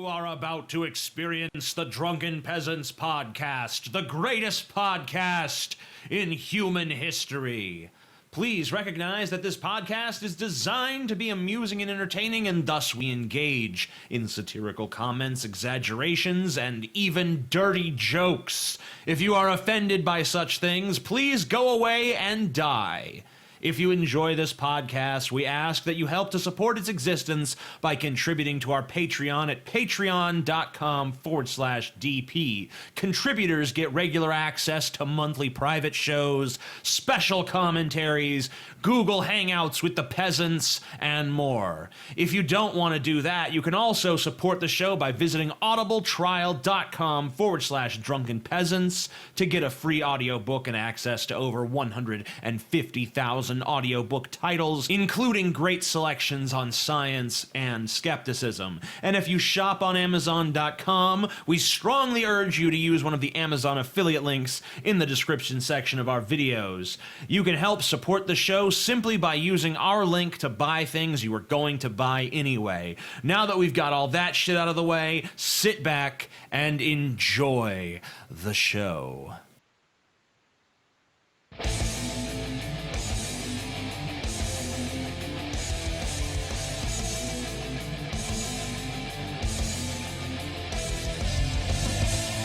are about to experience the Drunken Peasants podcast, the greatest podcast in human history. Please recognize that this podcast is designed to be amusing and entertaining, and thus we engage in satirical comments, exaggerations, and even dirty jokes. If you are offended by such things, please go away and die. If you enjoy this podcast, we ask that you help to support its existence by contributing to our Patreon at patreon.com/DP. Contributors get regular access to monthly private shows, special commentaries, Google Hangouts with the peasants, and more. If you don't want to do that, you can also support the show by visiting audibletrial.com/Drunken Peasants to get a free audiobook and access to over 150,000 audiobook titles, including great selections on science and skepticism. And if you shop on Amazon.com, we strongly urge you to use one of the Amazon affiliate links in the description section of our videos. You can help support the show simply by using our link to buy things you were going to buy anyway. Now that we've got all that shit out of the way, sit back and enjoy the show.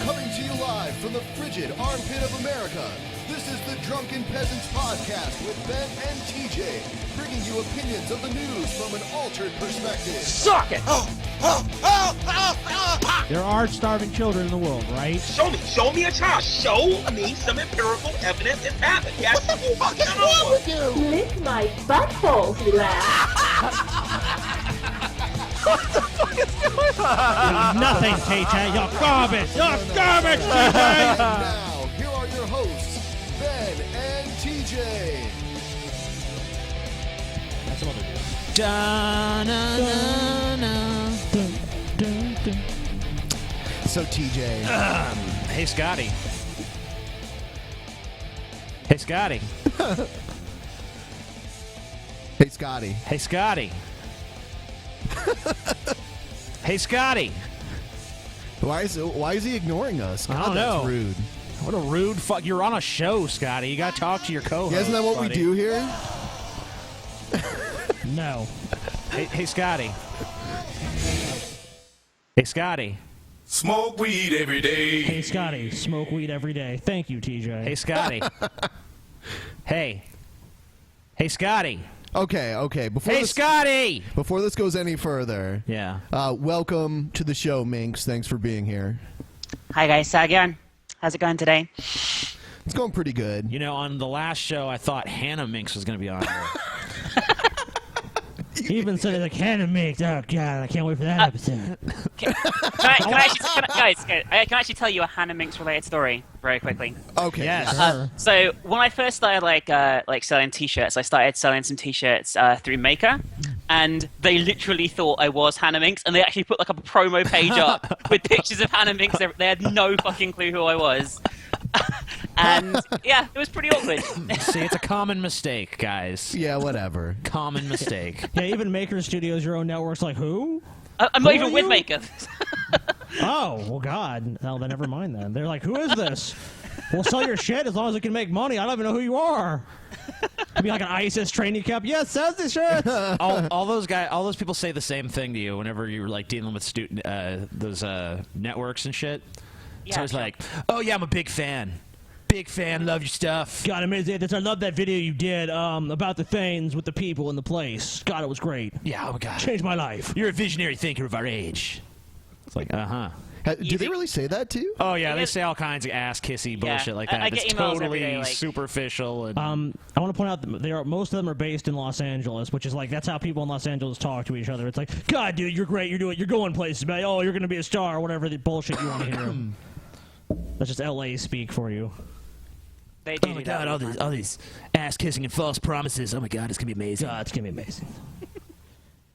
Coming to you live from the frigid armpit of America, this is the Drunken Peasants podcast with Ben and TJ, bringing you opinions of the news from an altered perspective. Suck it! There are starving children in the world, right? Show me a child. Show me some empirical evidence it's happened. Yes, what the fuck is wrong with you? Lick my butthole, relax. What the fuck is going on? Nothing, TJ. You're garbage. You're garbage, TJ. Now, here are your hosts, Ben and TJ. That's what they're doing. So TJ, Hey, Scotty. Hey, Scotty. hey Scotty, Hey, Scotty. Hey, Scotty. why is he ignoring us? God, I don't know. That's rude. What a rude fuck. You're on a show, Scotty. You gotta talk to your co-host. Yeah, isn't that what we do here? No. Hey, Scotty. Hey, Scotty. Smoke weed every day. Hey, Scotty, smoke weed every day. Thank you, TJ. Hey, Scotty. Hey. Hey, Scotty. Okay. Hey, Scotty! Before this goes any further, Yeah. welcome to the show, Minx. Thanks for being here. Hi guys, again. How's it going today? It's going pretty good. You know, on the last show, I thought Hannah Minx was gonna be on here. He even said it like Hannah Minx. Oh God, I can't wait for that episode. Can I actually tell you a Hannah Minx related story very quickly? Okay. Yes. So when I first started like selling t-shirts, I started selling some t-shirts through Maker, and they literally thought I was Hannah Minx, and they actually put like a promo page up with pictures of Hannah Minx. They had no fucking clue who I was. And yeah, it was pretty awkward. See, it's a common mistake, guys. Yeah, whatever. Common mistake. Yeah, even Maker Studios, your own network's like, who? I'm not even with Maker. Oh, well, God. No, then never mind then. They're like, who is this? We'll sell your shit as long as it can make money. I don't even know who you are. Could be like an ISIS training camp. Yes, sells the shit. all those people say the same thing to you whenever you're like dealing with those networks and shit. Yeah, So I was sure. like, oh yeah, I'm a big fan. Big fan, love your stuff. God, amazing. I love that video you did about the things with the people in the place. God, it was great. Yeah, oh my god. Changed my life. You're a visionary thinker of our age. It's like, uh-huh. Do they really say that to you? Oh yeah, they say all kinds of ass-kissy bullshit like that. I get It's emails totally every day, like- superficial. And I want to point out that most of them are based in Los Angeles, which is like that's how people in Los Angeles talk to each other. It's like, God, dude, you're great. You're going places, man. Oh, you're gonna be a star, or whatever the bullshit you want to hear. That's just LA speak for you. They do oh my do that god, all these ass-kissing and false promises. Oh my god, it's gonna be amazing. God, it's gonna be amazing.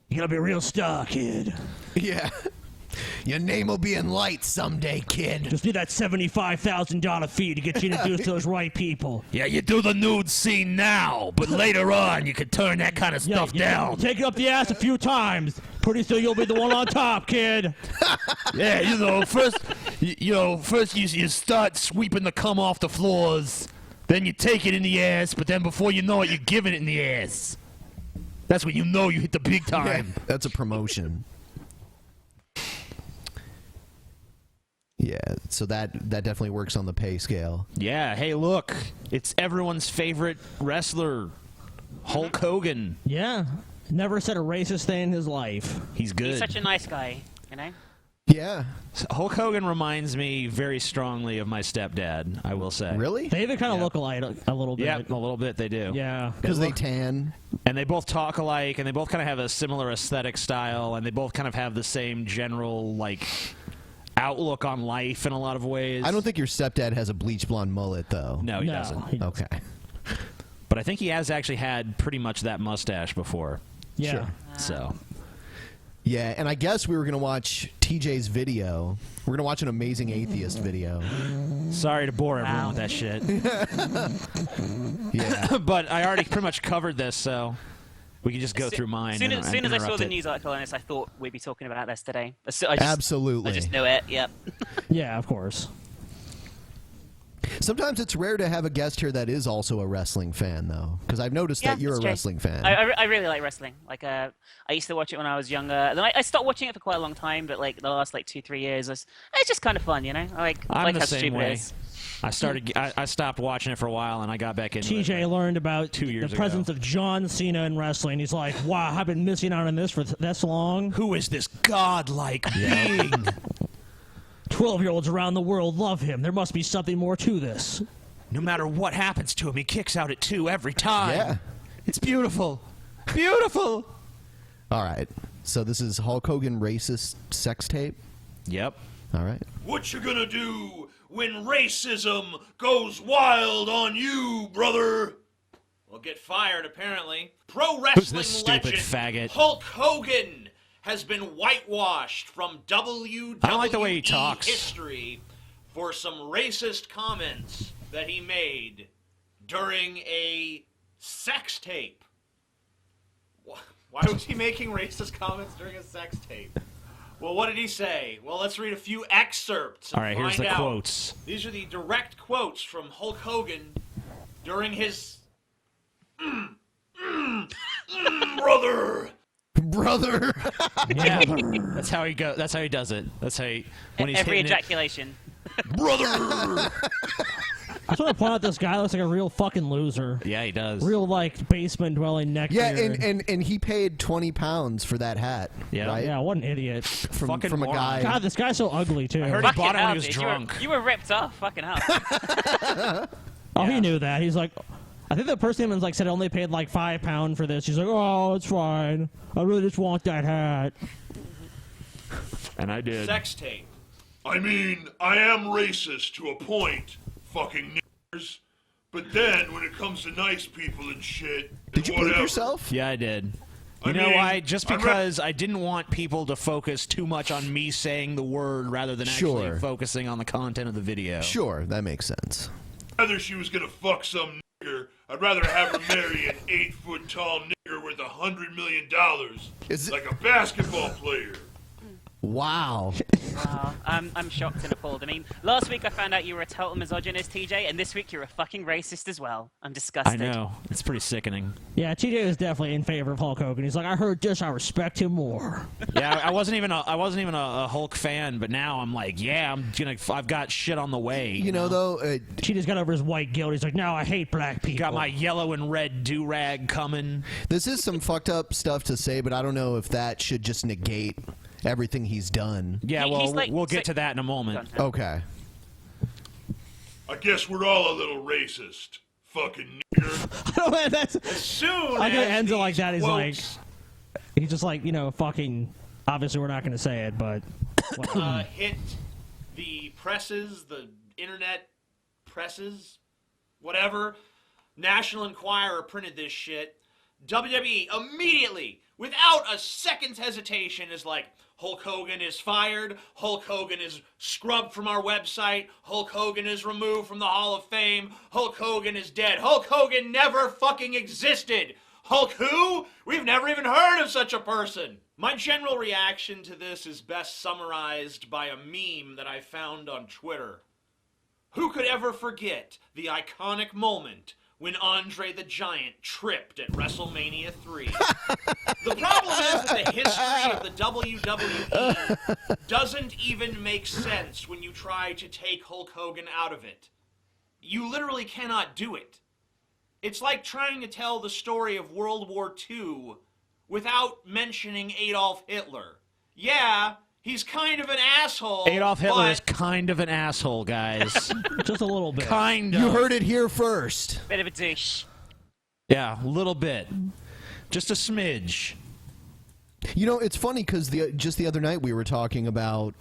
You're gonna be a real star, kid. Yeah. Your name will be in lights someday, kid. Just need that $75,000 fee to get you introduced to those right people. Yeah, you do the nude scene now, but later on you can turn that kind of stuff down. Take it up the ass a few times. Pretty soon you'll be the one on top, kid. Yeah, first you start sweeping the cum off the floors, then you take it in the ass, but then before you know it, you're giving it in the ass. That's when you know you hit the big time. Yeah, that's a promotion. Yeah, so that definitely works on the pay scale. Yeah, hey, look, it's everyone's favorite wrestler, Hulk Hogan. Yeah, never said a racist thing in his life. He's good. He's such a nice guy, you know? Yeah. Hulk Hogan reminds me very strongly of my stepdad, I will say. Really? They even kind of look alike a little bit. Yeah, a little bit they do. Yeah. Because they tan. And they both talk alike, and they both kind of have a similar aesthetic style, and they both kind of have the same general, like, outlook on life in a lot of ways. I don't think your stepdad has a bleach blonde mullet, though. No, he doesn't. Okay. But I think he has actually had pretty much that mustache before. Yeah. Sure. So. Yeah, and I guess we were going to watch TJ's video. We're going to watch an amazing atheist video. Sorry to bore everyone with that shit. Yeah. But I already pretty much covered this, so we can just go through mine. As soon as I saw interrupt the it. news article on this, I thought we'd be talking about this today. Absolutely. I just knew it, yep. Yeah, of course. Sometimes it's rare to have a guest here that is also a wrestling fan, though, because I've noticed that you're a that's true. wrestling fan. I really like wrestling. Like, I used to watch it when I was younger. Then I stopped watching it for quite a long time, but like the last 2-3 years, it's just kind of fun, you know. I I'm like the how same stupid way. it is. I stopped watching it for a while, and I got back into it. TJ learned about 2 years the presence of John Cena in wrestling. He's like, wow, I've been missing out on this for this long. Who is this godlike being? 12-year-olds around the world love him. There must be something more to this. No matter what happens to him, he kicks out at 2 every time. Yeah. It's beautiful. Beautiful. All right. So this is Hulk Hogan racist sex tape? Yep. All right. What you gonna do when racism goes wild on you, brother? Well, get fired, apparently. Pro Who's wrestling this stupid legend faggot? Hulk Hogan has been whitewashed from WWE I don't like the way he talks. history for some racist comments that he made during a sex tape. Why was he making racist comments during a sex tape? Well, what did he say? Well, let's read a few excerpts and All right, here's find the out. quotes. These are the direct quotes from Hulk Hogan during his Brother! Brother! Yeah. That's how he go. That's how he does it. That's how he when he's Every hitting ejaculation. Brother! I just want to point out this guy looks like a real fucking loser. it. Yeah, he does. Real, like, basement-dwelling neckbeard. Yeah, and he paid 20 pounds for that hat. Yeah. Right? Yeah, what an idiot. Fucking From a moron. guy. God, this guy's so ugly, too. I heard he Fucking bought it when hell, he was dude. drunk. You were ripped off. Fucking hell. Oh, he knew that. He's like, I think the person was like said only paid like £5 for this. He's like, oh, it's fine. I really just want that hat. And I did. sex tape. I mean, I am racist to a point, fucking niggers. But then, when it comes to nice people and shit, Did you whatever. poop yourself? Yeah, I did. You I know mean, why? Just I'm because I didn't want people to focus too much on me saying the word rather than Sure. actually focusing on the content of the video. Sure, that makes sense. Rather she was gonna fuck some nigger, I'd rather have her marry an 8-foot tall nigger worth $100 million, Is it- like a basketball player. Wow. Wow. I'm shocked and appalled. I mean, last week I found out you were a total misogynist, TJ, and this week you're a fucking racist as well. I'm disgusted. I know. It's pretty sickening. Yeah, TJ is definitely in favor of Hulk Hogan. He's like, I heard this, I respect him more. Yeah, I wasn't even a Hulk fan, but now I'm like, yeah, I've got shit on the way. You know, though, TJ's got over his white guilt. He's like, no, I hate black people. Got my yellow and red do-rag coming. this is some fucked up stuff to say, but I don't know if that should just negate everything he's done. Yeah, He's well, like- we'll get to that in a moment. Okay. I guess we're all a little racist. Fucking nigger. Man, that's, Soon I think it as ends it like these that. He's like, quotes, he's just like, you know, fucking, obviously we're not going to say it, but. hit the presses, the internet presses, whatever. National Enquirer printed this shit. WWE immediately, without a second's hesitation, is like, Hulk Hogan is fired. Hulk Hogan is scrubbed from our website. Hulk Hogan is removed from the Hall of Fame. Hulk Hogan is dead. Hulk Hogan never fucking existed. Hulk who? We've never even heard of such a person. My general reaction to this is best summarized by a meme that I found on Twitter. Who could ever forget the iconic moment when Andre the Giant tripped at WrestleMania 3? The problem is that the history of the WWE doesn't even make sense when you try to take Hulk Hogan out of it. You literally cannot do it. It's like trying to tell the story of World War II without mentioning Adolf Hitler. Yeah, he's kind of an asshole. Adolf Hitler but is kind of an asshole, guys. Just a little bit. Kind of. You heard it here first. Bit of a douche. Yeah, a little bit. Just a smidge. You know, it's funny because just the other night we were talking about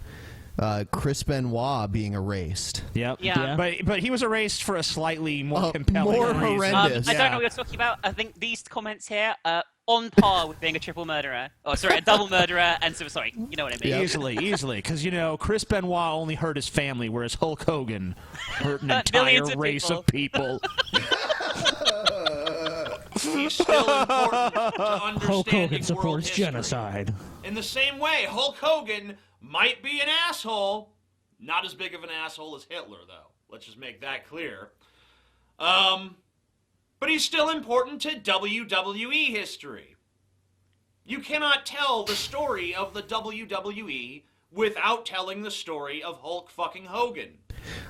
Chris Benoit being erased. Yep. Yeah. But he was erased for a slightly more compelling more reason. horrendous. I don't know what you're talking about. I think these comments here are on par with being a triple murderer. Oh, sorry, a double murderer, and so sorry. You know what I mean? Yep. Easily. Because, you know, Chris Benoit only hurt his family, whereas Hulk Hogan hurt an entire Millions of race people. of people. he's still important to Hulk understanding Hogan world supports history. genocide. In the same way, Hulk Hogan might be an asshole. Not as big of an asshole as Hitler, though. Let's just make that clear. But he's still important to WWE history. You cannot tell the story of the WWE without telling the story of Hulk fucking Hogan.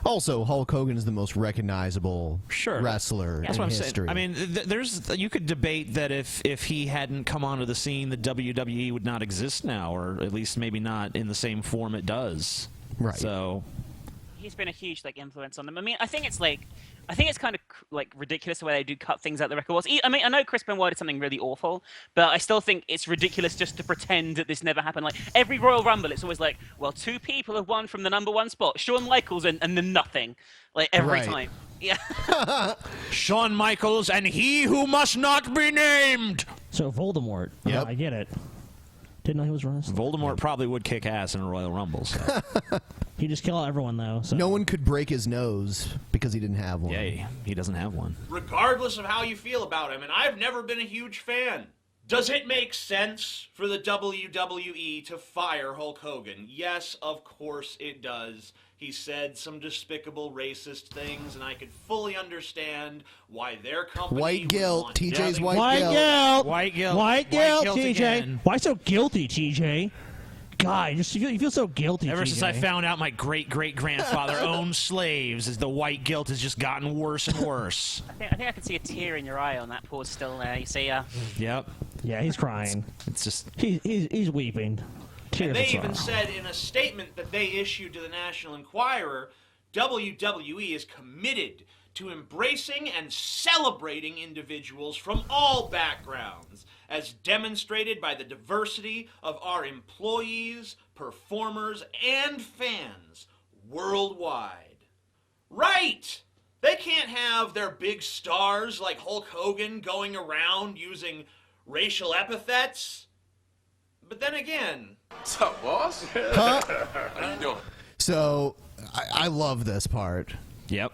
Also, Hulk Hogan is the most recognizable Sure. wrestler That's in what I'm history. saying. I mean, you could debate that if he hadn't come onto the scene, the WWE would not exist now, or at least maybe not in the same form it does. Right. So He's been a huge influence on them. I mean, I think it's kind of ridiculous the way they do cut things out the record. I mean, I know Chris Benoit did something really awful, but I still think it's ridiculous just to pretend that this never happened. Like every Royal Rumble, it's always like, well, 2 people have won from the #1 spot, Shawn Michaels and then nothing, like every Right. time. Yeah. Shawn Michaels and he who must not be named. So Voldemort. Yep. Yeah, I get it. Didn't know he was wrestling. Voldemort probably would kick ass in a Royal Rumble. So. He just killed everyone though. So. no one could break his nose because he didn't have one. Yay, he doesn't have one. Regardless of how you feel about him, and I've never been a huge fan. Does it make sense for the WWE to fire Hulk Hogan? Yes, of course it does. He said some despicable racist things, and I could fully understand why their company White would guilt. want TJ's nothing- white guilt. White guilt. White guilt, TJ. again. Why so guilty, TJ? God, you feel so guilty. Ever TJ. since I found out my great-great-grandfather owned slaves, as the white guilt has just gotten worse and worse. I think I can see a tear in your eye on that pause still there. You see, Yep. Yeah, he's crying. It's just He's weeping. Tears And they of even sorrow. said in a statement that they issued to the National Enquirer, WWE is committed to embracing and celebrating individuals from all backgrounds, as demonstrated by the diversity of our employees, performers, and fans worldwide. Right! They can't have their big stars like Hulk Hogan going around using racial epithets. But then again, What's up, boss? Huh? How you doing? So, I love this part. yep.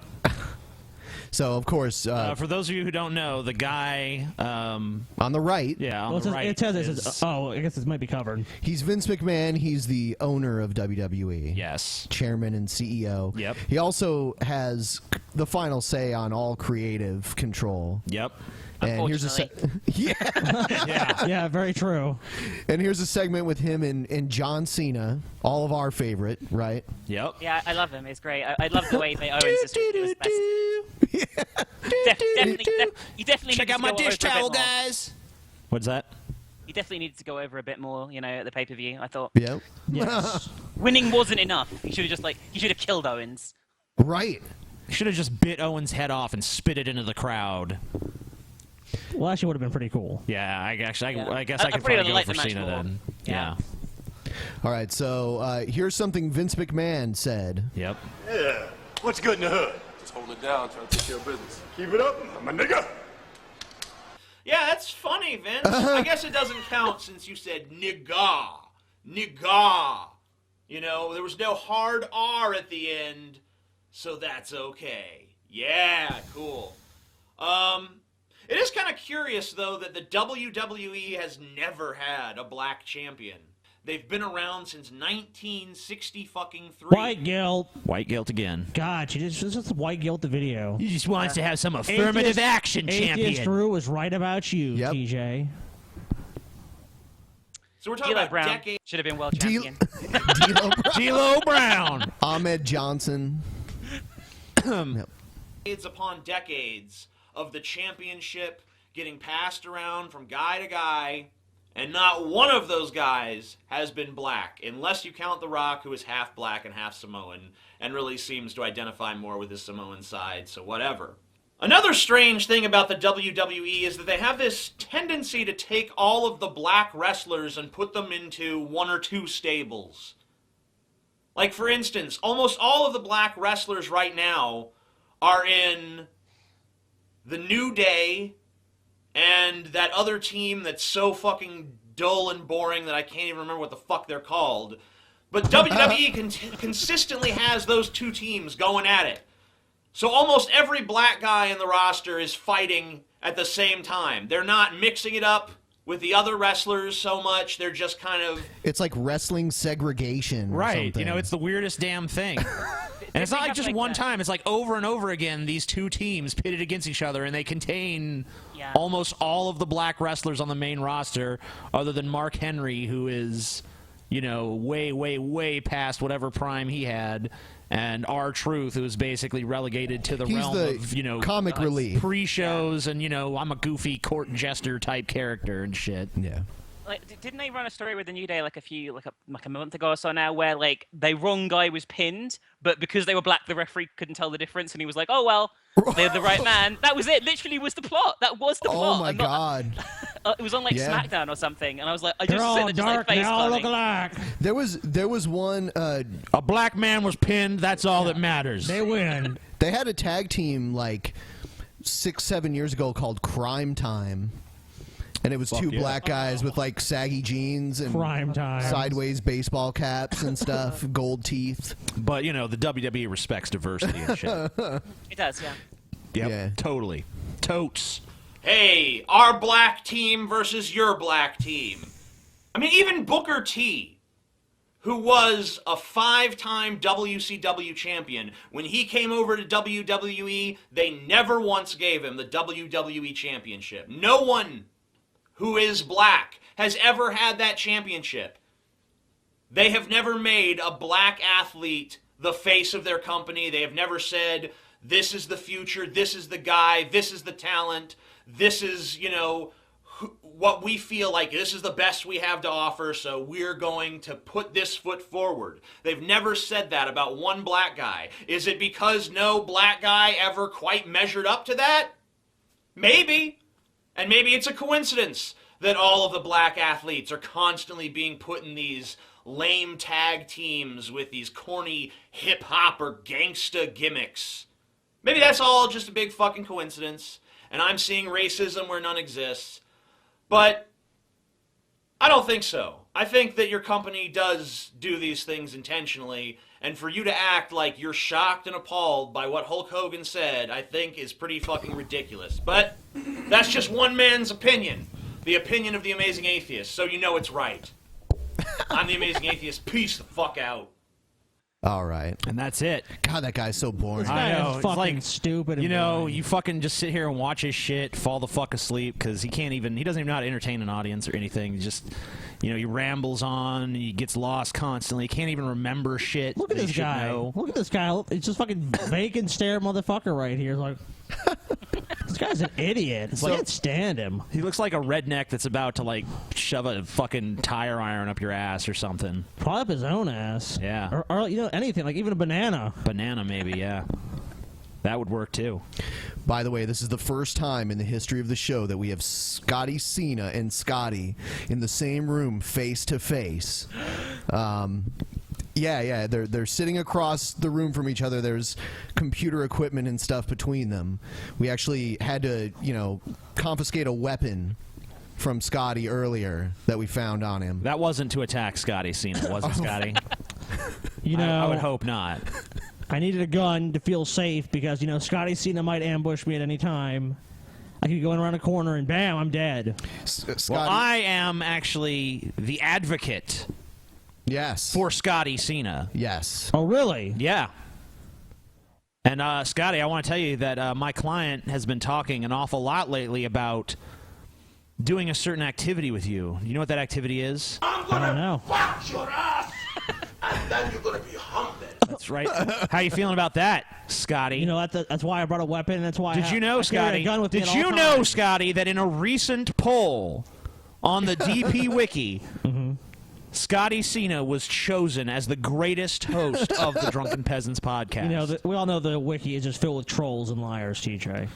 So, of course, For those of you who don't know, the guy, on the right, yeah, on Well, the right, it says is- oh, I guess this might be covered. he's Vince McMahon. He's the owner of WWE. yes. Chairman and CEO. Yep. He also has the final say on all creative control. Yep. And here's a yeah. Yeah. Yeah, very true. And here's a segment with him and John Cena, all of our favorite, right? Yep. yeah, I love him. It's great. I love the way they Owens is. It was best. You definitely Check need out to my go dish over a bit towel, more. guys. What's that? You definitely needed to go over a bit more, at the pay-per-view. I thought Yep. Yes. winning wasn't enough. You should have you should have killed Owens. Right. Should have just bit Owen's head off and spit it into the crowd. Well, actually, would have been pretty cool. Yeah, I guess I I could probably probably would've go liked for the match Cena more. then. Yeah. All right. So here's something Vince McMahon said. Yep. Yeah. What's good in the hood? Just holding it down, trying to take care of business. Keep it up, my nigga. yeah, that's funny, Vince. I guess it doesn't count since you said nigga. Nigga. You know, there was no hard R at the end, so that's okay. Yeah, cool. It is kind of curious, though, that the WWE has never had a black champion. They've been around since 1960 fucking 3. White guilt. White guilt again. God, she just white guilt the video. He just wants to have some affirmative action champion. Atheist Drew was right about you, Yep. TJ. So we're talking D'Lo about Brown decades. should have been world champion. D'Lo Brown. Ahmed Johnson. Decades upon decades of the championship getting passed around from guy to guy, and not one of those guys has been black, unless you count The Rock, who is half black and half Samoan, and really seems to identify more with his Samoan side, so whatever. Another strange thing about the WWE is that they have this tendency to take all of the black wrestlers and put them into one or two stables. Like, for instance, almost all of the black wrestlers right now are in the New Day and that other team that's so fucking dull and boring that I can't even remember what the fuck they're called. But WWE consistently has those two teams going at it. So almost every black guy in the roster is fighting at the same time. They're not mixing it up with the other wrestlers so much. They're just kind of... It's like wrestling segregation. Or Right. something. You know, it's the weirdest damn thing. And it's not like just one time. It's like over and over again, these two teams pitted against each other, and they contain almost all of the black wrestlers on the main roster, other than Mark Henry, who is, you know, way, way, way past whatever prime he had, and R-Truth, who is basically relegated to the realm of, you know, comic relief pre-shows, and, you know, I'm a goofy court jester type character and shit. Yeah. Like, didn't they run a story with the New Day like a month ago or so now, where like the wrong guy was pinned, but because they were black, the referee couldn't tell the difference, and he was like, "Oh well, they're the right man." That was it. Literally, was the plot. That was the plot. Oh my god! It was on like SmackDown or something, and I was like, I just They're all said it just dark like face now, look planting. alike. There was one. A black man was pinned. That's all that matters. They win. They had a tag team like 6-7 years ago called Crime Time. And it was two black guys with like saggy jeans and Crime Time. sideways baseball caps and stuff, gold teeth. But, you know, the WWE respects diversity and shit. It does, yeah. Yep, Yeah. totally. Totes. Hey, our black team versus your black team. I mean, even Booker T, who was a 5-time WCW champion, when he came over to WWE, they never once gave him the WWE championship. No one who is black has ever had that championship. They have never made a black athlete the face of their company. They have never said, this is the future, this is the guy, this is the talent, this is, you know, what we feel like, this is the best we have to offer, so we're going to put this foot forward. They've never said that about one black guy. Is it because no black guy ever quite measured up to that? Maybe. And maybe it's a coincidence that all of the black athletes are constantly being put in these lame tag teams with these corny hip-hop or gangsta gimmicks. Maybe that's all just a big fucking coincidence, and I'm seeing racism where none exists. But I don't think so. I think that your company does do these things intentionally, and for you to act like you're shocked and appalled by what Hulk Hogan said, I think is pretty fucking ridiculous. But that's just one man's opinion. The opinion of the Amazing Atheist, so you know it's right. I'm the Amazing Atheist. Peace the fuck out. All right. And that's it. God, that guy's so boring. I know. It's fucking like, stupid. And you know, boring. you fucking just sit here and watch his shit, fall the fuck asleep, because he doesn't even know how to entertain an audience or anything. He just, you know, he rambles on, he gets lost constantly, can't even remember shit. Look at that he this should guy. know. Look at this guy. It's just fucking vacant stare motherfucker right here. Like, this guy's an idiot. I can't stand him. He looks like a redneck that's about to, like, shove a fucking tire iron up your ass or something. Probably up his own ass. Yeah. Or you know, anything, like even a banana. Banana, maybe, yeah. That would work, too. By the way, this is the first time in the history of the show that we have Scotty Cena and Scotty in the same room face to face. Yeah, they're sitting across the room from each other. There's computer equipment and stuff between them. We actually had to, you know, confiscate a weapon from Scotty earlier that we found on him. That wasn't to attack Scotty Cena, was it, Scotty? You know, I would hope not. I needed a gun to feel safe because, you know, Scotty Cena might ambush me at any time. I could be going around a corner and bam, I'm dead. Well, I am actually the advocate. Yes. For Scotty Cena. Yes. Oh, really? Yeah. And, Scotty, I want to tell you that my client has been talking an awful lot lately about doing a certain activity with you. You know what that activity is? I'm gonna fuck your ass, and then you're gonna be humble. That's right. How you feeling about that, Scotty? You know, that's why I brought a weapon, and that's why Did you know, Scotty? Did you know, Scotty, that in a recent poll on the DP Wiki, Scotty Cena was chosen as the greatest host of the Drunken Peasants podcast? You know, we all know the wiki is just filled with trolls and liars, TJ.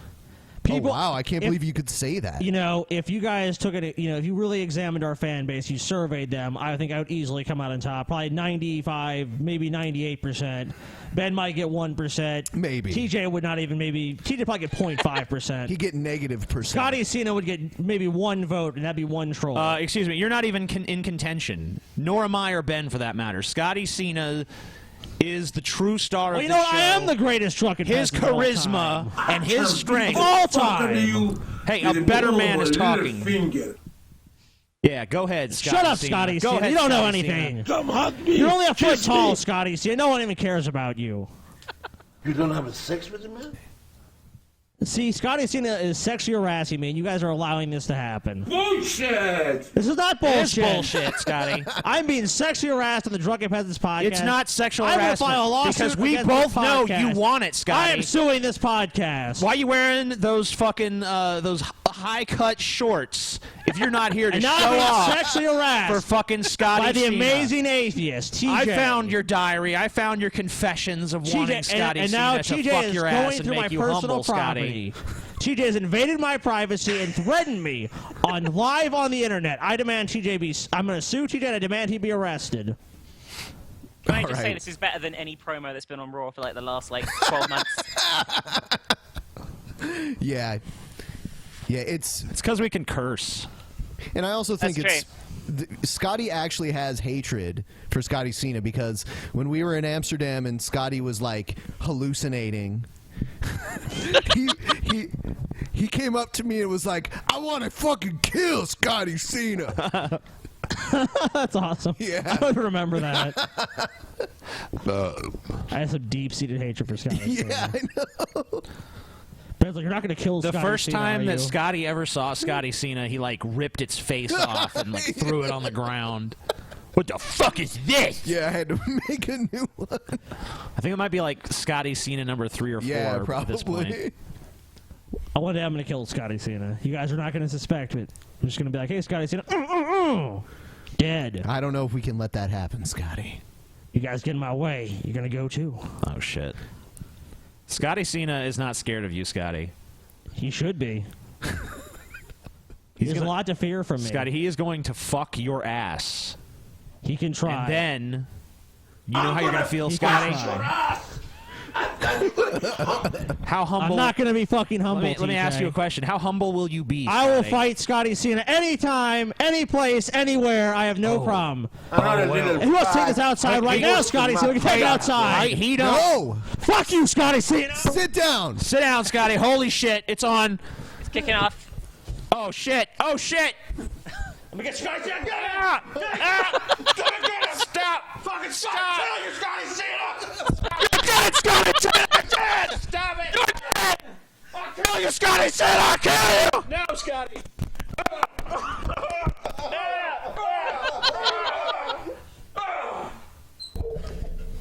People, oh, wow, I can't believe you could say that. You know, if you guys took it, you know, if you really examined our fan base, you surveyed them, I think I would easily come out on top. Probably 95, maybe 98%. Ben might get 1%. Maybe. TJ would not even TJ would probably get 0.5%. He'd get -%. Scotty Cena would get maybe 1 vote, and that'd be 1 troll. Excuse me, you're not even in contention. Nor am I or Ben, for that matter. Scotty Cena is the true star of the show. I am the greatest drunken His charisma and his strength. Of all time. Hey, a better man is talking. Yeah, go ahead, Scotty Shut up, Cena. Scotty Go Cena. ahead, You don't know Scotty anything. Cena. You're only a foot tall, Scotty Cena. No one even cares about you. You don't have sex with him, man? See, Scotty Cena is sexually harassing me, and you guys are allowing this to happen. Bullshit! This is not bullshit. It's bullshit, Scotty. I'm being sexually harassed on the Drunken Peasants podcast. It's not sexual I will harassment file a lawsuit because we against both this know podcast. you want it, Scotty. I am suing this podcast. Why are you wearing those fucking those high-cut shorts if you're not here to and show now I'm off sexually harassed for fucking Scotty by the Cena? amazing atheist, TJ. I found your diary. I found your confessions of wanting Scotty and now Cena TJ to fuck is your going ass and through my make you personal humble, property. Scotty. TJ has invaded my privacy and threatened me on live on the internet. I demand TJ be. I'm going to sue TJ and I demand he be arrested. Can I just say this is better than any promo that's been on Raw for like the last 12 months? Yeah. Yeah, it's because we can curse. And I also think That's Scotty actually has hatred for Scotty Cena because when we were in Amsterdam and Scotty was like hallucinating, he came up to me and was like, "I want to fucking kill Scotty Cena." That's awesome. Yeah. I don't remember that. I have some deep-seated hatred for Scotty Cena. Yeah, I know. Ben's like, you're not going to kill The Scotty first Cena, time are that you? Scotty ever saw Scotty Cena, he like ripped its face off and like threw it on the ground. What the fuck is this? Yeah, I had to make a new one. I think it might be like Scotty Cena number 3 or 4 Yeah, at this point. probably. One day I'm going to kill Scotty Cena. You guys are not going to suspect it. I'm just going to be like, hey, Scotty Cena. Dead. I don't know if we can let that happen, Scotty. You guys get in my way. You're going to go too. Oh, shit. Scotty Cena is not scared of you, Scotty. He should be. There's a lot to fear from me. Scotty, he is going to fuck your ass. He can try. And then, you know how you're going to feel, Scotty? How humble? I'm not going to be fucking humble. Let me ask you a question. How humble will you be, I will Scotty? fight Scotty Cena anytime, any place, anywhere. I have no problem. Well. If you want to take this outside right now, Scotty Cena, we can take it outside. He don't. No! Fuck you, Scotty Cena! Sit down! Sit down, Scotty. Holy shit. It's on. It's kicking off. Oh, shit. Oh, shit. Let me get Scotty Cena! Stop. Fucking Stop. kill you, Scotty Cena! You're dead, Scotty Cena. You're dead. Stop it. You're dead. I'll kill you, Scotty Cena. I'll kill you. No, Scotty.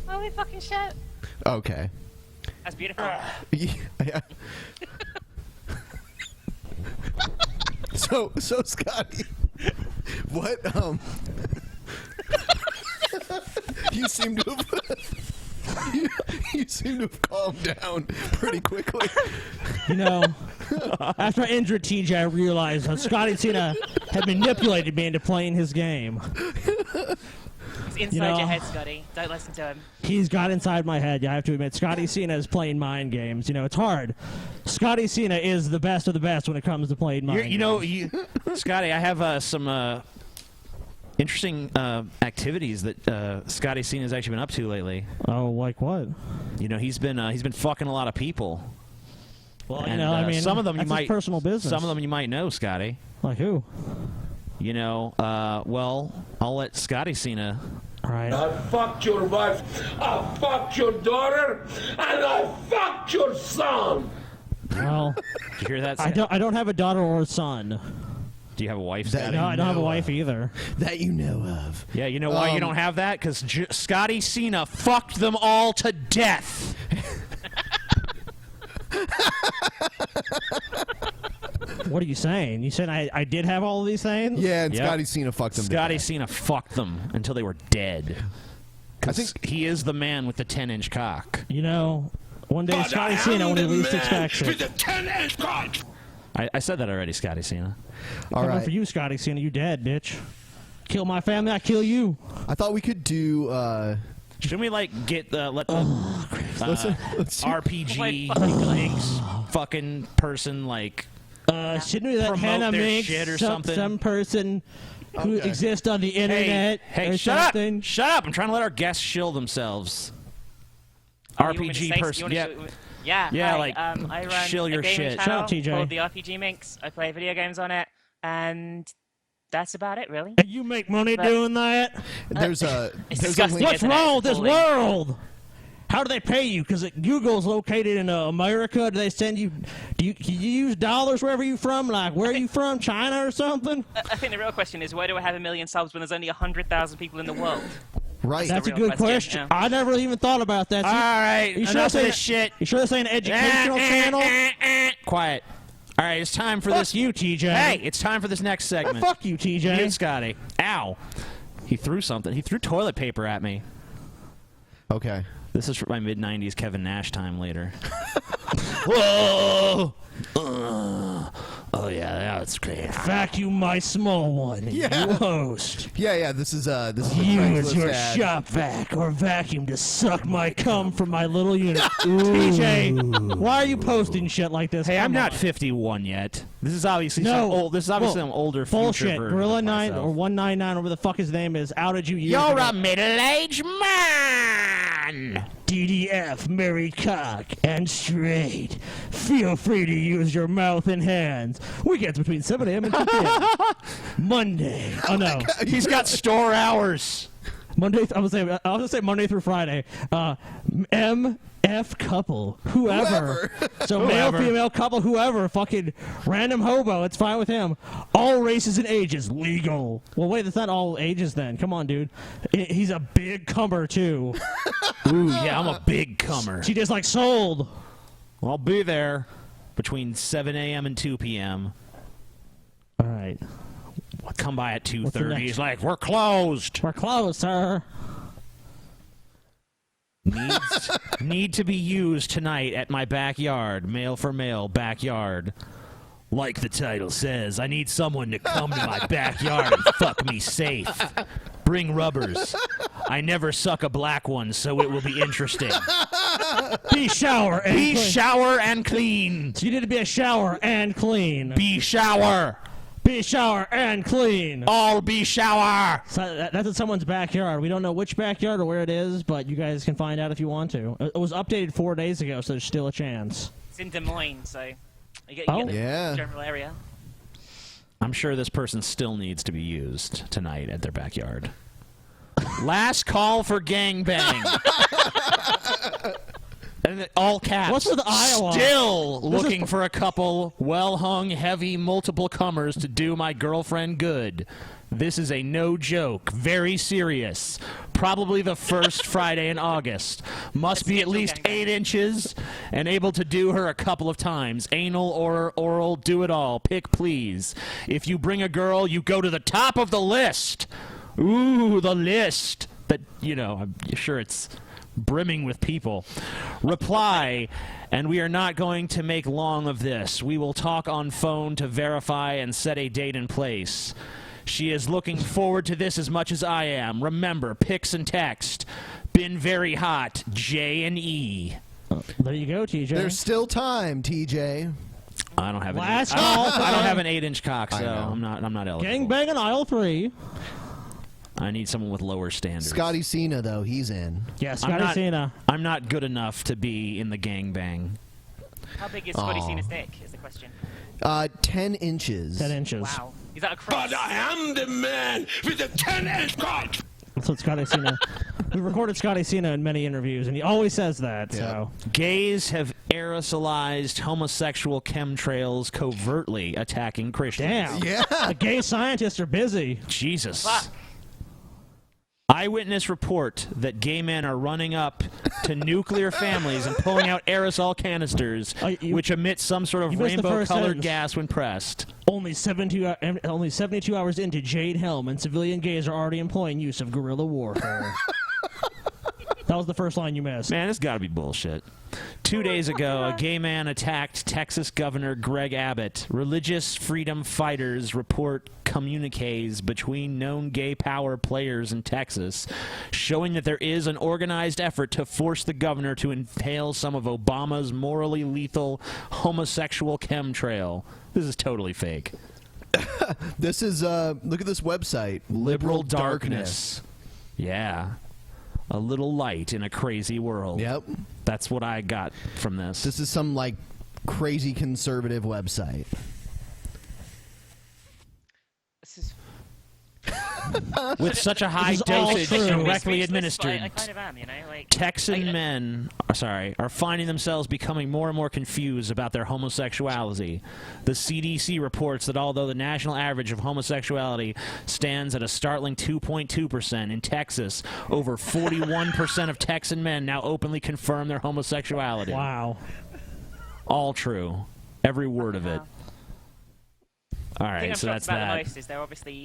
Holy fucking shit. Okay. That's beautiful. Yeah. So Scotty, what you seem to have you seem to have calmed down pretty quickly. You know, after I injured TJ, I realized that Scotty Cena had manipulated me into playing his game. He's inside your head, Scotty. Don't listen to him. He's got inside my head. I have to admit, Scotty Cena is playing mind games. It's hard. Scotty Cena is the best of the best when it comes to playing mind games. Scotty, I have some interesting activities that Scotty Cena has actually been up to lately. Oh, like what? He's been fucking a lot of people. Well, and, some of them that's you his might personal business. Some of them you might know, Scotty. Like who? Well, I'll let Scotty Cena. All right. I fucked your wife, I fucked your daughter, and I fucked your son. Well, did you hear that? I don't have a daughter or a son. Do you have a wife, Scotty? No, I don't have a wife either. That you know of. Yeah, you know why you don't have that? Because Scotty Cena fucked them all to death. What are you saying? You said I did have all of these things? Yeah, and Scotty Cena fucked them. Scotty Cena fucked them until they were dead. I think he is the man with the 10-inch cock. One day Scotty Cena, when he least expects it. With the 10-inch cock. I said that already, Scotty Cena. All right. For you, Scotty Cena, you dead, bitch. Kill my family, I kill you. I thought we could do. Shouldn't we get let the RPG fucking person shouldn't we let Hannah Minx shit or something? Some person who exists on the internet hey, or shut something? up! Shut up! I'm trying to let our guests shill themselves. RPG person, Yeah. Yeah, I run shill your a gaming shit. channel Shut up, TJ. called TheRPGMinx. I play video games on it, and that's about it, really. And you make money doing that? There's a. What's wrong with this world? How do they pay you? Because Google's located in America. Do they send you? Can you use dollars wherever you're from? Like, where are you from? China or something? I think the real question is, why do I have 1 million subs when there's only 100,000 people in the world? Right. That's a good question. Yeah. I never even thought about that. All right, you enough of this shit. You sure this ain't an educational channel? Quiet. All right, it's time for this. Fuck you, TJ. Hey, it's time for this next segment. Fuck you, TJ. You, Scotty. Ow. He threw something. He threw toilet paper at me. Okay. This is for my mid-90s Kevin Nash time later. Whoa! Oh, yeah, that's great. Vacuum my small one. Yeah. You host. Yeah. This is the Use Craigslist your ad. shop vac or vacuum to suck my cum from my little unit. TJ, why are you posting shit like this? Hey, I'm Come not on. 51 yet. This is obviously No. some old. This is obviously some older future Bullshit. version Gorilla of 9 myself. or 199, whatever the fuck his name is, outed you years You're ago. a middle-aged man. DDF, married cock, and straight. Feel free to use your mouth and hands. Weekends between 7 a.m. and 2 p.m. Monday. Oh, no. He's got store hours. Monday. I was gonna say Monday through Friday. MF couple, whoever. So male, female couple, whoever. Fucking random hobo. It's fine with him. All races and ages legal. Well, wait, that's not all ages then. Come on, dude. He's a big cummer too. Ooh, yeah, I'm a big cummer. She just sold. Well, I'll be there between 7 a.m. and 2 p.m. All right. Come by at the 2:30. next? He's like, we're closed. We're closed, sir. Need to be used tonight at my backyard. Male for male, backyard. Like the title says, I need someone to come to my backyard and fuck me safe. Bring rubbers. I never suck a black one, so it will be interesting. Be shower and Be clean. shower and clean. So you need to be a shower and clean. Be shower. Be shower and clean. All be shower. So that's in someone's backyard. We don't know which backyard or where it is, but you guys can find out if you want to. It was updated 4 days ago, so there's still a chance. It's in Des Moines, so you get the general area. I'm sure this person still needs to be used tonight at their backyard. Last call for gangbang. And all caps. What's with Iowa? Still looking for a couple well-hung, heavy, multiple cummers to do my girlfriend good. This is a no joke. Very serious. Probably the first Friday in August. Must be at least 8 inches and able to do her a couple of times. Anal or oral, do it all. Pick, please. If you bring a girl, you go to the top of the list. Ooh, the list. That, I'm sure it's brimming with people. Reply, and we are not going to make long of this. We will talk on phone to verify and set a date and place. She is looking forward to this as much as I am. Remember, pics and text. Been very hot. J and E. There you go, TJ. There's still time, TJ. I don't have Last an call. I don't have an 8-inch cock, so I'm not eligible. Gang banging aisle 3. I need someone with lower standards. Scotty Cena, though, he's in. Yeah, Scotty Cena. I'm not good enough to be in the gangbang. How big is Scotty Cena's dick, is the question. 10 inches. 10 inches. Wow. Is that a cross? But I am the man with the 10-inch cock. That's what Scotty Cena. We recorded Scotty Cena in many interviews, and he always says that. Yeah. So gays have aerosolized homosexual chemtrails covertly attacking Christians. Damn. Yeah. The gay scientists are busy. Jesus. Fuck. Eyewitness report that gay men are running up to nuclear families and pulling out aerosol canisters, which emit some sort of rainbow-colored gas when pressed. Only 72 hours into Jade Helm, and civilian gays are already employing use of guerrilla warfare. That was the first line you missed. Man, it's got to be bullshit. 2 days ago, a gay man attacked Texas Governor Greg Abbott. Religious freedom fighters report communiques between known gay power players in Texas, showing that there is an organized effort to force the governor to inhale some of Obama's morally lethal homosexual chemtrail. This is totally fake. This is, look at this website. Liberal Darkness. Yeah. A little light in a crazy world. Yep. That's what I got from this. This is some, like, crazy conservative website. This is... With such a high dosage directly administered, I kind of am, you know? Like, Texan men are finding themselves becoming more and more confused about their homosexuality. The CDC reports that although the national average of homosexuality stands at a startling 2.2%, in Texas, over 41% of Texan men now openly confirm their homosexuality. Wow. All true. Every word of it. All right, the thing I'm so shocked that's about that. the most is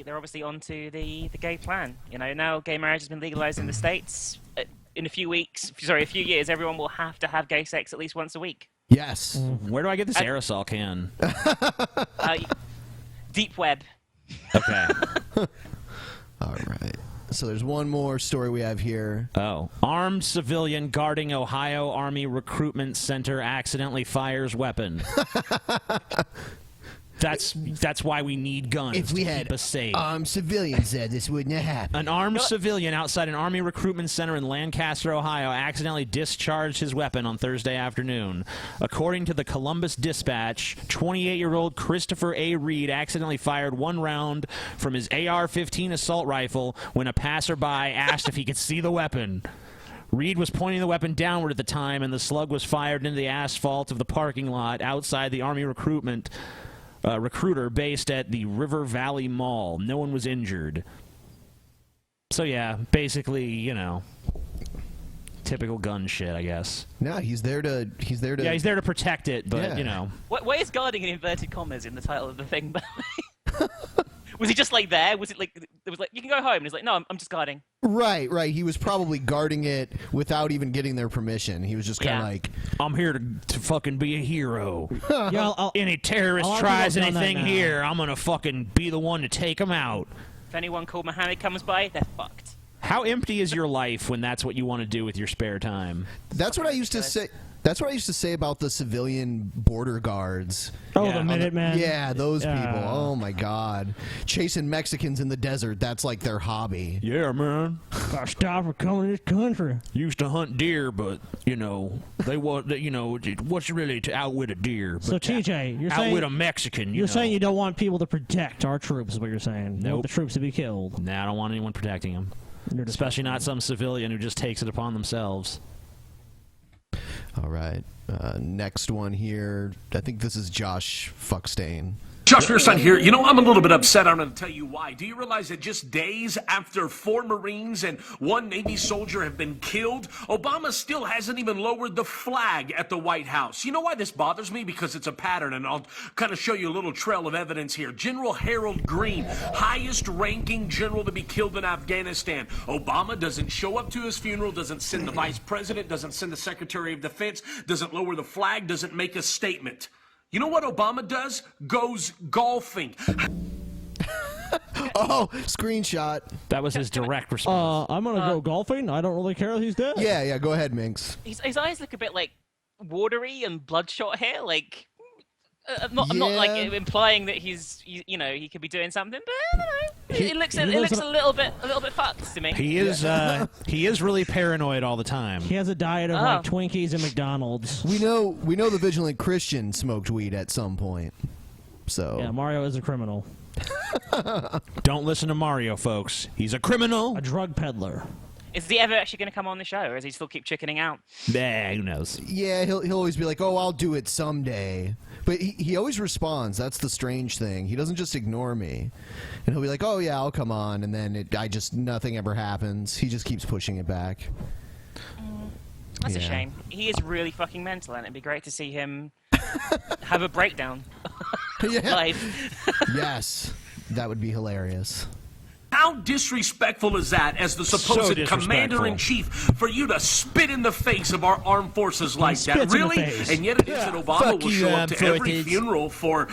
they're obviously onto the gay plan. You know, now gay marriage has been legalized in the States. In a few years, everyone will have to have gay sex at least once a week. Yes. Where do I get this aerosol can? Deep web. Okay. All right. So there's one more story we have here. Oh. Armed civilian guarding Ohio Army Recruitment Center accidentally fires weapon. That's why we need guns. If we to had keep us safe. civilians there, this wouldn't have happened. An armed civilian outside an Army recruitment center in Lancaster, Ohio, accidentally discharged his weapon on Thursday afternoon. According to the Columbus Dispatch, 28-year-old Christopher A. Reed accidentally fired one round from his AR-15 assault rifle when a passerby asked if he could see the weapon. Reed was pointing the weapon downward at the time, and the slug was fired into the asphalt of the parking lot outside the Army recruiter based at the River Valley Mall. No one was injured. So yeah, basically, you know, typical gun shit, I guess. No, he's there to. Yeah, he's there to protect it, but you know. Why is guarding in inverted commas in the title of the thing? By the way? Was he just like there? Was it like it was like you can go home? And he's like, no, I'm just guarding. Right. He was probably guarding it without even getting their permission. He was just kind of like, I'm here to fucking be a hero. Yeah, Any terrorist tries anything here, I'm gonna fucking be the one to take them out. If anyone called Muhammad comes by, they're fucked. How empty is your life when that's what you want to do with your spare time? That's what I used to say. That's what I used to say about the civilian border guards. Oh, the Minutemen. Yeah, those people. Oh, my God. Chasing Mexicans in the desert, that's like their hobby. Yeah, man. Gotta stop for coming to this country. Used to hunt deer, but, you know, they want, you know, what's really to outwit a deer? So, TJ, you're saying... Outwit a Mexican, You're saying you don't want people to protect our troops, is what you're saying. You want the troops to be killed. Nah, I don't want anyone protecting them. Especially not some civilian who just takes it upon themselves. All right. Next one here. I think this is Josh Fuckstein. Josh Fearson here. You know, I'm a little bit upset. I'm going to tell you why. Do you realize that just days after 4 Marines and 1 Navy soldier have been killed, Obama still hasn't even lowered the flag at the White House? You know why this bothers me? Because it's a pattern, and I'll kind of show you a little trail of evidence here. General Harold Green, highest-ranking general to be killed in Afghanistan. Obama doesn't show up to his funeral, doesn't send the vice president, doesn't send the Secretary of Defense, doesn't lower the flag, doesn't make a statement. You know what Obama does? Goes golfing. Oh, screenshot. That was his direct response. I'm gonna go golfing. I don't really care. He's dead. Yeah, go ahead, Minx. His eyes look a bit like watery and bloodshot here. Like, I'm not like implying that he could be doing something, but I don't know. It looks a little bit fucked to me. He is really paranoid all the time. He has a diet of like Twinkies and McDonald's. We know the vigilant Christian smoked weed at some point. So yeah, Mario is a criminal. Don't listen to Mario, folks. He's a criminal. A drug peddler. Is he ever actually going to come on the show, or does he still keep chickening out? Nah, who knows? Yeah, he'll always be like, "Oh, I'll do it someday," but he always responds. That's the strange thing. He doesn't just ignore me, and he'll be like, "Oh yeah, I'll come on," and then nothing ever happens. He just keeps pushing it back. That's a shame. He is really fucking mental, and it'd be great to see him have a breakdown live. Yes, that would be hilarious. How disrespectful is that as the supposed commander-in-chief for you to spit in the face of our armed forces like that? Really? And yet it is that Obama will show up to every funeral for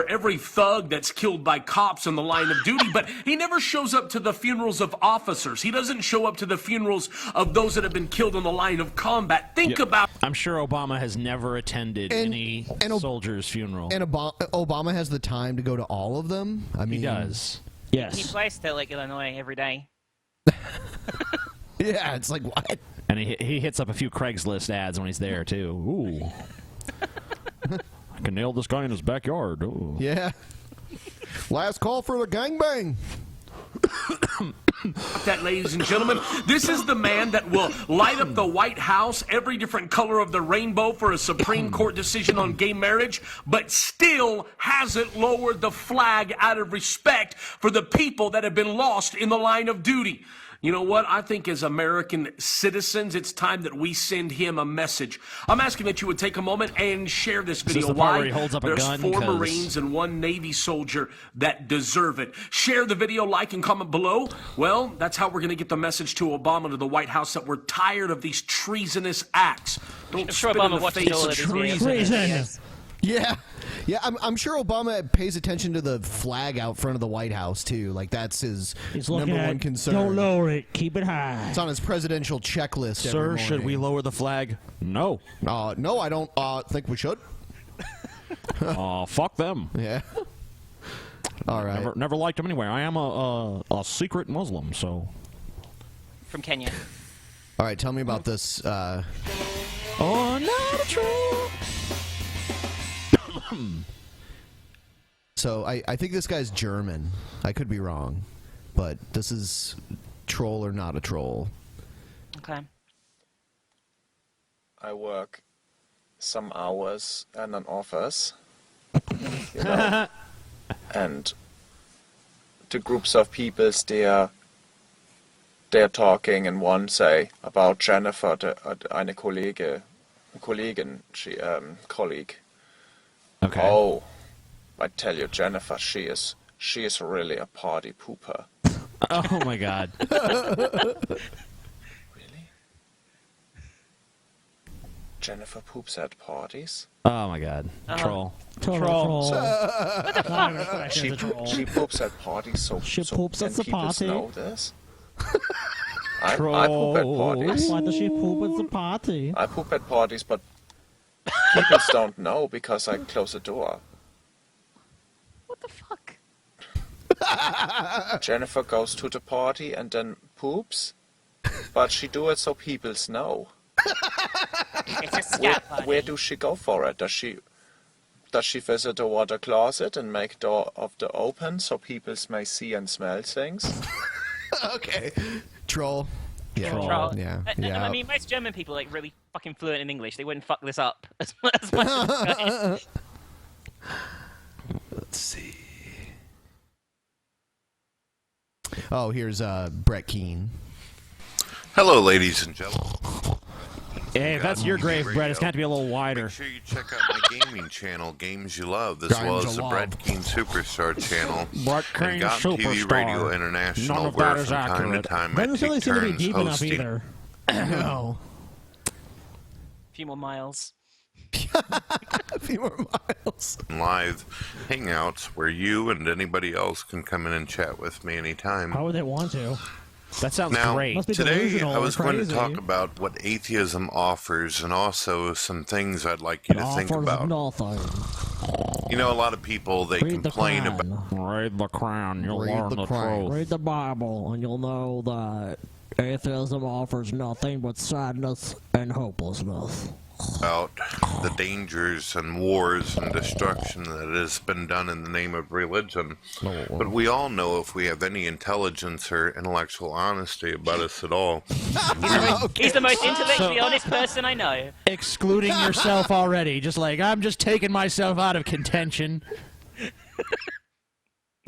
every thug that's killed by cops in the line of duty, but he never shows up to the funerals of officers. He doesn't show up to the funerals of those that have been killed on the line of combat. Think about... I'm sure Obama has never attended any soldier's funeral. And Obama has the time to go to all of them? I mean, he does. Yes. He flies to Illinois every day. Yeah, it's like, what? And he hits up a few Craigslist ads when he's there, too. Ooh. I can nail this guy in his backyard. Ooh. Yeah. Last call for the gangbang. That, ladies and gentlemen, this is the man that will light up the White House every different color of the rainbow for a Supreme Court decision on gay marriage, but still hasn't lowered the flag out of respect for the people that have been lost in the line of duty. You know what? I think as American citizens, it's time that we send him a message. I'm asking that you would take a moment and share this video. Is this the part where he holds up a There's gun? 4 Marines and 1 Navy soldier that deserve it. Share the video, like, and comment below. Well, that's how we're going to get the message to Obama, to the White House, that we're tired of these treasonous acts. Don't spit in the face of treason. Yeah. Yeah, I'm sure Obama pays attention to the flag out front of the White House, too. Like, that's his number one concern. Don't lower it. Keep it high. It's on his presidential checklist. Sir, should we lower the flag? No. No, I don't think we should. Fuck them. Yeah. All right. Never liked them anyway. I am a secret Muslim, so. From Kenya. All right, tell me about this. Oh, not true. So I think this guy's German. I could be wrong, but this is troll or not a troll. Okay. I work some hours in an office, you know, and the groups of people they're talking, and one say about Jennifer, eine Kollegin, colleague. Okay. Oh, I tell you, Jennifer, she is really a party pooper. Oh my God. Really? Jennifer poops at parties? Oh my God. Troll. Troll. She poops at parties, so poops at the people party. know this. I poop at parties. Why does she poop at the party? I poop at parties, but people don't know because I close the door. What the fuck? Jennifer goes to the party and then poops, but she do it so people know. It's a scat party. Where does she go for it? Does she visit the water closet and make door of the open so people may see and smell things? Okay. Troll. Yeah. Troll. Yeah. I mean, most German people like really fucking fluent in English. They wouldn't fuck this up as much as this guy. Let's see. Oh, here's Brett Keane. Hello, ladies and gentlemen. Hey, if that's your grave, Brett, it's got to be a little wider. Make sure you check out my gaming channel, Games You Love, as well as the Brett Keane Superstar channel. Brett Keane and GOT TV Radio International, None of where that is from time accurate. to time I Doesn't really take seem to be turns deep enough hosting. either. No. A few more miles. few more miles. Live hangouts where you and anybody else can come in and chat with me anytime. How would they want to? That sounds Now, great. Must be today delusional I was or going to crazy. talk about what atheism offers and also some things I'd like you to think about. Nothing. You know, a lot of people, they Read the complain Quran. about... Read the Quran, you'll Read learn the the Quran. truth. Read the Bible, and you'll know that atheism offers nothing but sadness and hopelessness. about the dangers and wars and destruction that has been done in the name of religion. But we all know if we have any intelligence or intellectual honesty about us at all. He's the most intellectually honest person I know. Excluding yourself already. Just like, I'm just taking myself out of contention.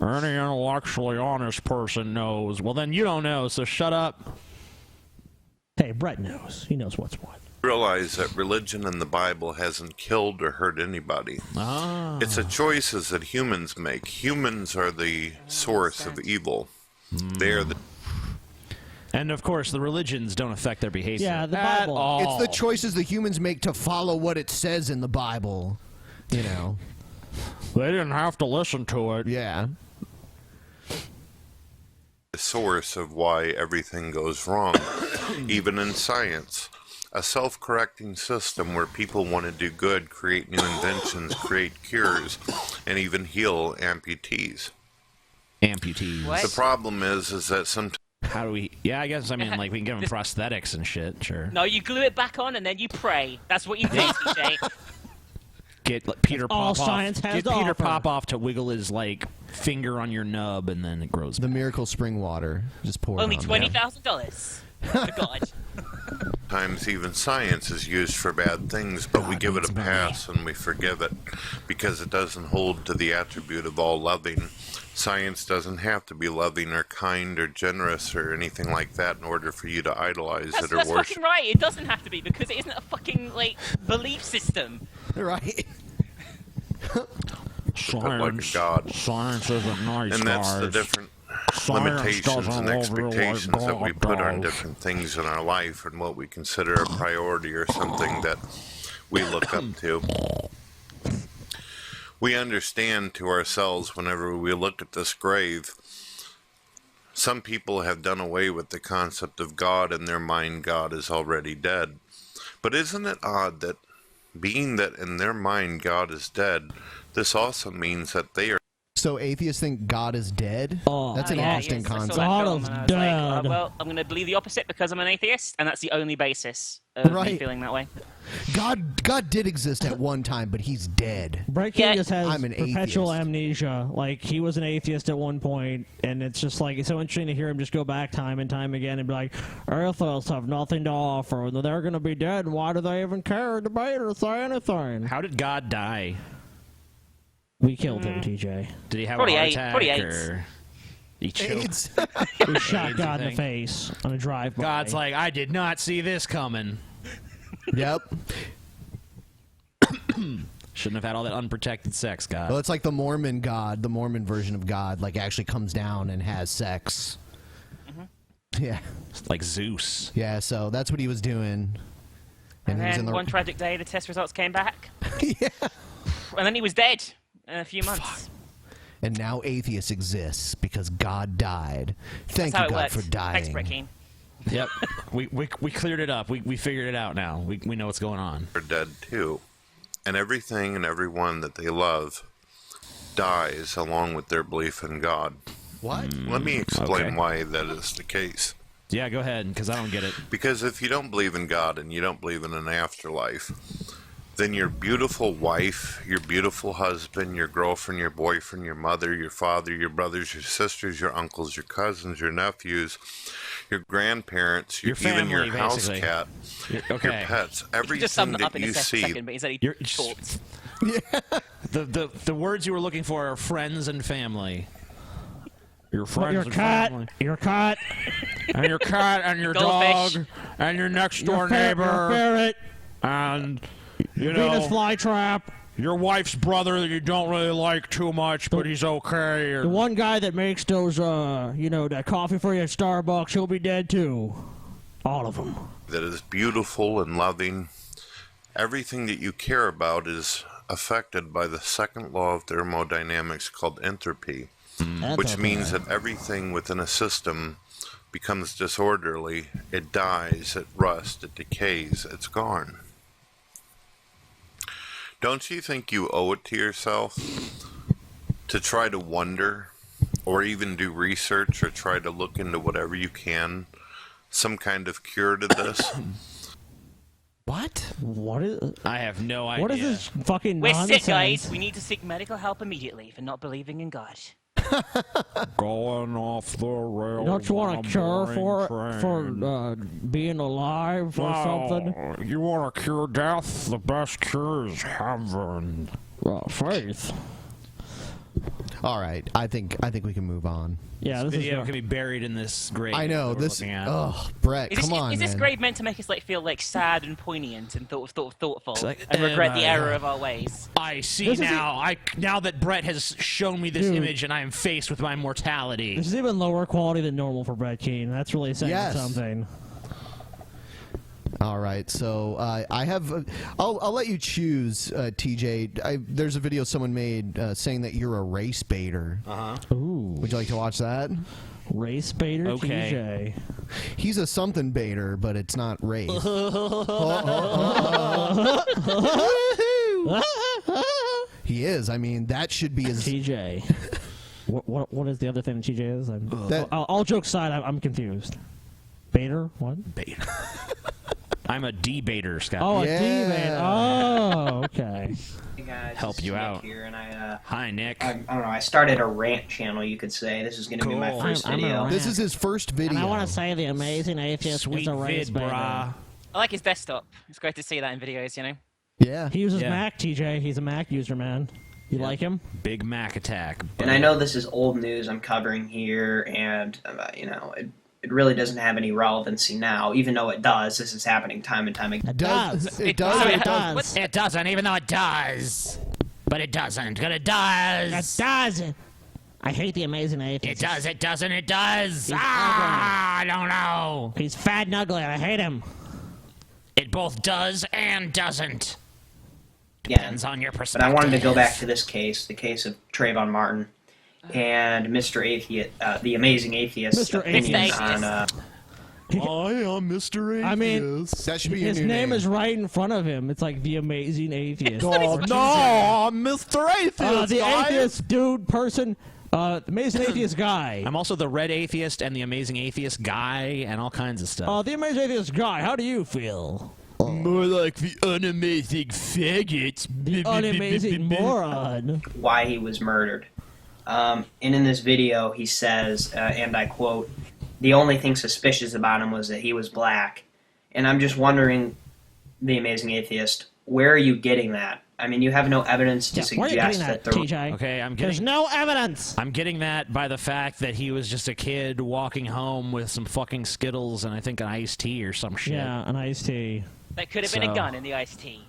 Any intellectually honest person knows. Well, then you don't know, so shut up. Hey, Brett knows. He knows what's what. Realize that religion and the Bible hasn't killed or hurt anybody. It's the choices that humans make. Humans are the source of evil. They are the... And of course, the religions don't affect their behavior. Yeah, the at Bible. all. It's the choices the humans make to follow what it says in the Bible. You know. They didn't have to listen to it. Yeah. the source of why everything goes wrong, even in science. A self-correcting system where people want to do good, create new inventions, create cures, and even heal amputees. Amputees. What? The problem is that sometimes... How do we... Yeah, I guess, I mean, like, we can give them prosthetics and shit, sure. No, you glue it back on and then you pray. That's what you do, TJ. Get like, Peter All Popoff. science has Get to Peter offer. Popoff to wiggle his, like, finger on your nub, and then it grows The miracle spring water. Just pour Only it on there. $20,000. For God. Sometimes even science is used for bad things, but we give it a pass and we forgive it because it doesn't hold to the attribute of all loving. Science doesn't have to be loving or kind or generous or anything like that in order for you to idolize it or That's worship. fucking right. It doesn't have to be because it isn't a fucking, like, belief system. Right. Like God. Science isn't nice, And that's the guys. different Science limitations doesn't and love you like expectations that we God put on does. different things in our life and what we consider a priority or something that we look up to. We understand to ourselves whenever we look at this grave, some people have done away with the concept of God. In their mind, God is already dead. But isn't it odd that being that in their mind God is dead, this also means that they are... So atheists think God is dead? Oh, That's an interesting yes, I saw concept. that God film is and I was like, dead. well, I'm going to believe the opposite because I'm an atheist, and that's the only basis of me Right. feeling that way. God did exist at one time, but he's dead. Brett Keane just has I'm an perpetual atheist. amnesia. Like, he was an atheist at one point, and it's just like, it's so interesting to hear him just go back time and time again and be like, atheists have nothing to offer, and they're going to be dead, and why do they even care or debate or say anything? How did God die? We killed him, TJ. Did he have Probably a heart AIDS. attack? Probably Or he choked? AIDS. We shot AIDS, God I in the think. face on a drive-by. God's like, I did not see this coming. Yep. Shouldn't have had all that unprotected sex, God. Well, it's like the Mormon God, the Mormon version of God, like actually comes down and has sex. Yeah. Like Zeus. Yeah, so that's what he was doing. And he was then one tragic day, the test results came back. Yeah. And then he was dead in a few months. And now atheists exists because God died. Thank That's how you, it God, works. for dying. Thanks, Brett Keane. Yep. we cleared it up. We figured it out now. We know what's going on. are dead too. And everything and everyone that they love dies along with their belief in God. What? Let me explain okay. why that is the case. Yeah, go ahead, because I don't get it. Because if you don't believe in God and you don't believe in an afterlife, then your beautiful wife, your beautiful husband, your girlfriend, your boyfriend, your mother, your father, your brothers, your sisters, your uncles, your cousins, your nephews, your grandparents, Your even your family, house basically. cat, Your- your okay. pets, He everything just summed it that up in a you see. second, but he said he You're- talked. The words you were looking for are friends and family. Your friends Your and cat, family. your cat, And your cat and your Goldfish. dog and your next your door ferret, neighbor your ferret, and you Venus know flytrap, your wife's brother that you don't really like too much, but he's okay. Or, the one guy that makes those, that coffee for you at Starbucks, he'll be dead too. All of them. That is beautiful and loving. Everything that you care about is affected by the second law of thermodynamics called entropy, which means that everything within a system becomes disorderly, it dies, it rusts, it decays, it's gone. Don't you think you owe it to yourself to try to wonder, or even do research, or try to look into whatever you can, some kind of cure to this? What? What is? I have no idea. What is this fucking We're nonsense? sick, guys. We need to seek medical help immediately for not believing in God. Going off the rails. Don't you want a cure for being alive or something? You want to cure death? The best cure is heaven. Well, faith. All right, I think we can move on. Yeah, this video can be buried in this grave. I know that we're this. looking at. Oh, Brett, come on, Is this man. grave meant to make us feel sad and poignant and thoughtful Like, and regret the error of our ways? I see now. Now that Brett has shown me this image and I am faced with my mortality. This is even lower quality than normal for Brett Keane. That's really saying Yes. something. All right, so I have. I'll let you choose, TJ. There's a video someone made saying that you're a race baiter. Ooh. Would you like to watch that? Race baiter, Okay. TJ. He's a something baiter, but it's not race. He is. I mean, that should be his. TJ. What is the other thing that TJ is? All jokes aside, I'm confused. Baiter? What? Baiter. I'm a debater, Scott. Oh, a D-man. Oh, okay. Hey guys, Help this is you Nick out. Here, and I, Hi, Nick. I don't know. I started a rant channel, you could say. This is going to be my first video. This is his first video. And I want to say the amazing atheist Sweet is a race vid, baiter. brah. I like his desktop. It's great to see that in videos, you know? Yeah. He uses Mac, TJ. He's a Mac user, man. You like him? Big Mac attack. And I know this is old news I'm covering here, and you know, it really doesn't have any relevancy now, even though it does. This is happening time and time again. It does. It doesn't, even though it does. But it doesn't. But it does. It does. I hate the amazing atheist. It does. It doesn't. It does. He's I don't know. He's fat and ugly. I hate him. It both does and doesn't. Yeah, Depends on your but perspective. I wanted to go back to this case, the case of Trayvon Martin and Mr. Atheist, the amazing atheist. Mr. Atheist. On, I am Mr. Atheist. I mean, that should be your his new name is right in front of him. It's like the amazing atheist. Oh, no, Mr. Atheist. The guy. atheist dude, person, the amazing atheist guy. I'm also the red atheist and the amazing atheist guy and all kinds of stuff. The amazing atheist guy. How do you feel? More like the unamazing faggot. The unamazing moron. why he was murdered. And in this video, he says, and I quote, "The only thing suspicious about him was that he was black." And I'm just wondering, the amazing atheist, where are you getting that? I mean, you have no evidence to where are you suggest getting that, that the TJ? Okay, I'm There's getting. no evidence. I'm getting that by the fact that he was just a kid walking home with some fucking Skittles and I think an iced tea or some shit. Yeah, an iced tea. That could have been a So- gun in the iced tea.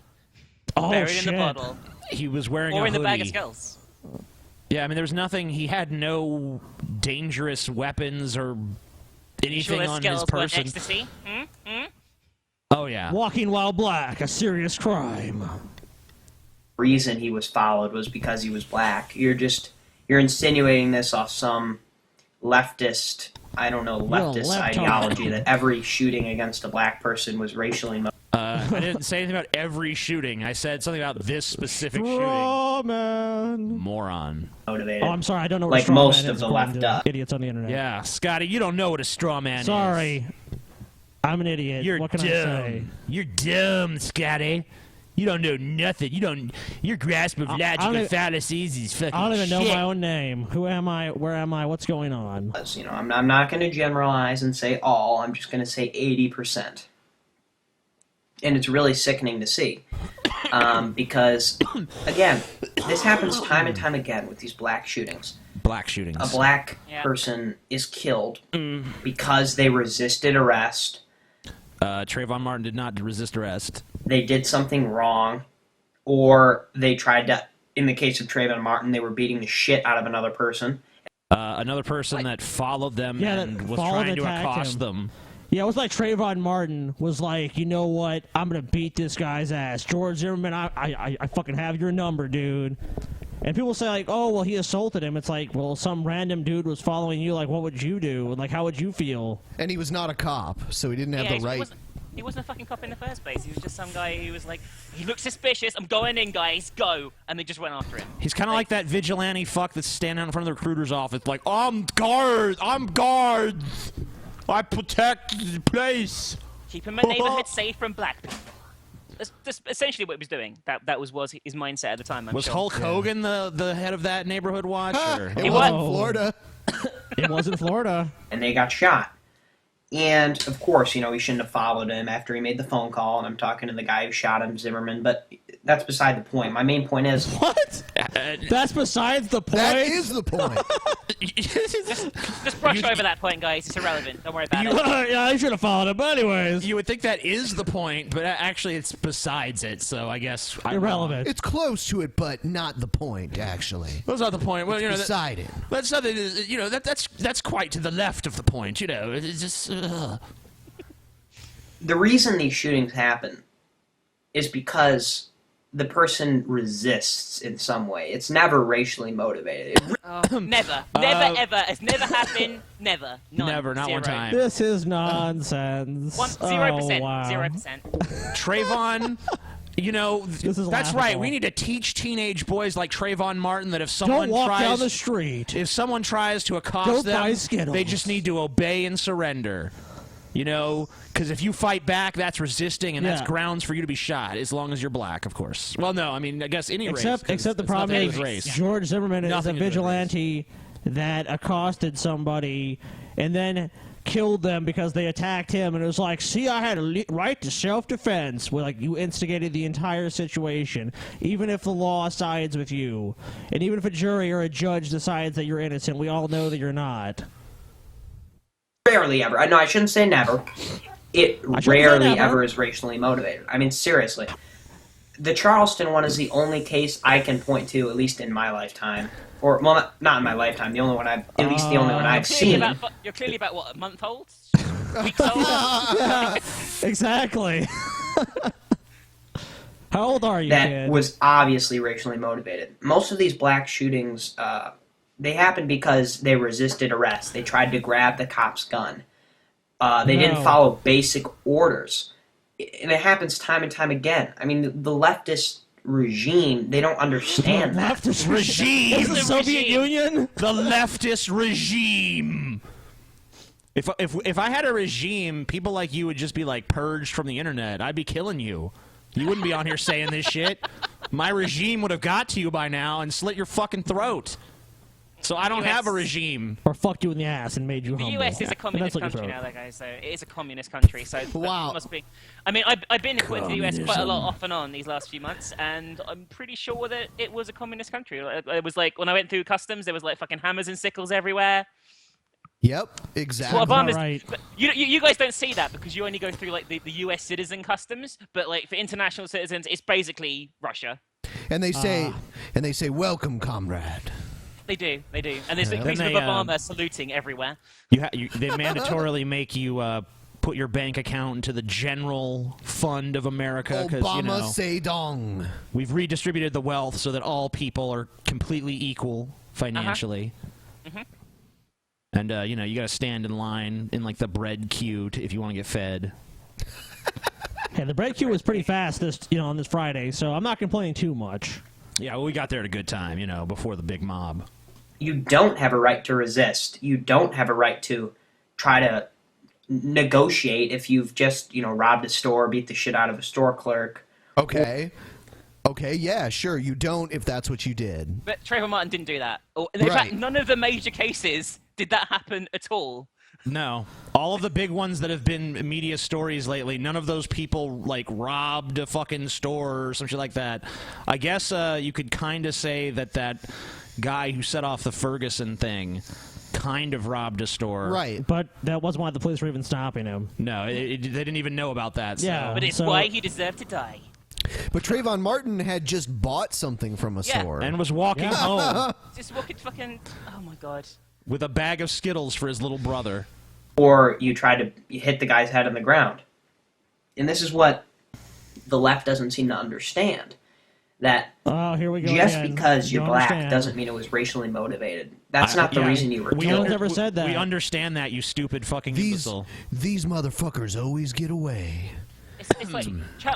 Oh, Buried shit. in the bottle. He was wearing Or a in the bag of hoodie. skulls. Yeah, I mean, there's nothing. He had no dangerous weapons or anything Sure his on his skulls weren't person. ecstasy? Hmm? Hmm? Oh yeah. Walking while black, a serious crime. reason he was followed was because he was black. You're insinuating this off some leftist, I don't know, leftist ideology that every shooting against a black person was racially motivated. I didn't say anything about every shooting. I said something about this specific Straw man. shooting. Moron. Motivated. Oh, I'm sorry, I don't know what Like a straw most man of is, the according left to idiots on the internet. Yeah, Scotty, you don't know what a straw man is. Sorry. I'm an idiot. You're what can dumb. I say? You're dumb, Scotty. You don't know nothing. Your grasp of logical fallacies is fucking I don't even know shit. my own name. Who am I? Where am I? What's going on? You know, I'm not going to generalize and say all. I'm just going to say 80%. And it's really sickening to see. Because, again, this happens time and time again with these black shootings. Black shootings. A black person is killed because they resisted arrest. Trayvon Martin did not resist arrest. They did something wrong, or they tried to, in the case of Trayvon Martin, they were beating the shit out of another person. Another person that followed them and was trying to accost them. Yeah, it was like Trayvon Martin was like, you know what? I'm gonna beat this guy's ass. George Zimmerman, I fucking have your number, dude. And people say like, oh, well, he assaulted him. It's like, well, some random dude was following you. Like, what would you do? Like, how would you feel? And he was not a cop, so he didn't have the right. He wasn't a fucking cop in the first place. He was just some guy who was like, he looks suspicious. I'm going in, guys. Go. And they just went after him. He's kind of like that vigilante fuck that's standing out in front of the recruiter's office, like, I'm guards. I protect the place. Keeping my neighborhood safe from black people. That's essentially what he was doing. That was his mindset at the time. Was Hulk Hogan the head of that neighborhood watch? Or? It was in Florida. It was in Florida. And they got shot. And, of course, he shouldn't have followed him after he made the phone call, and I'm talking to the guy who shot him, Zimmerman, but that's beside the point. My main point is... What? That's besides the point? That is the point. Just brush over that point, guys. It's irrelevant. Don't worry about it. Yeah, I should have followed him, but anyways. You would think that is the point, but actually it's besides it, so I guess... Irrelevant. It's close to it, but not the point, actually. That's not the point. Well, It's beside it. That's something, that's quite to the left of the point, It's just... The reason these shootings happen is because the person resists in some way. It's never racially motivated. Never. Never, ever. It's never happened. Never. None. Never, not one time. This is nonsense. 0%. Oh, wow. 0%. Trayvon... This is that's laughable. right. We need to teach teenage boys like Trayvon Martin that if someone Don't walk tries down the street. If someone tries to accost Don't them, buy Skittles. they just need to obey and surrender. Because if you fight back, that's resisting, and that's grounds for you to be shot, as long as you're black, of course. Well, no, I mean, I guess any race. Except the problem is race. George Zimmerman is Nothing a to do with vigilante that accosted somebody and then killed them because they attacked him, and it was like, see, I had a right to self-defense. Well, like, you instigated the entire situation, even if the law sides with you, and even if a jury or a judge decides that you're innocent, we all know that you're not. Rarely ever. No, I shouldn't say never. It rarely ever is racially motivated. I mean, seriously. The Charleston one is the only case I can point to, at least in my lifetime. Or, well, not in my lifetime. The only one I've seen. You're clearly about, what, a month old? Weeks old? Yeah, exactly. How old are you, That kid? was obviously racially motivated. Most of these black shootings, they happened because they resisted arrest. They tried to grab the cop's gun. They didn't follow basic orders. And it happens time and time again. I mean, the leftist regime, they don't understand that. Leftist regime? The Soviet Union? The leftist regime. If I had a regime, people like you would just be like purged from the internet. I'd be killing you. You wouldn't be on here saying this shit. My regime would have got to you by now and slit your fucking throat. So I don't have a regime. Or fucked you in the ass and made you humble. The US is a communist That's what you country wrote. now, guys. So it is a communist country. So Wow. Must be. I mean, I've been put into the US quite a lot off and on these last few months, and I'm pretty sure that it was a communist country. It was like when I went through customs, there was like fucking hammers and sickles everywhere. Yep, exactly. Well, Obama's, but you guys don't see that because you only go through like the US citizen customs, but like for international citizens, it's basically Russia. And they say, welcome, comrade. They do, and there's pictures of Obama saluting everywhere. They mandatorily make you put your bank account into the general fund of America because Obama say dong. We've redistributed the wealth so that all people are completely equal financially. And you got to stand in line in like the bread queue if you want to get fed. Yeah, the bread queue was pretty fast on this Friday, so I'm not complaining too much. Yeah, well, we got there at a good time, before the big mob. You don't have a right to resist. You don't have a right to try to negotiate if you've just, robbed a store, beat the shit out of a store clerk. Okay. Okay, yeah, sure. You don't if that's what you did. But Trayvon Martin didn't do that. In fact, none of the major cases did that happen at all. No. All of the big ones that have been media stories lately, none of those people, robbed a fucking store or some shit like that. I guess you could kind of say that guy who set off the Ferguson thing kind of robbed a store. Right. But that wasn't why the police were even stopping him. No, they didn't even know about that. Yeah. So. But it's why he deserved to die. But Trayvon Martin had just bought something from a store. And was walking home. Just walking fucking... Oh, my God. With a bag of Skittles for his little brother. or you try to hit the guy's head on the ground. And this is what the left doesn't seem to understand. That here we go just again. because you're Don't black understand. doesn't mean it was racially motivated. That's not the reason you were killed. never said that. We understand that, you stupid fucking imbecile. These motherfuckers always get away. It's like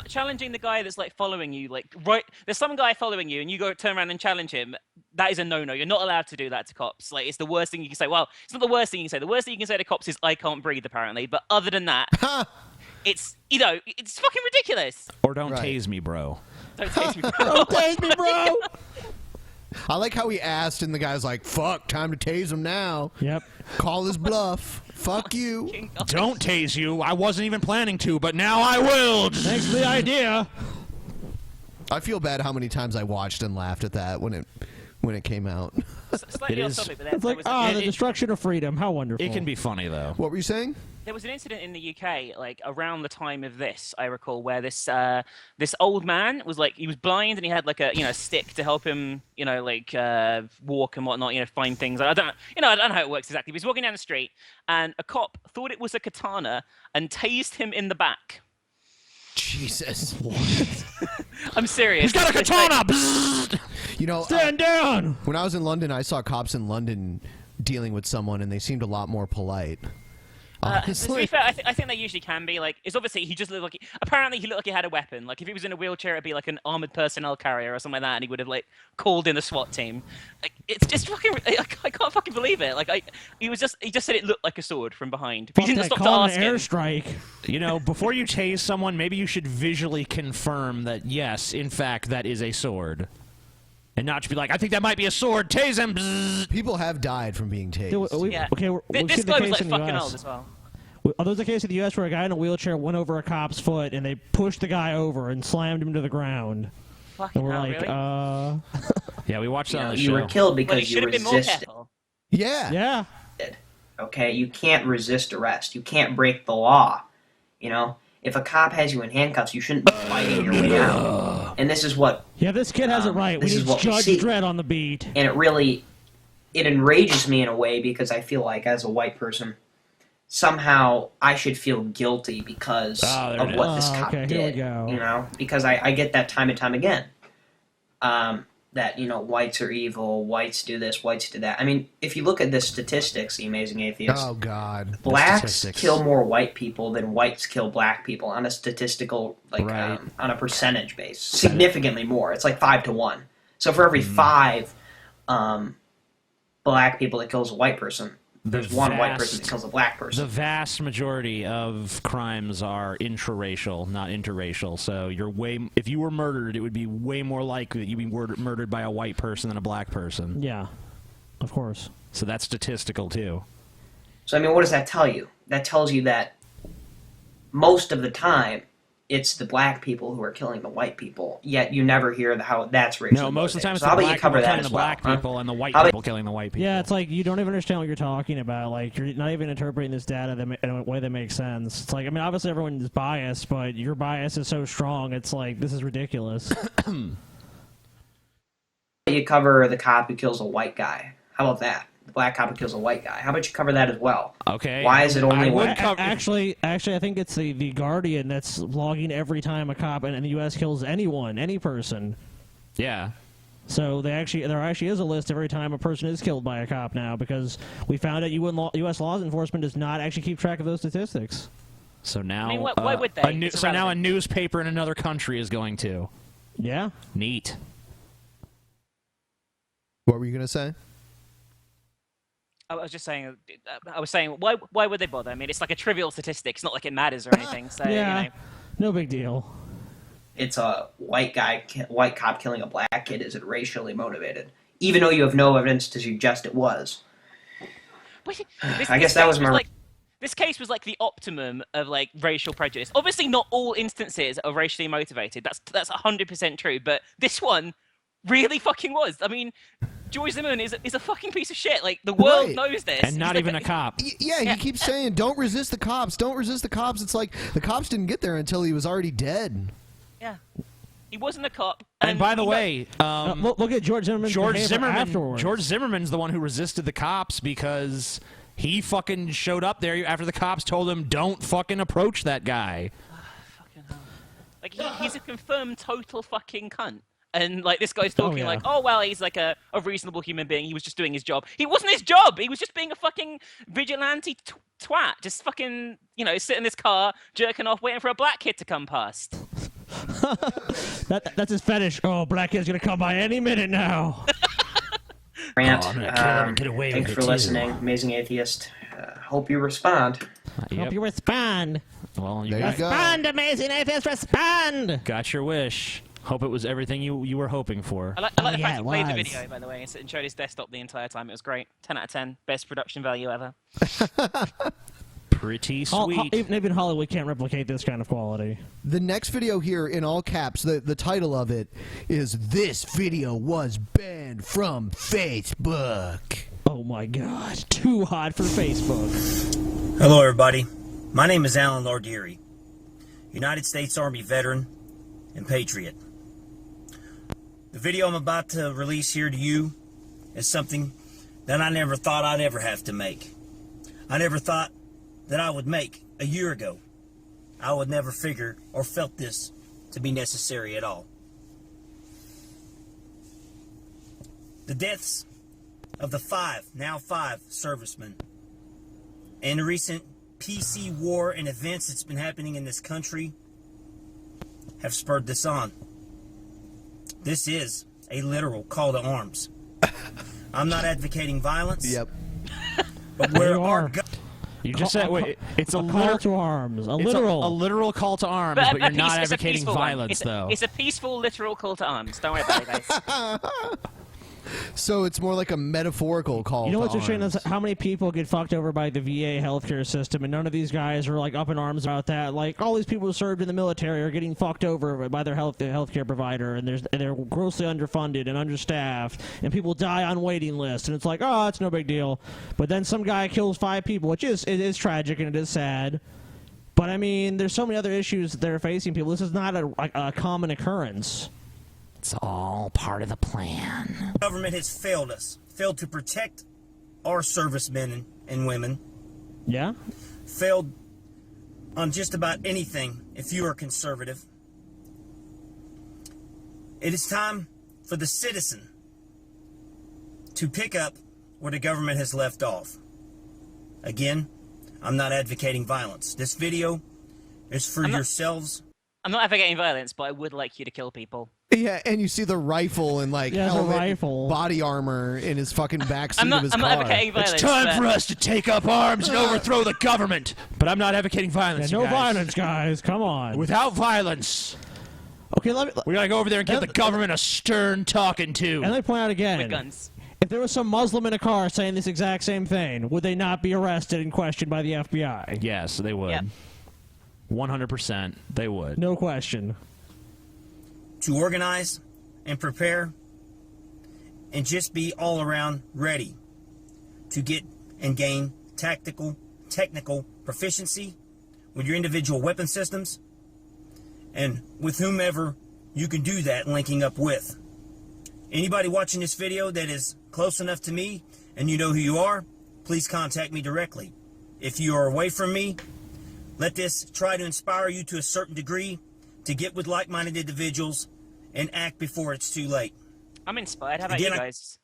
challenging the guy that's like following you. Like, right, there's some guy following you, and you go turn around and challenge him. That is a no-no. You're not allowed to do that to cops. Like, it's the worst thing you can say. Well, it's not the worst thing you can say. The worst thing you can say to cops is "I can't breathe," apparently. But other than that, it's it's fucking ridiculous. Or don't tase me, bro. Don't tase me, bro. Don't tase me, bro. I like how he asked, and the guy's like, "Fuck, time to tase him now." Yep. Call his bluff. Fuck you. Don't tase you. I wasn't even planning to, but now I will. Thanks for the idea. I feel bad how many times I watched and laughed at that when it came out. Slightly off topic, but It's like, the destruction of freedom. How wonderful. It can be funny, though. What were you saying? There was an incident in the UK, like around the time of this, I recall, where this this old man was like, he was blind and he had like a stick to help him, walk and whatnot, find things. I don't know how it works exactly. But he's walking down the street and a cop thought it was a katana and tased him in the back. Jesus. I'm serious. He's got a katana. Stand down. When I was in London, I saw cops in London dealing with someone, and they seemed a lot more polite. To be fair, I think they usually can be. Like, it's obviously he just looked like apparently he looked like he had a weapon. Like, if he was in a wheelchair, it'd be like an armored personnel carrier or something like that, and he would have like called in the SWAT team. Like, it's just fucking. I can't fucking believe it. Like, he just said it looked like a sword from behind. But he didn't stop to ask an him. airstrike. Before you tase someone, maybe you should visually confirm that yes, in fact, that is a sword. And not just be like, I think that might be a sword. Tase him. Bzzz. People have died from being tased. Yeah. Okay, This guy was like fucking old as well. There was a case in the U.S. where a guy in a wheelchair went over a cop's foot, and they pushed the guy over and slammed him to the ground. Fucking and we're hell, like, really? Yeah, we watched that on the show. You were killed Well, because you should have been more resisted. careful. Yeah. Okay, you can't resist arrest. You can't break the law. If a cop has you in handcuffs, you shouldn't be fighting your way out. And this is what. Yeah, this kid has it right. We this is need what we Judge see. Dredd on the beat. And it enrages me in a way because I feel like as a white person, somehow I should feel guilty because of what this cop okay, did. here we go. Because I get that time and time again. That whites are evil, whites do this, whites do that. I mean, if you look at the statistics, the Amazing Atheist, Oh God. blacks kill more white people than whites kill black people on a statistical, on a percentage base, significantly more. It's like 5 to 1. So for every 5 black people that kills a white person, there's one white person that kills a black person. The vast majority of crimes are intraracial, not interracial. So if you were murdered, it would be way more likely that you'd be murdered by a white person than a black person. Yeah, of course. So that's statistical too. So I mean, what does that tell you? That tells you that most of the time, it's the black people who are killing the white people. Yet you never hear how that's racially No, most of the time it's motivated. So how the about you black cover people that killing as the well, black huh? people and the white How about- people killing the white people. Yeah, it's like you don't even understand what you're talking about. Like, you're not even interpreting this data in a way that makes sense. It's like, I mean, obviously everyone is biased, but your bias is so strong, it's like, this is ridiculous. You cover the cop who kills a white guy. How about that? The black cop who kills a white guy. How about you cover that as well? Okay. Why is it only Well, actually, I think it's the Guardian that's logging every time a cop in the U.S. kills any person. Yeah. So there actually is a list every time a person is killed by a cop now, because we found out U.S. law enforcement does not actually keep track of those statistics. So now, I mean, why would they? So now a newspaper in another country is going to. Yeah. Neat. What were you gonna say? I was just saying. Why would they bother? I mean, it's like a trivial statistic. It's not like it matters or anything. So Yeah. No big deal. It's a white cop killing a black kid. Is it racially motivated? Even though you have no evidence to suggest it was. I guess that was my. This case was like the optimum of like racial prejudice. Obviously, not all instances are racially motivated. That's 100% true. But this one really fucking was. I mean, George Zimmerman is a fucking piece of shit. Like, the world knows this. And not even a cop. Yeah, he keeps saying, "Don't resist the cops. Don't resist the cops." It's like the cops didn't get there until he was already dead. Yeah. He wasn't a cop. And by the way, look at George Zimmerman's behavior afterwards. George Zimmerman's the one who resisted the cops because He fucking showed up there after the cops told him, don't fucking approach that guy. Like, he's a confirmed total fucking cunt. And, like, this guy's talking like, oh, well, he's like a reasonable human being. He was just doing his job. He wasn't his job. He was just being a fucking vigilante twat. Just fucking, you know, sitting in this car, jerking off, waiting for a black kid to come past. That's his fetish. Oh, black kid's gonna come by any minute now. Rant. I'm gonna kill him and get away Thanks with for it, too. listening, Amazing Atheist. Hope you respond. Hope you respond. Well, There you go. Respond, Amazing Atheist, respond! Got your wish. Hope it was everything you were hoping for. I like the fact he played the video, by the way, and showed his desktop the entire time. It was great. 10 out of 10. Best production value ever. Pretty sweet. Even Hollywood can't replicate this kind of quality. The next video here, in all caps, the title of it is "This video was banned from Facebook." Oh my god, too hot for Facebook. Hello, everybody. My name is Alan Lardieri, United States Army veteran and patriot. The video I'm about to release here to you is something that I never thought I'd ever have to make. I never thought that I would make a year ago. I would never figure or felt this to be necessary at all. The deaths of the now five servicemen and the recent PC war and events that's been happening in this country have spurred this on. This is a literal call to arms. I'm not advocating violence. Yep. But where our You just said, wait, it's a call to arms. A literal call to arms, but you're not advocating violence, though. It's a peaceful, literal call to arms. Don't worry about it, guys. So it's more like a metaphorical call. You know to what's interesting arms. is how many people get fucked over by the VA healthcare system, and none of these guys are like up in arms about that. Like all these people who served in the military are getting fucked over by their healthcare provider, and they're grossly underfunded and understaffed, and people die on waiting lists, and it's like, oh, it's no big deal. But then some guy kills 5 people, which it is tragic and it is sad. But I mean, there's so many other issues that they're facing people. This is not a common occurrence. It's all part of the plan. The government has failed us, failed to protect our servicemen and women. Yeah? Failed on just about anything if you are conservative. It is time for the citizen to pick up where the government has left off. Again, I'm not advocating violence. This video is for yourselves. I'm not advocating violence, but I would like you to kill people. Yeah, and you see the rifle and like helmet, body armor in his fucking backseat of his car. I'm not advocating violence. It's time for us to take up arms and overthrow the government. But I'm not advocating violence. Yeah, you no guys. violence, guys. Come on. Without violence. Okay, We gotta go over there and give the government a stern talking to. And let me point out again. With guns. If there was some Muslim in a car saying this exact same thing, would they not be arrested and questioned by the FBI? Yes, they would. Yep. 100%, they would. No question. To organize and prepare and just be all around ready to get and gain technical proficiency with your individual weapon systems and with whomever you can do that linking up with. Anybody watching this video that is close enough to me and you know who you are, please contact me directly. If you are away from me, let this try to inspire you to a certain degree to get with like-minded individuals and act before it's too late. I'm inspired. How about Again, you guys?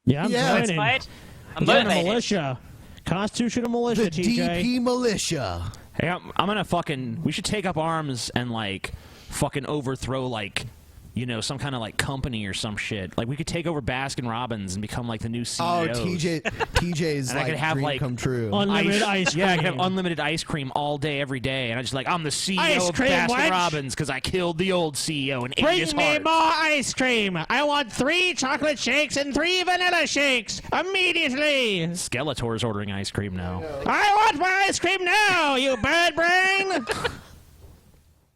Yeah, I'm joining. inspired. I'm Join the motivated. militia. Constitutional militia, The TJ. DP militia. Hey, I'm gonna fucking. We should take up arms and like fucking overthrow like, you know, some kind of like company or some shit. Like we could take over Baskin Robbins and become like the new Oh, CEOs. TJ's And I like could have dream like come true. Unlimited ice Yeah, I could cream. have unlimited ice cream all day, every day, and I just like I'm the CEO Ice of cream, Baskin what? Robbins because I killed the old CEO and ate Bring his me heart. more ice cream. I want 3 chocolate shakes and 3 vanilla shakes immediately. Skeletor's ordering ice cream now. I want my ice cream now, you bird brain.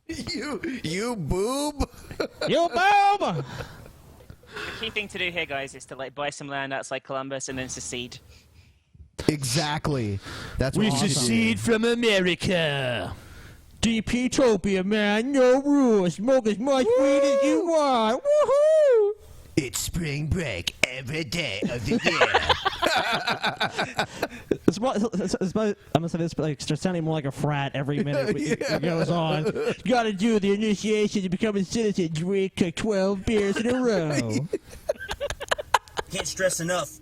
You boob. You boob. The key thing to do here, guys, is to like buy some land outside Columbus and then secede. Exactly. That's We what I'm secede from America. DP-topia, man. No rules. Smoke as much weed as you want. Woohoo! It's spring break. every day of the year. I'm gonna say this, but like, starts sounding more like a frat every minute it goes on. You gotta do the initiation to become a citizen. Drink 12 beers in a row. Can't stress enough.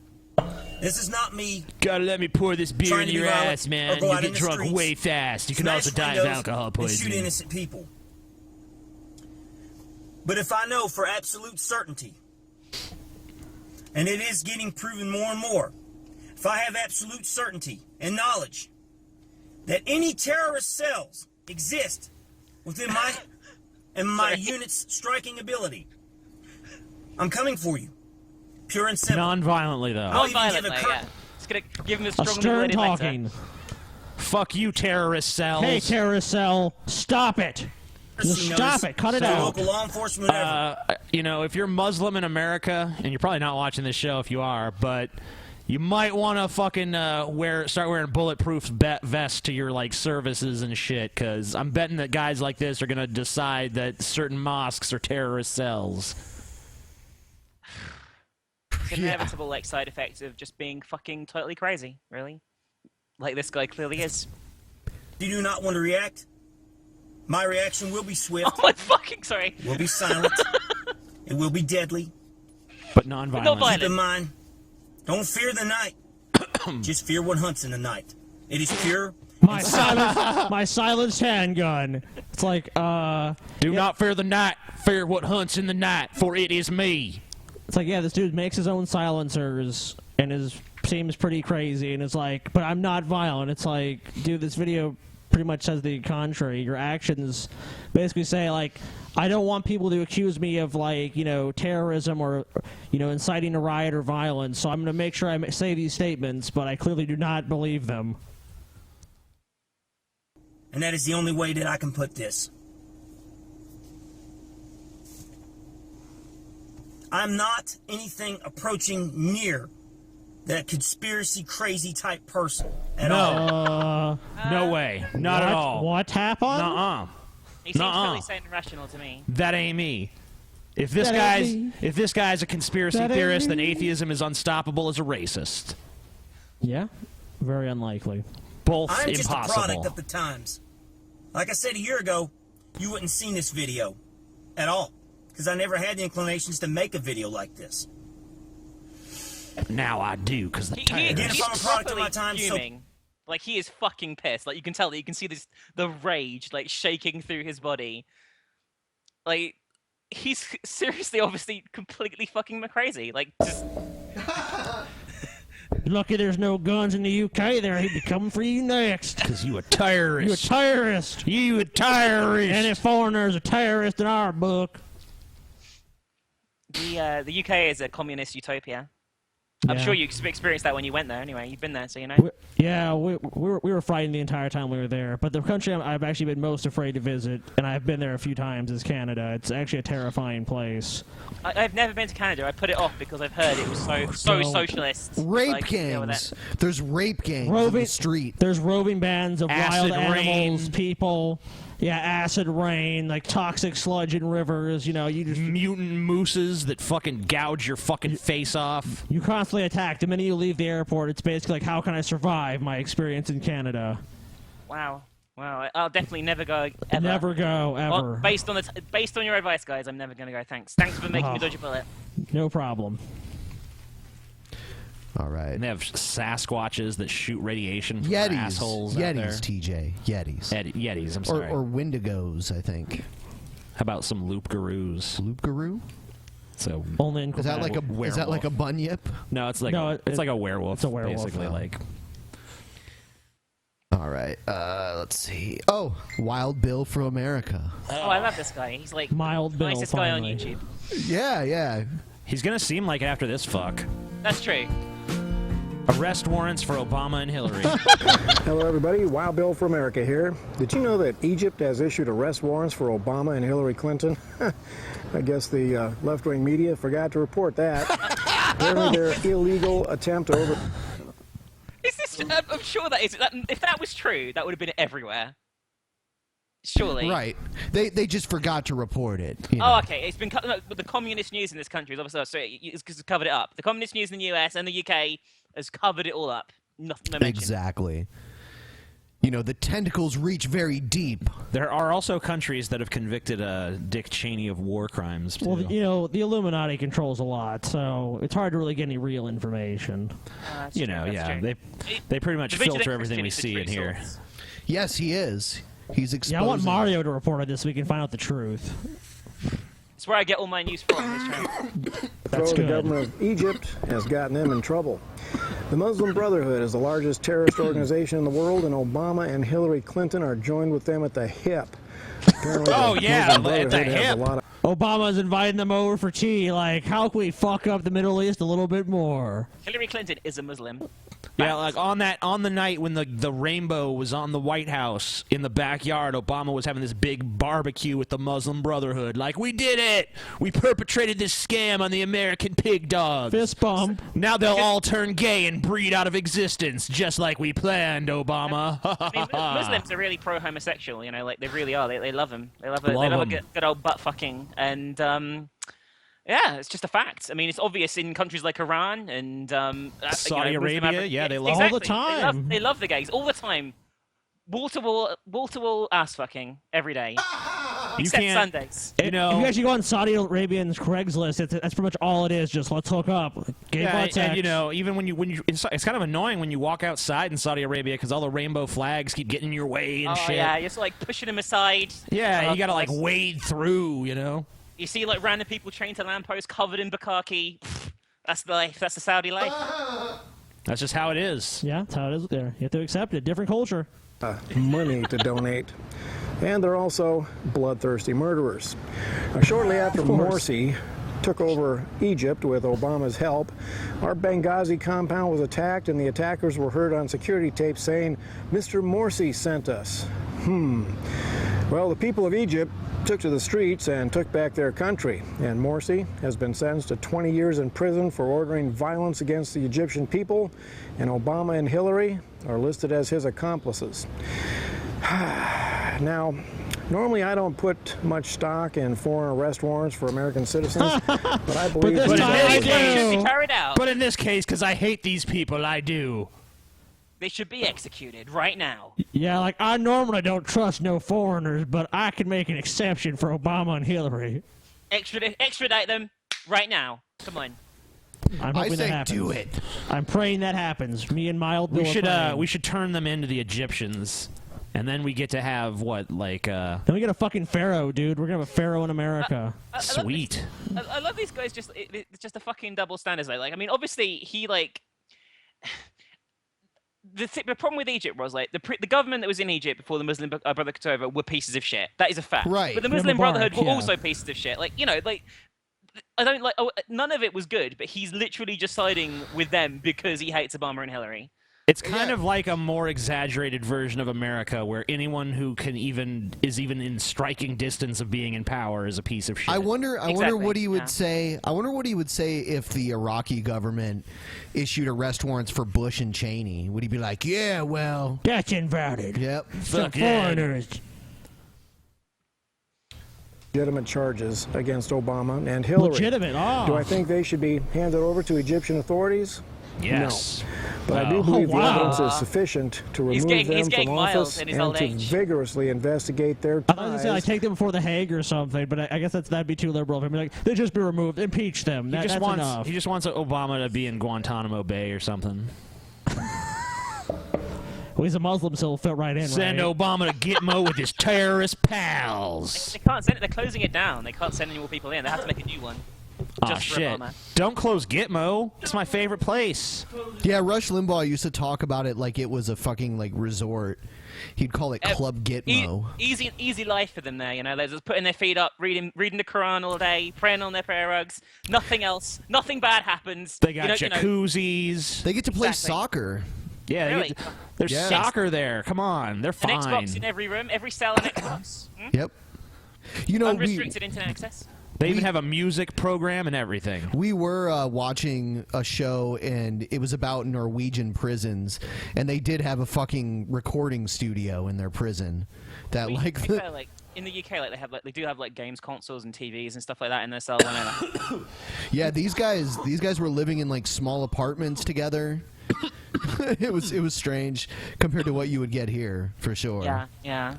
This is not me. Gotta let me pour this beer in your ass, man. You get drunk streets, way fast. You can also die of alcohol and shoot poisoning. innocent people. But if I know for absolute certainty, and it is getting proven more and more, if I have absolute certainty and knowledge that any terrorist cells exist within my unit's striking ability, I'm coming for you. Pure and simple. Non-violently, though. Non-violently, yeah. Just gonna give him a strongly stern worded talking. letter. Fuck you, terrorist cells. Hey, terrorist cell, stop it. Just stop it. Cut it out. Local law enforcement. You know, if you're Muslim in America, and you're probably not watching this show if you are, but you might want to fucking start wearing bulletproof vests to your like services and shit, because I'm betting that guys like this are gonna decide that certain mosques are terrorist cells. It's an inevitable like side effect of just being fucking totally crazy, really. Like this guy clearly is. Do you not want to react? My reaction will be swift. Oh, I'm fucking sorry. Will be silent. It will be deadly. But non-violent. Keep in mind, don't fear the night. Just fear what hunts in the night. It is pure. My silenced handgun. It's like, do not fear the night. Fear what hunts in the night, for it is me. It's like, yeah, this dude makes his own silencers and seems pretty crazy, and it's like, but I'm not violent. It's like, dude, this video pretty much says the contrary. Your actions basically say, like, I don't want people to accuse me of, like, you know, terrorism or, you know, inciting a riot or violence, so I'm going to make sure I say these statements, but I clearly do not believe them. And that is the only way that I can put this. I'm not anything approaching near that conspiracy crazy type person at all. No way. Not at all. What happened? Nuh-uh. He seems fairly sane and rational to me. That ain't me. If this guy's a conspiracy theorist, then atheism is unstoppable as a racist. Yeah, very unlikely. Both I'm impossible. just a product of the times. Like I said a year ago, you wouldn't seen this video at all, because I never had the inclinations to make a video like this. Now I do, because the He's product of my time, fuming. Like, he is fucking pissed. Like, you can tell that you can see the rage, like, shaking through his body. Like, he's seriously, obviously, completely fucking crazy. Like, just... Lucky there's no guns in the UK there. He'd be coming for you next. Because you a terrorist. You a terrorist. You a terrorist. Any foreigner's a terrorist in our book. The UK is a communist utopia. I'm Yeah. sure you experienced that when you went there. Anyway, you've been there, so you know. We were frightened the entire time we were there. But the country I've actually been most afraid to visit, and I've been there a few times, is Canada. It's actually a terrifying place. I've never been to Canada. I put it off because I've heard it was so socialist. Rape like, deal with gangs. it. There's rape gangs on the street. There's roving bands of Acid wild animals, rain. people. Yeah, acid rain, like toxic sludge in rivers. You know, you just mutant mooses that fucking gouge your fucking face off. You constantly attack. The minute you leave the airport, it's basically like, how can I survive my experience in Canada? Wow. I'll definitely never go. Ever. Never go ever. Well, based on your advice, guys, I'm never gonna go. Thanks for making me dodge a bullet. No problem. All right. And they have Sasquatches that shoot radiation from Yetis. their assholes out there. TJ. Yetis. Yetis, I'm sorry. Or Wendigos, I think. How about some Loop-garoos? Loop-garoo? So only in is that like a bunyip? No, it's like it's like a werewolf. It's a werewolf. Basically, like. All right. Let's see. Oh, Wild Bill from America. Oh, I love this guy. He's like Mild Bill, nicest guy on finally. YouTube. Yeah. He's gonna seem like it after this fuck. That's true. Arrest warrants for Obama and Hillary. Hello, everybody. Wild Bill for America here. Did you know that Egypt has issued arrest warrants for Obama and Hillary Clinton? I guess the left-wing media forgot to report that. Apparently, their illegal attempt to over... Is this? I'm sure that is. If that was true, that would have been everywhere. Surely. Right. They just forgot to report it. Oh, okay. It's been the communist news in this country is obviously it's covered it up. The communist news in the US and the UK has covered it all up. Nothing to mention. Exactly. The tentacles reach very deep. There are also countries that have convicted Dick Cheney of war crimes. Too. Well, the Illuminati controls a lot, so it's hard to really get any real information. Yeah, they pretty much filter everything we see in here. Yes, he is. He's exposing. Yeah, I want Mario to report on this so we can find out the truth. That's where I get all my news from. This channel. That's the good. government of Egypt has gotten them in trouble. The Muslim Brotherhood is the largest terrorist organization in the world, and Obama and Hillary Clinton are joined with them at the hip. Apparently, Oh, the yeah, Muslim at the Brotherhood has a hip. lot of Obama's inviting them over for tea. Like, how can we fuck up the Middle East a little bit more? Hillary Clinton is a Muslim. Yeah, like on the night when the rainbow was on the White House in the backyard, Obama was having this big barbecue with the Muslim Brotherhood. Like, we did it! We perpetrated this scam on the American pig dogs. Fist bump. Now they'll all turn gay and breed out of existence, just like we planned, Obama. I mean, Muslims are really pro-homosexual. Like they really are. They love them. They love a good old butt fucking and. Yeah, it's just a fact. I mean, it's obvious in countries like Iran and Saudi Arabia. Yeah, they love all the time. They love the gays all the time. Wall to wall ass fucking every day, except Sundays. If you actually go on Saudi Arabian's Craigslist, that's pretty much all it is. Just let's hook up. Gay butt sex. And even when you, it's kind of annoying when you walk outside in Saudi Arabia because all the rainbow flags keep getting in your way and shit. Yeah, you're just like pushing them aside. Yeah, you gotta like wade through. You see like random people chained to lampposts covered in bukkake. That's the life. That's the Saudi life. That's just how it is. Yeah, that's how it is there. You have to accept it. Different culture. money to donate. And they're also bloodthirsty murderers. Shortly after Morsi took over Egypt with Obama's help, our Benghazi compound was attacked, and the attackers were heard on security tape saying, "Mr. Morsi sent us." Well, the people of Egypt took to the streets and took back their country, and Morsi has been sentenced to 20 years in prison for ordering violence against the Egyptian people, and Obama and Hillary are listed as his accomplices. Now, normally I don't put much stock in foreign arrest warrants for American citizens, but I believe But should be carried out. But in this case, because I hate these people, I do. They should be executed right now. Yeah, like, I normally don't trust no foreigners, but I can make an exception for Obama and Hillary. Extradite them right now. Come on. I'm hoping that happens. do it. I'm praying that happens. Me and my old Bill are praying. We should turn them into the Egyptians, and then we get to have what, like Then we get a fucking pharaoh, dude. We're gonna have a pharaoh in America. Sweet. I love these guys. It's just a fucking double standards. Like, I mean, obviously he like. The problem with Egypt was like the government that was in Egypt before the Muslim Brotherhood took over were pieces of shit. That is a fact. Right. But the Muslim Brotherhood were also pieces of shit. Like, you know, like I don't like. None of it was good. But he's literally just siding with them because he hates Obama and Hillary. It's kind of like a more exaggerated version of America, where anyone who is even in striking distance of being in power is a piece of shit. I wonder what he would say. I wonder what he would say if the Iraqi government issued arrest warrants for Bush and Cheney. Would he be like, "Yeah, well, that's invalid. Yep, Some foreigners." Legitimate charges against Obama and Hillary. Legitimate. Oh. Do I think they should be handed over to Egyptian authorities? Yes. No. But I do believe the evidence is sufficient to remove them from office and to vigorously investigate their ties. I was gonna say, like, take them before the Hague or something, but I guess that'd be too liberal. I mean, like, they just be removed, impeach them. That's enough. He just wants Obama to be in Guantanamo Bay or something. Well, he's a Muslim, so he'll fit right in. Send right? Obama to Gitmo with his terrorist pals. They can't send it. They're closing it down. They can't send any more people in. They have to make a new one. Oh shit! Don't close Gitmo. It's my favorite place. Yeah, Rush Limbaugh used to talk about it like it was a fucking like resort. He'd call it Club Gitmo. Easy life for them there, you know. They're just putting their feet up, reading the Quran all day, praying on their prayer rugs. Nothing else. Nothing bad happens. They got jacuzzis. They get to play soccer. Yeah, really? There's soccer there. Come on, they're fine. An Xbox in every room, every cell an Xbox. Yep. You know, unrestricted internet access. They even have a music program and everything. We were watching a show, and it was about Norwegian prisons, and they did have a fucking recording studio in their prison. That In the UK, like they do have like games consoles and TVs and stuff like that in their cells. Yeah, these guys were living in like small apartments together. It was strange compared to what you would get here, for sure. Yeah.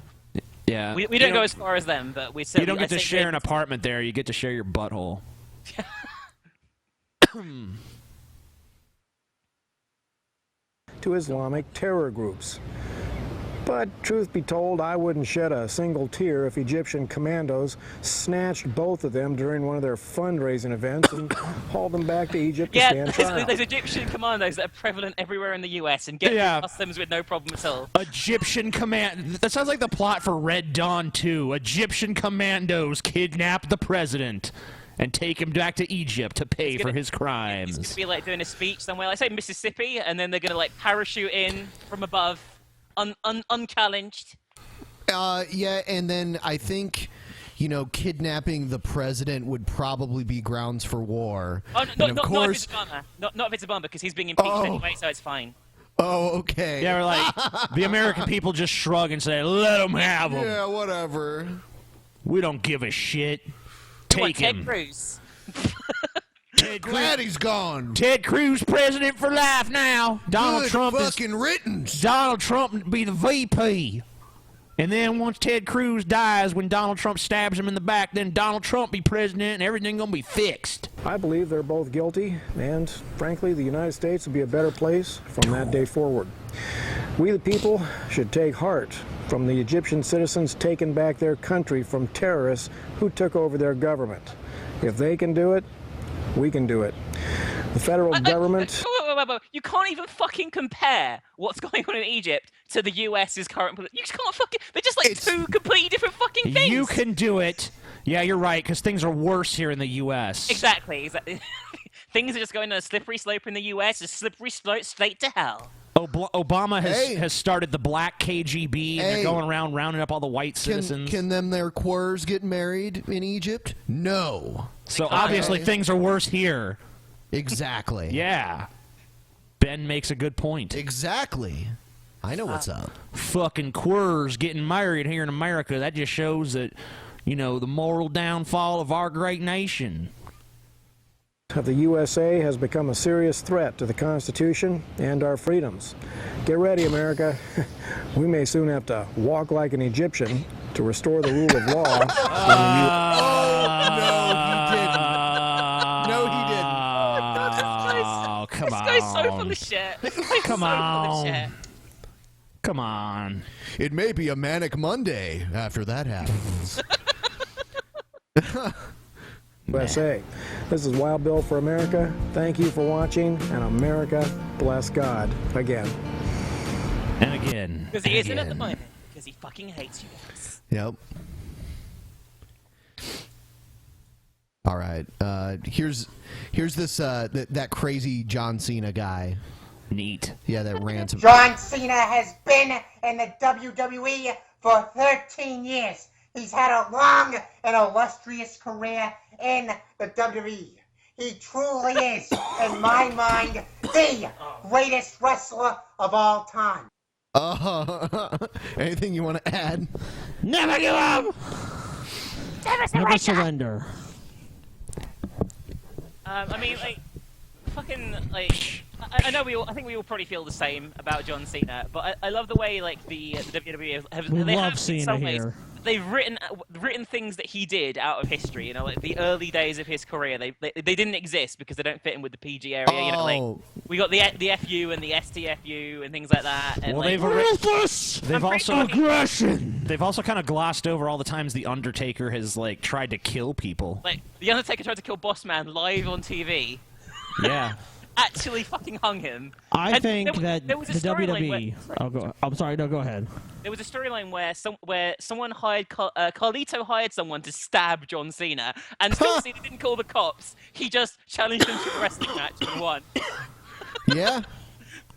Yeah. We don't go as far as them, but we. You don't get to share an apartment there. You get to share your butthole. To Islamic terror groups. But truth be told, I wouldn't shed a single tear if Egyptian commandos snatched both of them during one of their fundraising events and hauled them back to Egypt to stand trial. There's Egyptian commandos that are prevalent everywhere in the US and get customs with no problem at all. Egyptian command. That sounds like the plot for Red Dawn 2. Egyptian commandos kidnap the president and take him back to Egypt to pay for his crimes. It's gonna be like doing a speech somewhere, like say Mississippi, and then they're gonna like parachute in from above. Unchallenged. Yeah, and then I think, kidnapping the president would probably be grounds for war. Oh, not if it's Obama. Not if it's Obama, because he's being impeached anyway, so it's fine. Oh, okay. Yeah, we're like, the American people just shrug and say, let them have him. Yeah, whatever. We don't give a shit. Take him. Ted Cruz. Glad he's gone. Ted Cruz president for life now. Donald Trump fucking riddance. Donald Trump be the VP. And then once Ted Cruz dies, when Donald Trump stabs him in the back, then Donald Trump be president and everything gonna be fixed. I believe they're both guilty, and frankly, the United States will be a better place from that day forward. We the people should take heart from the Egyptian citizens taking back their country from terrorists who took over their government. If they can do it, we can do it. The federal government... You can't even fucking compare what's going on in Egypt to the US's current... You just can't fucking... They're just like two completely different fucking things. You can do it. Yeah, you're right, because things are worse here in the U.S. Exactly. Things are just going on a slippery slope in the U.S. A slippery slope straight to hell. Obama has started the black KGB, and they're going around rounding up all the white citizens. Can their queers get married in Egypt? No. So obviously things are worse here. Exactly. Yeah. Ben makes a good point. Exactly. I know what's up. Fucking queers getting married here in America. That just shows that, the moral downfall of our great nation. Of the USA has become a serious threat to the Constitution and our freedoms. Get ready, America. We may soon have to walk like an Egyptian to restore the rule of law. No, he didn't. Oh, come on. This guy's so full of shit. Come on. Come on. It may be a manic Monday after that happens. USA. This is Wild Bill for America. Thank you for watching, and America bless God again. And again. Because he isn't at the moment. Because he fucking hates you guys. Yep. All right. Here's this that crazy John Cena guy. Neat. Yeah, that rant. John Cena has been in the WWE for 13 years. He's had a long and illustrious career in the WWE. He truly is, in my mind, the greatest wrestler of all time. Anything you want to add? Never give up! Never surrender. I mean, fucking, I know I think we all probably feel the same about John Cena, but I love the way, the WWE have... We they love have, Cena in some ways, here. They've written things that he did out of history, the early days of his career, they didn't exist because they don't fit in with the PG area, we got the FU and the STFU and things like that. And, Well, they've also aggression. They've also kind of glossed over all the times the Undertaker has tried to kill people. the Undertaker tried to kill Boss Man live on TV. Yeah. Actually fucking hung him. I And think that there was a the storyline WWE... I'm sorry, no, go ahead. There was a storyline where someone hired Carlito hired someone to stab John Cena, and John Cena didn't call the cops. He just challenged him to a wrestling match and won. Yeah.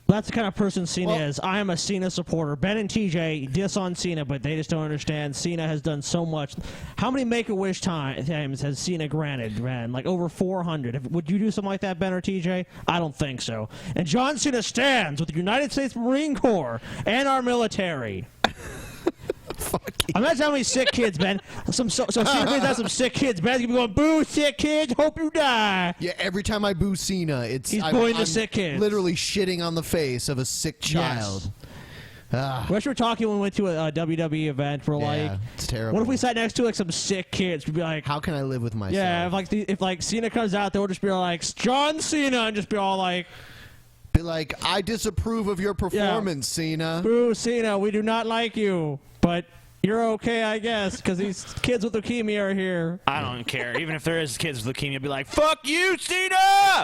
That's the kind of person Cena is. I am a Cena supporter. Ben and TJ diss on Cena, but they just don't understand. Cena has done so much. How many Make-A-Wish times has Cena granted, man? Like over 400. Would you do something like that, Ben or TJ? I don't think so. And John Cena stands with the United States Marine Corps and our military. Imagine how many sick kids, Ben. Cena brings out some sick kids. Ben's gonna be going, boo, sick kids, hope you die. Yeah, every time I boo Cena, He's booing the sick kids. Literally shitting on the face of a sick child. Yes. We were talking when we went to a WWE event. We're like, it's terrible. What if we sat next to like some sick kids? We'd be like, how can I live with myself? Yeah, if Cena comes out, they would just be like, John Cena, and just be all like, I disapprove of your performance, Cena. Boo, Cena, we do not like you, but you're okay, I guess, because these kids with leukemia are here. I don't care. Even if there is kids with leukemia, I'd be like, fuck you, Cena!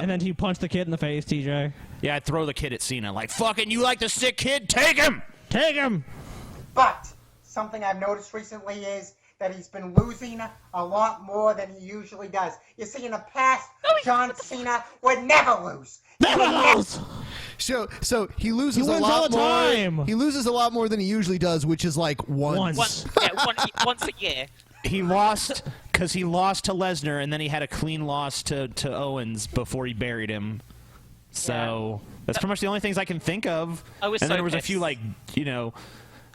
And then he punched the kid in the face, TJ. Yeah, I'd throw the kid at Cena. Like, fucking, you like the sick kid? Take him! Take him! But something I've noticed recently is that he's been losing a lot more than he usually does. You see, in the past, John Cena would never lose. Never lose! So he loses a lot more. He loses a lot more than he usually does, which is like once. Once a year. He lost because he lost to Lesnar, and then he had a clean loss to Owens before he buried him. So that's pretty much the only things I can think of. I was and so then there was pissed. a few like,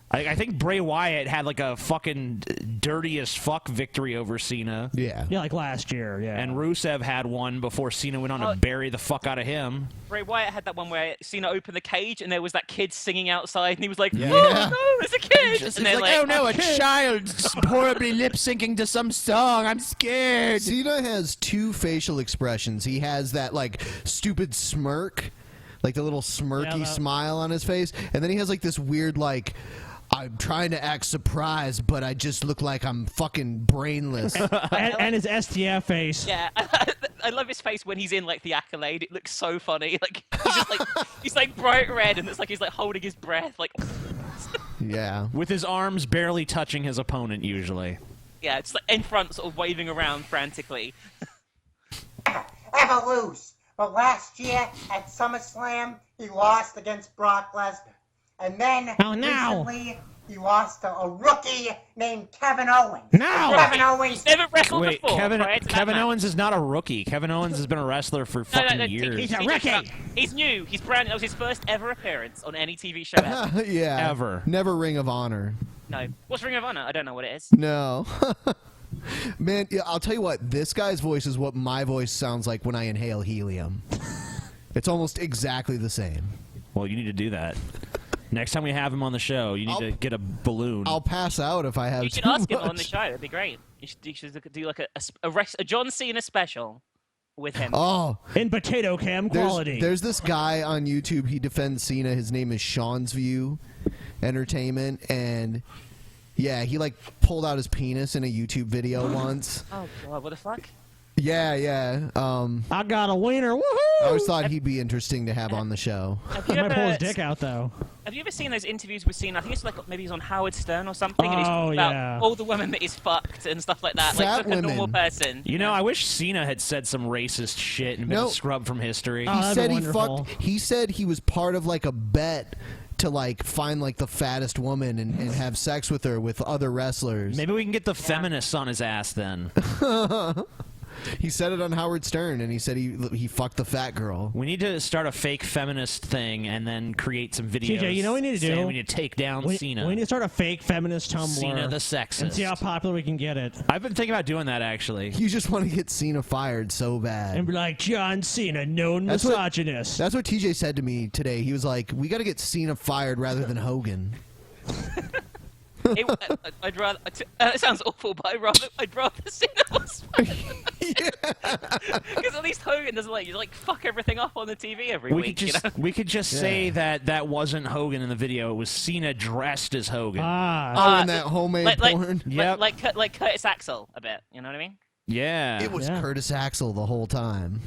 I think Bray Wyatt had like a fucking dirty as fuck victory over Cena. Yeah. Yeah, like last year, yeah. And Rusev had one before Cena went on to bury the fuck out of him. Bray Wyatt had that one where Cena opened the cage and there was that kid singing outside, and he was like, Yeah. "Oh no, it's a kid!" Just, and it's they're like, oh no, a kid." child horribly lip syncing to some song. I'm scared. Cena has two facial expressions. He has that like stupid smirk, like the little smirky smile on his face, and then he has like this weird like, I'm trying to act surprised, but I just look like I'm fucking brainless. and his STF face. Yeah, I love his face when he's in like the Accolade. It looks so funny. Like he's just like he's like bright red, and it's like he's like holding his breath. Like yeah, with his arms barely touching his opponent usually. yeah, it's like in front, sort of waving around frantically. Ever lose. But last year at SummerSlam, he lost against Brock Lesnar. And then recently, he lost to a rookie named Kevin Owens. Kevin Owens never wrestled Wait, before. Kevin Owens is not a rookie. Kevin Owens has been a wrestler for fucking years. He's a rookie. He's new. He's brand new. That was his first ever appearance on any TV show ever. Yeah. Ever. Never Ring of Honor. No. What's Ring of Honor? I don't know what it is. No. Man, yeah, I'll tell you what. This guy's voice is what my voice sounds like when I inhale helium. It's almost exactly the same. Well, you need to do that. Next time we have him on the show, you need to get a balloon. I'll pass out if I have You should too ask him much. on the show. That'd be great. You should do like a John Cena special with him. Oh, in potato cam quality. There's this guy on YouTube. He defends Cena. His name is Sean's View Entertainment, and yeah, he like pulled out his penis in a YouTube video once. Oh god, what the fuck? Yeah. I got a wiener. Woohoo! I always thought he'd be interesting to have on the show. Have you I might pull his ever dick out though. Have you ever seen those interviews with Cena? I think it's like maybe he's on Howard Stern or something, and he's Oh, talking about yeah. all the women that he's fucked and stuff like that, like Fat like a normal women. person. You know, I wish Cena had said some racist shit and been No. scrubbed from history. He said he fucked. He said he was part of like a bet to like find like the fattest woman and have sex with her with other wrestlers. Maybe we can get the feminists on his ass then. He said it on Howard Stern, and he said he fucked the fat girl. We need to start a fake feminist thing and then create some videos. TJ, you know what we need to do? saying we need to take down Cena. We need to start a fake feminist Tumblr. Cena the sexist. And see how popular we can get it. I've been thinking about doing that actually. You just want to get Cena fired so bad. And be like, John Cena, known That's misogynist. That's what TJ said to me today. He was like, "We got to get Cena fired rather than Hogan." I'd rather. It sounds awful, but I'd rather Cena was because at least Hogan doesn't like fuck everything up on the TV every We week. could just you know? we could just say that wasn't Hogan in the video. It was Cena dressed as Hogan. in that homemade porn. Yep. like Curtis Axel a bit. You know what I mean? Yeah. It was Curtis Axel the whole time.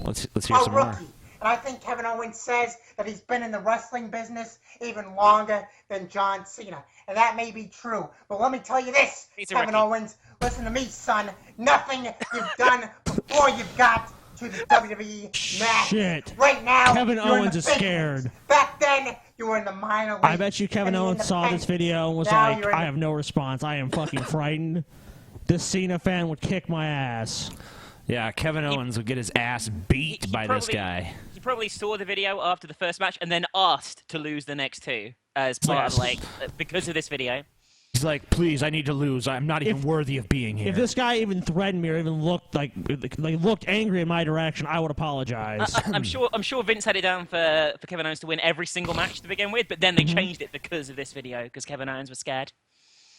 Let's hear some more. Rookie. And I think Kevin Owens says that he's been in the wrestling business even longer than John Cena. And that may be true. But let me tell you this, He's a Kevin rookie. Owens. Listen to me, son. Nothing you've done before you've got to the WWE match. Shit. Right now, Kevin you're in Owens the is big scared. leagues. Back then, you were in the minor leagues. I bet you Kevin and Owens saw this video and was Now like, you're in I the- have no response. I am fucking frightened. This Cena fan would kick my ass. Yeah, Kevin Owens would get his ass beat by this guy. He probably saw the video after the first match and then asked to lose the next two as part of like because of this video. He's like, please, I need to lose. I'm not even worthy of being here. If this guy even threatened me or even looked like looked angry in my direction, I would apologize. I'm sure Vince had it down for Kevin Owens to win every single match to begin with, but then they changed it because of this video because Kevin Owens was scared.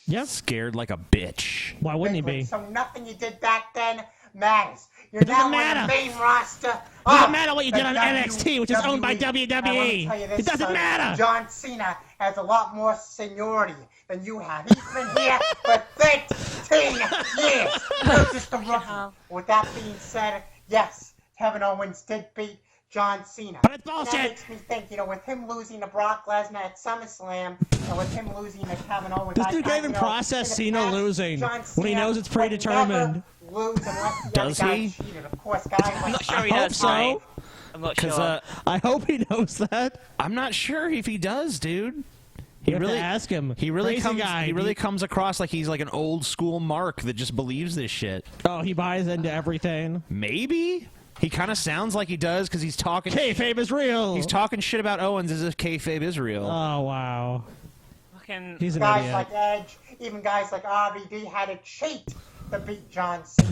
Yeah, scared like a bitch. Why wouldn't he be? So nothing you did back then matters. You're It doesn't now matter. on the main roster. It doesn't of matter what you the did on NXT, which is owned by WWE. WWE. And let me tell you this, It doesn't son, matter. John Cena has a lot more seniority than you have. He's been here for 13 years. You're just a rookie. With that being said, yes, Kevin Owens did beat John Cena. But it's And bullshit. that makes me think, with him losing to Brock Lesnar at SummerSlam, and with him losing to Kevin Owens, This I dude thought, can't even process in the Cena past, losing John when he Cena knows it's would predetermined. never lose unless the Does other guy he? cheated. Of course, guys like I'm not sure I he hope does. so. Mike. I'm not sure. I hope he knows that. I'm not sure if he does, dude. You have to ask him. He really Crazy comes. guy. He really comes across like he's like an old school Mark that just believes this shit. Oh, he buys into everything. Maybe he kind of sounds like he does because he's talking. Kayfabe is real. He's talking shit about Owens as if kayfabe is real. Oh wow. Fucking He's an guys idiot. like Edge, even guys like RVD had to cheat to beat John Cena.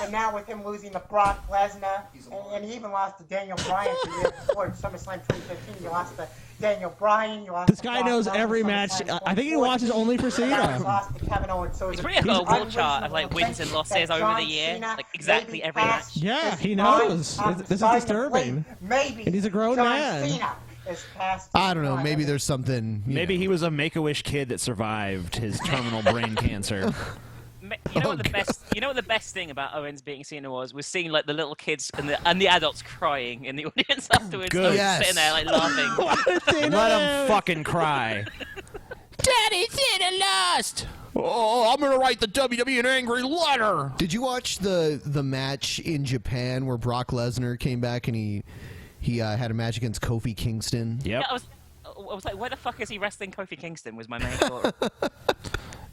And now with him losing to Brock Lesnar, and he even lost to Daniel Bryan the year before in SummerSlam 2015. You lost to Daniel Bryan. You lost This to guy Brock knows Lesnar, every SummerSlam match. I think he 2014. watches only for Now Cena. he's lost to Kevin Owens. So He's it's really got a wall unreasonable chart of to like wins think and losses that over John the year, Cena like exactly maybe every match. passed Yeah, his he prime. knows. I'm This is starting to disturbing. believe Maybe And he's a grown John man. Cena is past I don't know. his Maybe prime. there's something. Maybe he was a Make-A-Wish kid that survived his terminal brain cancer. You know what the best thing about Owens beating Cena was seeing like the little kids and the adults crying in the audience afterwards. Good. Owens Yes. sitting there like laughing. Let him fucking cry. Daddy Cena lost. Oh, I'm gonna write the WWE an angry letter. Did you watch the match in Japan where Brock Lesnar came back and he had a match against Kofi Kingston? Yep. Yeah, I was like, where the fuck is he wrestling Kofi Kingston? Was my main thought.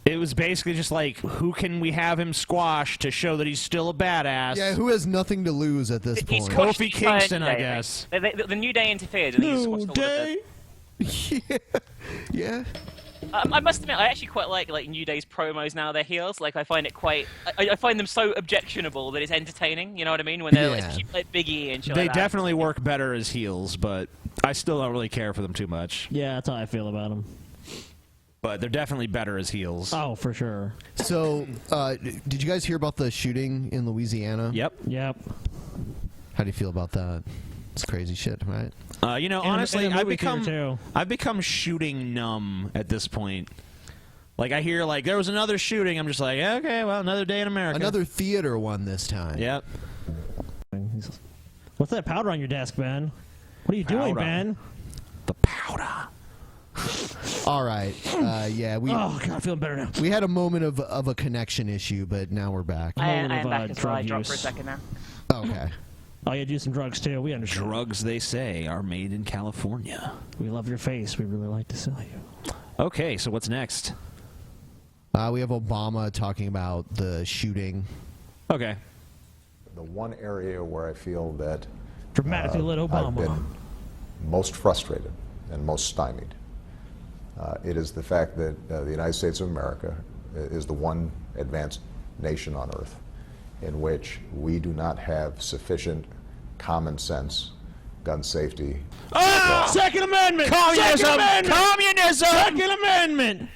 It was basically just like, who can we have him squash to show that he's still a badass? Yeah, who has nothing to lose at this He point? squashed Kofi the entire Kingston, New I Day, guess. The New Day interfered and he just squashed all of them. Yeah. I must admit, I actually quite like New Day's promos now. They're heels. Like I find it quite. I find them so objectionable that it's entertaining. You know what I mean? When they're Yeah. like Big E and shit They like that. definitely work better as heels, but I still don't really care for them too much. Yeah, that's how I feel about him. But they're definitely better as heels. Oh, for sure. So, did you guys hear about the shooting in Louisiana? Yep. How do you feel about that? It's crazy shit, right? You know, And- honestly, and the I've movie theater, become too. I've become shooting numb at this point. Like I hear like there was another shooting, I'm just like, yeah, okay, well, another day in America. Another theater one this time. Yep. What's that powder on your desk, Ben? What are you doing, Powder. Ben? The powder. All right. Yeah, we. Oh, God, I'm feeling better now. We had a moment of a connection issue, but now we're back. I am back as well. I dropped for a second now. Okay. Oh, you do some drugs too. We understand. Drugs, they say, are made in California. We love your face. We really like to sell you. Okay, so what's next? We have Obama talking about the shooting. Okay. The one area where I feel that Dramatically lit Obama. I've been most frustrated and most stymied. It is the fact that the United States of America is the one advanced nation on earth in which we do not have sufficient common sense gun safety. Oh, Second Amendment! Communism! Second Amendment! Communism! Second Amendment!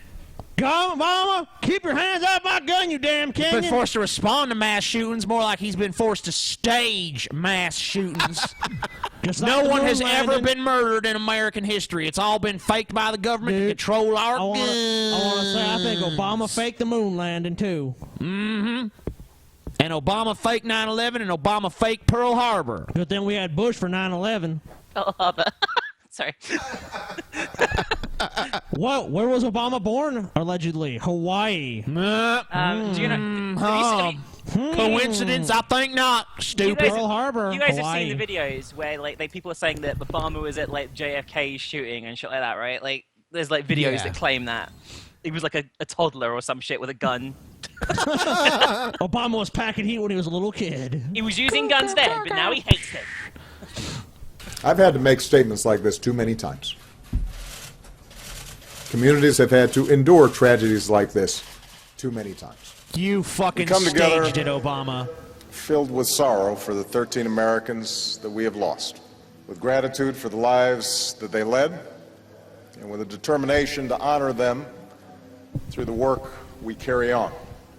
Go, Obama! Keep your hands off my gun, you damn He's Kenyan! been forced to respond to mass shootings, more like he's been forced to stage mass shootings. Just No like the one moon has ever landing. been murdered in American history. It's all been faked by the government to control our I want guns. to say, I think Obama faked the moon landing, too. Mm-hmm. And Obama faked 9/11, and Obama faked Pearl Harbor. Good thing we had Bush for 9/11. Pearl Harbor. Sorry. What? Where was Obama born? Allegedly, Hawaii. Do you know? Coincidence? I think not. Stupid. You guys have seen the videos where like people are saying that Obama was at like JFK's shooting and shit like that, right? Like there's like videos that claim that he was like a toddler or some shit with a gun. Obama was packing heat when he was a little kid. He was using guns then, but now he hates them. I've had to make statements like this too many times. Communities have had to endure tragedies like this too many times. You fucking come together staged it, Obama. Filled with sorrow for the 13 Americans that we have lost, with gratitude for the lives that they led, and with a determination to honor them through the work we carry on.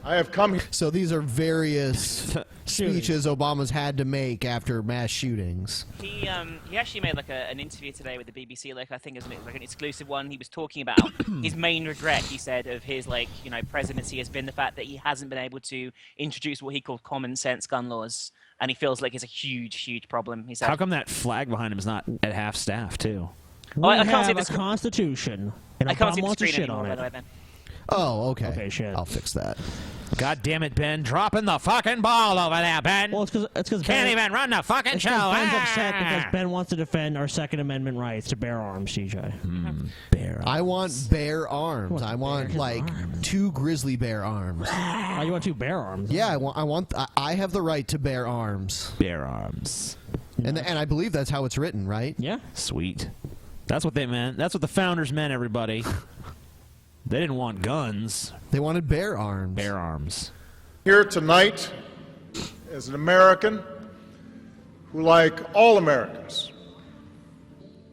I have come here. So these are various speeches Obama's had to make after mass shootings. He actually made like an interview today with the BBC, like I think it was like an exclusive one. He was talking about his main regret, he said, of his presidency has been the fact that he hasn't been able to introduce what he called common sense gun laws, and he feels like it's a huge problem. He said. How come that flag behind him is not at half staff too? I can't see the Constitution, and I can't see Obama the wants to screen shit anymore, on by it. the way, Ben. Oh, okay. Okay, shit. I'll fix that. God damn it, Ben! Dropping the fucking ball over there, Ben. Well, it's because can't even run the fucking show. Ben's upset because Ben wants to defend our Second Amendment rights to bear arms, TJ. Bear arms. I want bear arms. I want like 2 grizzly bear arms. Oh, you want 2 bear arms? Yeah, I have the right to bear arms. Bear arms. And I believe that's how it's written, right? Yeah. Sweet. That's what they meant. That's what the founders meant, everybody. They didn't want guns. They wanted bear arms. Bear arms. Here tonight as an American who, like all Americans,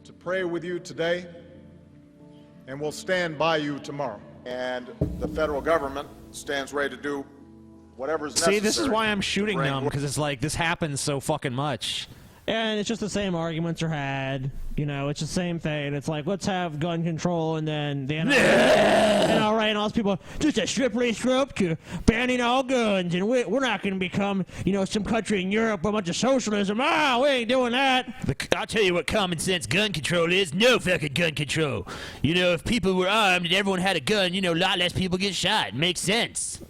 to pray with you today and will stand by you tomorrow. And the federal government stands ready to do whatever's necessary. See, this is why I'm shooting them, because it's like, this happens so fucking much. And it's just the same arguments are had. You know, it's the same thing. It's like, let's have gun control, and then the NRA and all those people, just a slippery slope to banning all guns, and we're not going to become, some country in Europe with a bunch of socialism. We ain't doing that. I'll tell you what common sense gun control is. No fucking gun control. If people were armed and everyone had a gun, a lot less people get shot. Makes sense.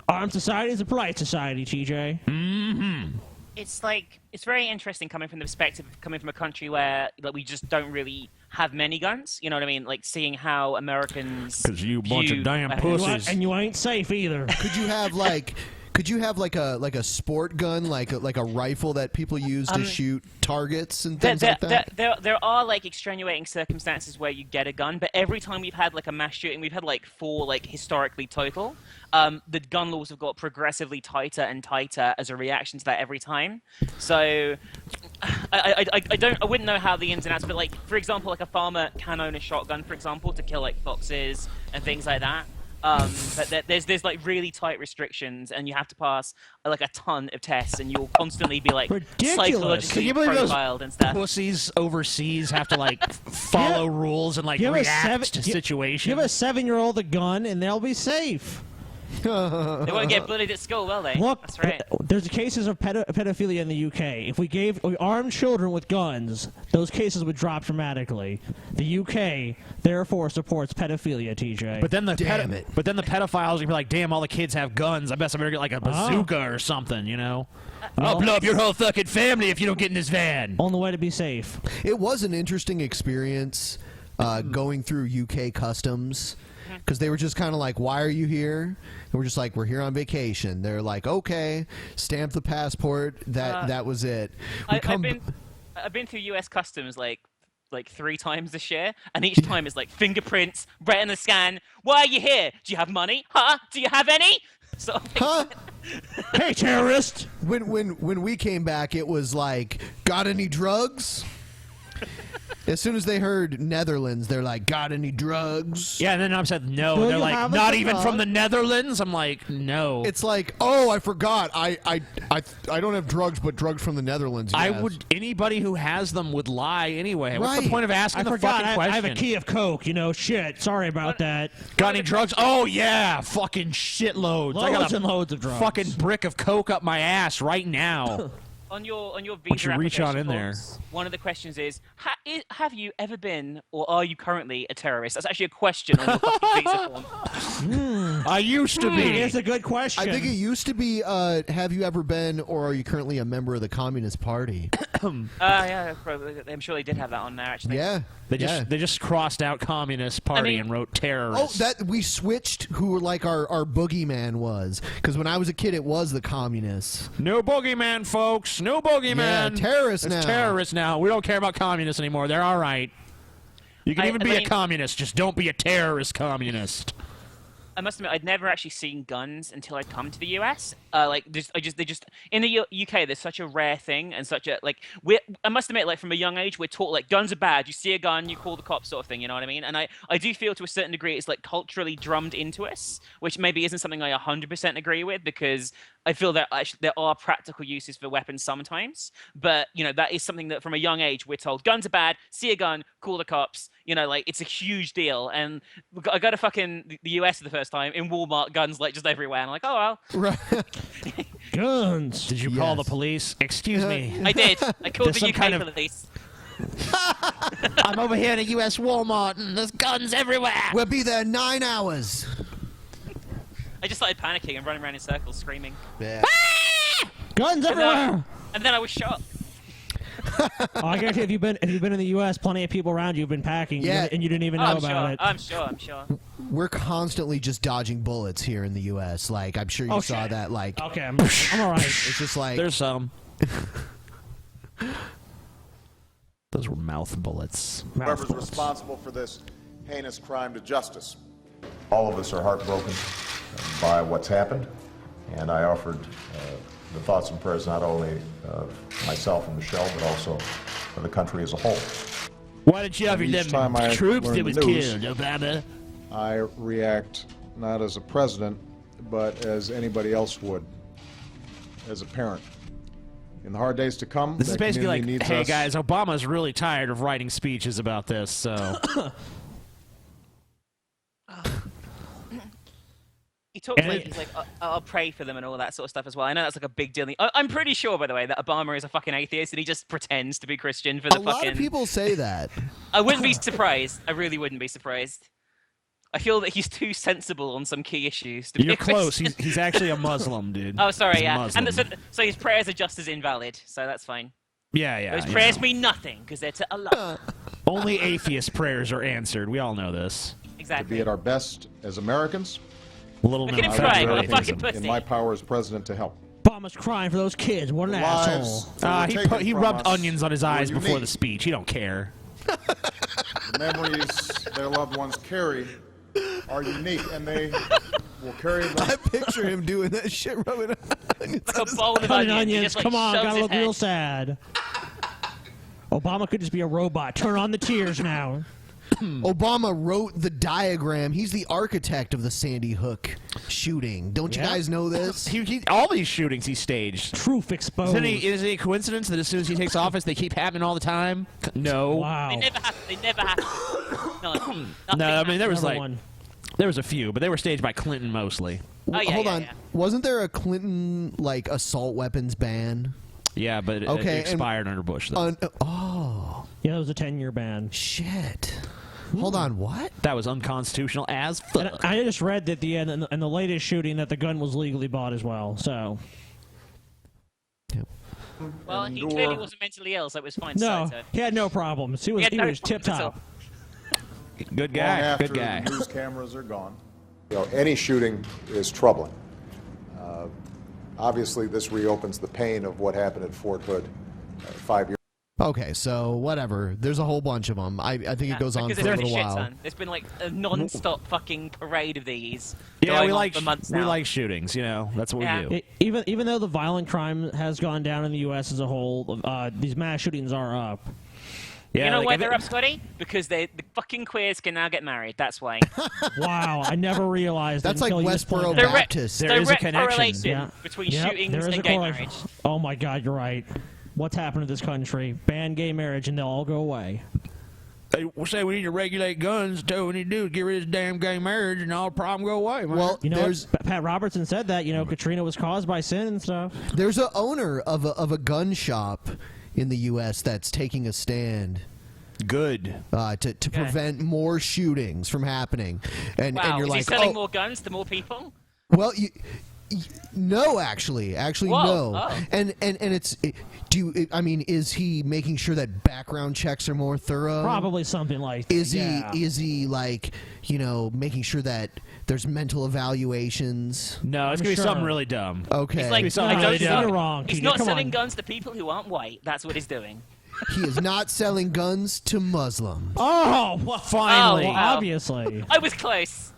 Armed society is a polite society, TJ. Mm-hmm. It's very interesting coming from the perspective of coming from a country where we just don't really have many guns. You know what I mean? Like seeing how Americans. Because you bunch of damn pussies. And you ain't safe either. Could you have like a sport gun, like a rifle that people use to shoot targets and things like that? There are like extenuating circumstances where you get a gun, but every time we've had like a mass shooting, we've had like 4 historically total. The gun laws have got progressively tighter and tighter as a reaction to that every time. So I wouldn't know how the ins and outs, but like for example, like a farmer can own a shotgun, for example, to kill like foxes and things like that. But there's like really tight restrictions, and you have to pass like a ton of tests, and you'll constantly be like psychologically profiled and stuff. Pussies overseas have to like follow rules and like react to situations. Give a 7-year-old a gun, and they'll be safe. They won't get bullied at school, will they? Look, that's right. There's cases of pedophilia in the UK. If we armed children with guns, those cases would drop dramatically. The UK therefore supports pedophilia, TJ. But then the pedophiles would be like, damn, all the kids have guns. I bet I better get like a bazooka or something, I'll blow up your whole fucking family if you don't get in this van. Only way to be safe. It was an interesting experience going through UK customs. Because they were just kind of like, why are you here? And we're just like, we're here on vacation. They're like, okay, stamp the passport. That was it. I've been through U.S. customs like 3 times this year, and each time is like fingerprints, retina scan. Why are you here? Do you have money? Huh? Do you have any? So, Hey, terrorist! When we came back, it was like, got any drugs? As soon as they heard Netherlands, they're like, got any drugs? Yeah, and then I said no. They're like, not even from the Netherlands? I'm like, no. It's like, oh, I forgot. I don't have drugs, but drugs from the Netherlands. Yes. Anybody who has them would lie anyway. What's the point of asking the fucking question? I have a key of coke, shit. Sorry about that. Got any drugs? Oh, yeah. Fucking shitloads. I got and loads of drugs. Fucking brick of coke up my ass right now. On your Why visa don't you reach on application in there? forms, one of the questions is, have you ever been or are you currently a terrorist? That's actually a question on your fucking visa form. I used to be. It's a good question. I think it used to be, have you ever been or are you currently a member of the Communist Party? Yeah, probably. I'm sure they did have that on there, actually. Yeah. They just crossed out Communist Party and wrote terrorist. Oh, that we switched who like our boogeyman was. Because when I was a kid, it was the communists. No boogeyman, folks. No boogeyman. Yeah, terrorists It's now. terrorists now. We don't care about communists anymore. They're all right. You can even be a communist. Just don't be a terrorist communist. I must admit, I'd never actually seen guns until I'd come to the US. They just in the UK, there's such a rare thing and such a I must admit, like from a young age, we're taught like guns are bad. You see a gun, you call the cops, sort of thing. You know what I mean? And I do feel to a certain degree it's like culturally drummed into us, which maybe isn't something I 100% agree with because I feel that actually there are practical uses for weapons sometimes. But you know that is something that from a young age we're told guns are bad. See a gun, call the cops. You know, like it's a huge deal. And I go to fucking the US for the first time in Walmart, guns like just everywhere. And I'm like, oh well. Right. Guns. Did you call the police? Excuse me. I did. I called the UK police. I'm over here in a U.S. Walmart and there's guns everywhere. We'll be there 9 hours. I just started panicking and running around in circles screaming. Yeah. Guns everywhere. And then I was shot. I guarantee if you've been in the U.S., plenty of people around you have been packing, and you didn't even know about it. I'm sure. We're constantly just dodging bullets here in the U.S. Like I'm sure you saw that. Like okay, I'm all right. It's just like there's some. Those were mouth bullets. Whoever's responsible for this heinous crime to justice. All of us are heartbroken by what's happened, and I offered the thoughts and prayers not only of myself and Michelle, but also for the country as a whole. Why did you have And your each time I troops learn that was the news, killed, Obama? I react not as a president, but as anybody else would, as a parent. In the hard days to come, This is that basically like, community needs hey us. guys, Obama's really tired of writing speeches about this, so. He talks like he's like, I'll pray for them and all that sort of stuff as well. I know that's like a big deal. I'm pretty sure, by the way, that Obama is a fucking atheist and he just pretends to be Christian for the a fucking. lot of people say that. I wouldn't be surprised. I really wouldn't be surprised. I feel that he's too sensible on some key issues to be You're a close. Christian. He's actually a Muslim, dude. Oh, sorry, He's yeah. Muslim. And so his prayers are just as invalid, so that's fine. Yeah. Those prayers mean nothing because they're to Allah. Only atheist prayers are answered. We all know this. To Exactly. be at our best as Americans. Little Look at him I crying, will what a do fucking everything in pussy. my power as president to help. Obama's crying for those kids. What an Lives asshole. He rubbed onions on his eyes were before unique. the speech. He don't care. The memories their loved ones carry are unique, and they will carry them. I picture him doing that shit, rubbing onions. Like a bowl of Cutting onions. He onions. just, like, Come on, shoves gotta his look head. real sad. Obama could just be a robot. Turn on the tears now. Obama wrote the diagram. He's the architect of the Sandy Hook shooting. Don't you guys know this? All these shootings he staged. Truth exposed. Is it a coincidence that as soon as he takes office, they keep happening all the time? No. Wow. They never happen. No, I mean there was Never like one. there was a few, but they were staged by Clinton mostly. Oh, yeah, Hold yeah, on. yeah. Wasn't there a Clinton like assault weapons ban? Yeah, but it Okay, expired under Bush. Though. Yeah, that was a 10-year ban. Shit. Hold on, what? That was unconstitutional as And fuck. I just read that in the latest shooting that the gun was legally bought as well. So Well, he clearly wasn't mentally ill, so it was fine. no, So. he had no problems. He was had no tip problems at all. top. Good Long guy. after Good guy. the news cameras are gone. Any shooting is troubling. Obviously, this reopens the pain of what happened at Fort Hood 5 years. Okay, so whatever. There's a whole bunch of them. I think it goes on Because for a there's been little a shit while. ton. There's been like a non-stop fucking parade of these. Yeah, going we on like for months now. we like shootings. You know, that's what Yeah. we do. Even though the violent crime has gone down in the U.S. as a whole, these mass shootings are up. Yeah, you know like, why I they're think- up, Scotty? Because the fucking queers can now get married. That's why. Wow, I never realized. That's like until you just Westboro pointed that out. Baptist. There is a Direct connection. correlation Yeah. between Yep, shootings there is and a gay correlation. marriage. Oh my God, you're right. What's happened to this country? Ban gay marriage and they'll all go away. They say we need to regulate guns. Tell what we need to do is get rid of this damn gay marriage, and all the problem go away, man. Well, You know, Pat Robertson said that. You know, Katrina was caused by sin and stuff. There's a owner of a gun shop in the U.S. that's taking a stand. Good. To prevent more shootings from happening. And Wow, you're is like, he selling more guns to more people? Well, no, actually, Whoa, no. oh. And it's I mean, is he making sure that background checks are more thorough? Probably something like that. Is he like, making sure that there's mental evaluations? No, it's gonna be something really dumb. Okay. He's like, It's something really dumb. You're wrong. He's TJ, not come selling on. guns to people who aren't white. That's what he's doing. He is not selling guns to Muslims. Oh, well, finally. Oh, wow. Obviously. I was close.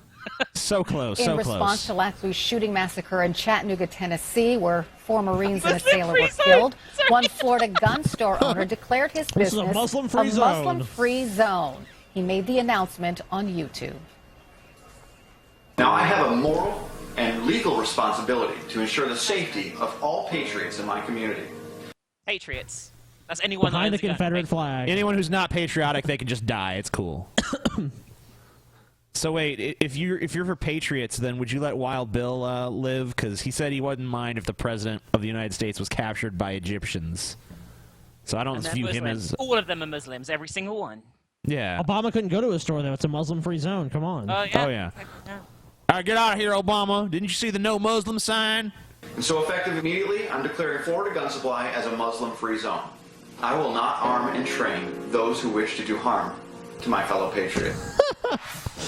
So close, In so response close. to last week's shooting massacre in Chattanooga, Tennessee, where 4 Marines and a sailor were killed, one Florida gun store owner declared his This is business a Muslim-free zone. Muslim-free zone. He made the announcement on YouTube. Now, I have a moral and legal responsibility to ensure the safety of all patriots in my community. Patriots. That's anyone Behind the that owns a gun. Confederate flag. Anyone who's not patriotic, they can just die. It's cool. So wait, if you're for patriots, then would you let Wild Bill live? Because he said he wouldn't mind if the president of the United States was captured by Egyptians. So I don't And they're view him Muslims. as All of them are Muslims. Every single one. yeah. Obama couldn't go to his store, though. It's a Muslim-free zone. Come on. Oh, yeah. Oh yeah. All right, get out of here, Obama. Didn't you see the no Muslim sign? And so effective immediately, I'm declaring Florida gun supply as a Muslim-free zone. I will not arm and train those who wish to do harm to my fellow patriots.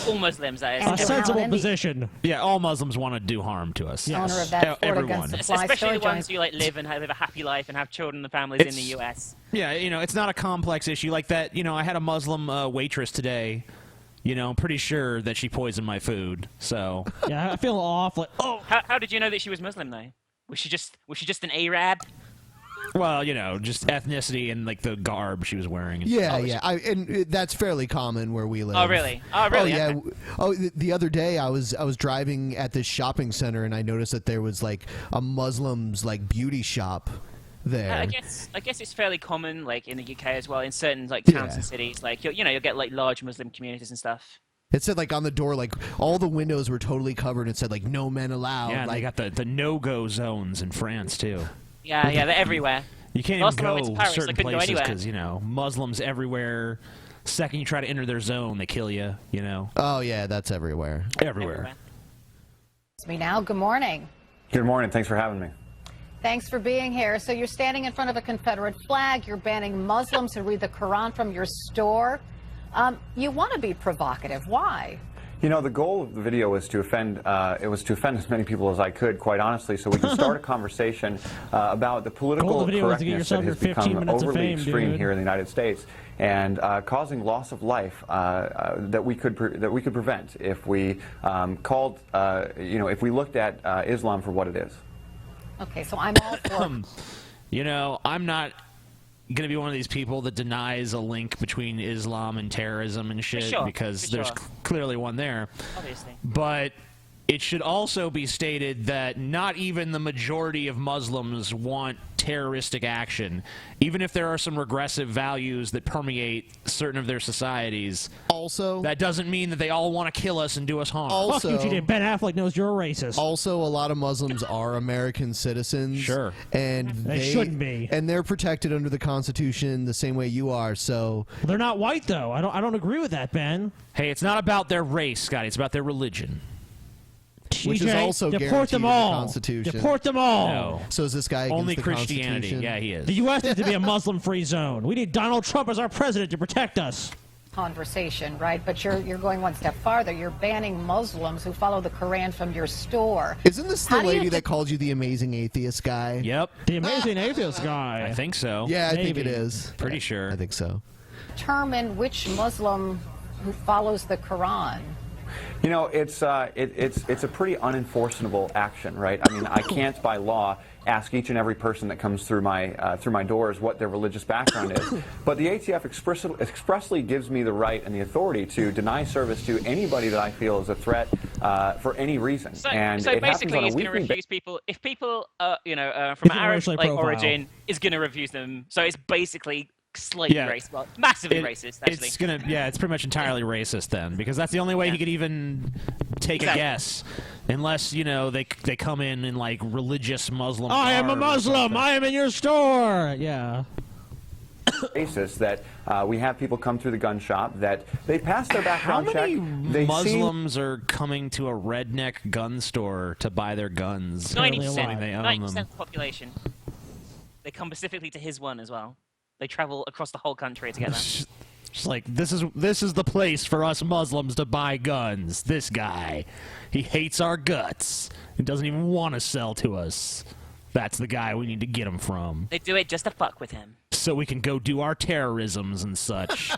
All Muslims, that is. A sensible position. Yeah, all Muslims want to do harm to us. Owner of that Florida Everyone. gun supply Especially store the ones joins. who live and live a happy life and have children and families in the U.S. Yeah, it's not a complex issue like that. I had a Muslim waitress today. I'm pretty sure that she poisoned my food. So Yeah, I feel off. Like, oh, How did you know that she was Muslim though? Was she just an Arab? well, just ethnicity and like the garb she was wearing. Yeah, and that's fairly common where we live. Oh, really? Oh, really? Oh, yeah. Okay. Oh, the other day I was driving at this shopping center and I noticed that there was like a Muslim's like beauty shop there. I guess it's fairly common, like in the UK as well, in certain like towns and cities. Like you'll get like large Muslim communities and stuff. It said like on the door, like all the windows were totally covered. It said like no men allowed. Yeah, like, they got the no-go zones in France too. Yeah, they're everywhere. You can't Last even time I went to go Paris, I certain couldn't go places anywhere. because Muslims everywhere. Second you try to enter their zone, they kill you. Oh yeah, that's everywhere. Everywhere. It's me now. Good morning. Good morning. Thanks for having me. Thanks for being here. So you're standing in front of a Confederate flag. You're banning Muslims who read the Quran from your store. You want to be provocative. Why? The goal of the video was to offend. It was to offend as many people as I could, quite honestly, so we can start a conversation about the political correctness that has become overly extreme here in the United States, and causing loss of life that we could prevent if we called. If we looked at Islam for what it is. Okay, so I'm all for. I'm not going to be one of these people that denies a link between Islam and terrorism and shit because there's clearly one there. Obviously. But it should also be stated that not even the majority of Muslims want terroristic action, even if there are some regressive values that permeate certain of their societies. Also, that doesn't mean that they all want to kill us and do us harm. Also, fuck you, TJ. Ben Affleck knows you're a racist. Also, a lot of Muslims are American citizens. Sure. And They shouldn't be. And they're protected under the Constitution the same way you are, so... They're not white, though. I don't agree with that, Ben. Hey, it's not about their race, Scotty. It's about their religion. Which is TJ, also deport guaranteed them in the all. Constitution. Deport them all. No. So is this guy against Only the Christianity. Constitution? Yeah, he is. The U.S. needs to be a Muslim-free zone. We need Donald Trump as our president to protect us. Conversation, right? But you're going one step farther. You're banning Muslims who follow the Quran from your store. Isn't this the How do you lady that called you the amazing atheist guy? Yep. The amazing atheist guy. I think so. Yeah, I think Maybe. it is. Pretty sure. I think so. Determine which Muslim who follows the Quran. It's a pretty unenforceable action, right? I mean, I can't by law ask each and every person that comes through my doors what their religious background is. But the ATF expressly gives me the right and the authority to deny service to anybody that I feel is a threat for any reason. So it basically, happens he's on going a to weekly refuse people. If people, from If an you're Arab racially like profile. origin, is going to refuse them. So it's basically slightly racist, well, massively racist. Actually, it's pretty much entirely racist then, because that's the only way he could even take a guess, unless they come in like religious Muslim. I am a Muslim. I am in your store. Yeah. Basis that we have people come through the gun shop that they pass their background check. How many Muslims are coming to a redneck gun store to buy their guns? 90% of the population. They come specifically to his one as well. They travel across the whole country together. It's like this is the place for us Muslims to buy guns. This guy, he hates our guts. He doesn't even want to sell to us. That's the guy we need to get him from. They do it just to fuck with him. So we can go do our terrorisms and such.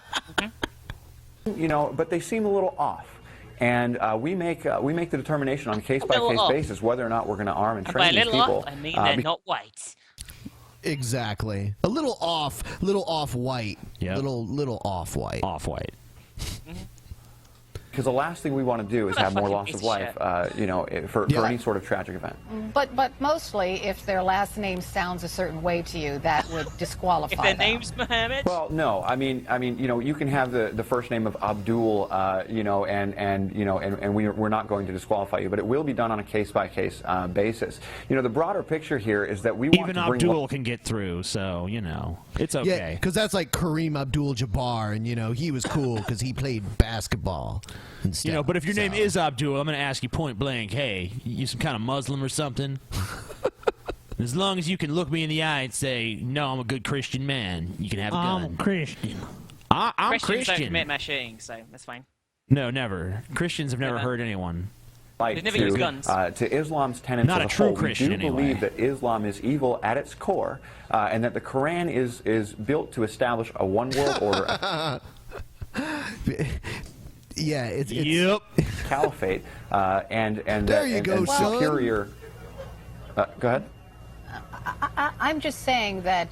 But they seem a little off. And we make the determination on a case-by-case basis whether or not we're going to arm and train these people. By a little off, I mean they're not white. Exactly. A little off-white. Yeah. Little off-white. Off-white. Because the last thing we want to do is have more loss of life, for any sort of tragic event. But mostly, if their last name sounds a certain way to you, that would disqualify If their them. name's Mohammed? Well, no. I mean, you can have the first name of Abdul, and we're not going to disqualify you, but it will be done on a case-by-case basis. The broader picture here is that we want even to bring Abdul can get through, so it's okay. Yeah, because that's like Kareem Abdul-Jabbar, and he was cool because he played basketball. But if your name is Abdul, I'm going to ask you point blank, hey, you some kind of Muslim or something? As long as you can look me in the eye and say, no, I'm a good Christian man, you can have a gun. I'm Christian. I'm Christians Christian. don't commit mass shooting, so that's fine. No, never. Christians have never hurt anyone. Like They've never used guns. To Islam's tenets Not as a true whole, Christian, we do anyway. believe that Islam is evil at its core, and that the Quran is built to establish a one-world order. Yeah, it's caliphate, and There you go, son. superior. Go ahead. I'm just saying that,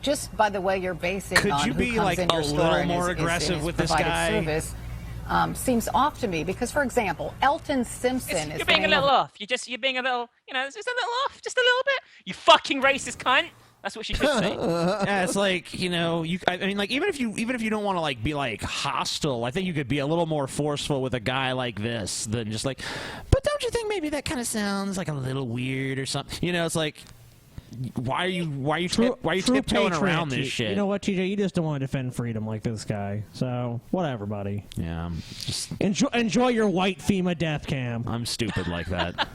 just by the way you're basing Could on you who be, comes like, in your a store little and more is aggressive with this provided guy? Service, seems off to me because, for example, Elton Simpson is You're being a little off. You're being a little, just a little off, just a little bit. You fucking racist cunt. That's what she should say. Yeah, it's like I mean, like even if you don't want to like be like hostile, I think you could be a little more forceful with a guy like this than just like. But don't you think maybe that kind of sounds like a little weird or something? It's like. Why are you tiptoeing around this shit? You know what, TJ? You just don't want to defend freedom like this guy. So whatever, buddy. Yeah, just enjoy your white FEMA death cam. I'm stupid like that.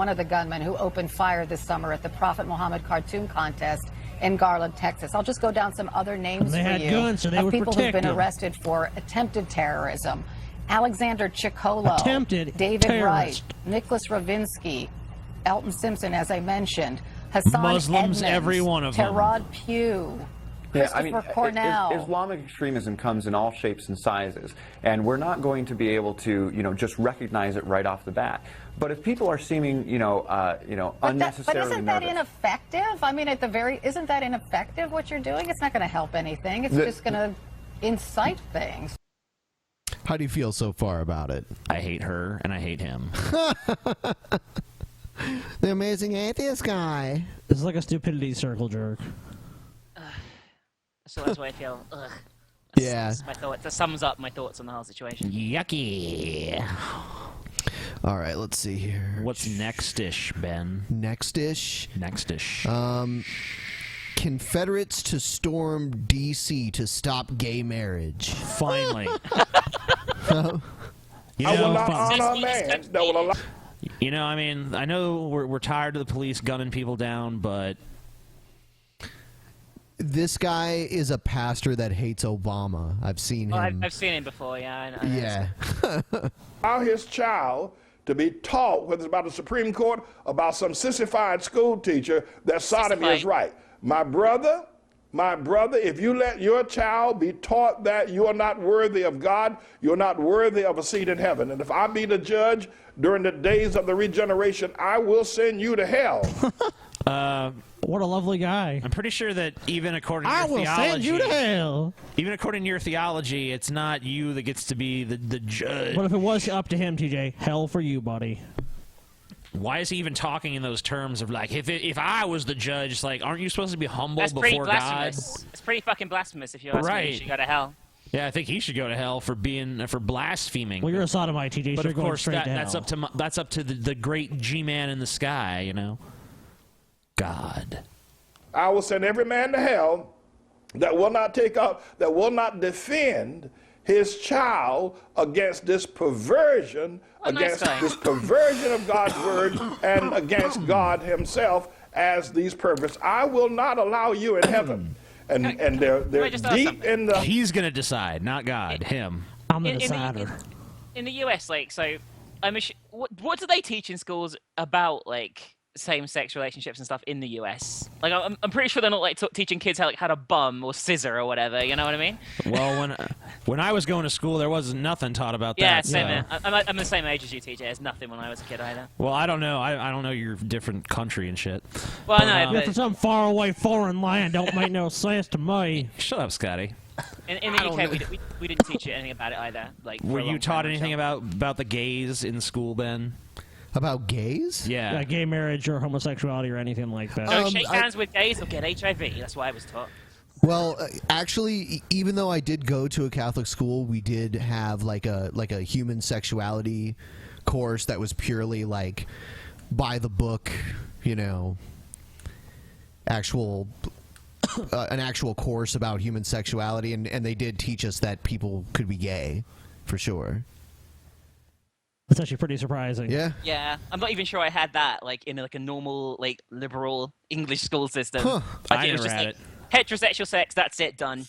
one of the gunmen who opened fire this summer at the Prophet Muhammad cartoon contest in Garland, Texas. I'll just go down some other names They for had you guns, so they of would people who've protect been them. arrested for attempted terrorism. Alexander Chicolo, Attempted David terrorist. Wright, Nicholas Ravinsky, Elton Simpson, as I mentioned, Hassan Muslims, Edmonds, every one of them. Terod Pugh, Christopher Cornell. Islamic extremism comes in all shapes and sizes, and we're not going to be able to, just recognize it right off the bat. But if people are seeming, unnecessarily But isn't that nervous, ineffective? I mean, isn't that ineffective what you're doing? It's not going to help anything. It's just going to incite things. How do you feel so far about it? I hate her and I hate him. The amazing atheist guy. It's like a stupidity circle jerk. So that's why I feel. Ugh. Yeah. My thoughts. That sums up my thoughts on the whole situation. Yucky. All right, let's see here. What's next-ish, Ben? Next-ish? Next-ish. Confederates to storm D.C. to stop gay marriage. Finally. I will not honor a man that will allow. I mean, I know we're tired of the police gunning people down, but this guy is a pastor that hates Obama. I've seen him. I've seen him before. Yeah. I know. Yeah. Allow his child to be taught, whether it's about the Supreme Court, about some sissified school teacher, that sodomy is right. My brother, if you let your child be taught that you are not worthy of God, you're not worthy of a seat in heaven. And if I be the judge during the days of the regeneration, I will send you to hell. What a lovely guy. I'm pretty sure that even according to I your will theology, send you to hell. Even according to your theology, it's not you that gets to be the judge. What if it was up to him, TJ? Hell for you, buddy. Why is he even talking in those terms of like, if I was the judge, like, aren't you supposed to be humble That's pretty before God? blasphemous. It's pretty fucking blasphemous if you ask me. You should go to hell. Yeah, I think he should go to hell for blaspheming. Well, you're a sodomite, TJ. But So of you're going course, straight to that's hell. up to the great G-man in the sky, you know. God. I will send every man to hell that will not take up, that will not defend his child against this perversion, against this perversion of God's word, and against God himself as these perverts. I will not allow you in heaven. And they're deep in the... He's going to decide, not God, him. I'm the decider. In the US, like, so, what do they teach in schools about, like, same-sex relationships and stuff in the US? Like, I'm pretty sure they're not, like, teaching kids how to bum or scissor or whatever, you know what I mean? Well, when I was going to school, there wasn't nothing taught about that. Yeah, same. I'm the same age as you, TJ. There's nothing when I was a kid either. Well, I don't know. I don't know your different country and shit. Well, no, If it's some faraway foreign land, don't make no sense to me. Shut up, Scotty. In the UK, we didn't teach you anything about it either. Like, Were you taught anything about the gays in school, Ben? About gays? Yeah. Gay marriage or homosexuality or anything like that. Don't shake hands with gays or get HIV. That's what I was taught. Well, actually, even though I did go to a Catholic school, we did have like a human sexuality course that was purely like by the book, you know, actual an actual course about human sexuality, and they did teach us that people could be gay, for sure. That's actually pretty surprising. Yeah. Yeah, I'm not even sure I had that like in like a normal like liberal English school system. Huh. I never had it. Heterosexual sex, that's it, done.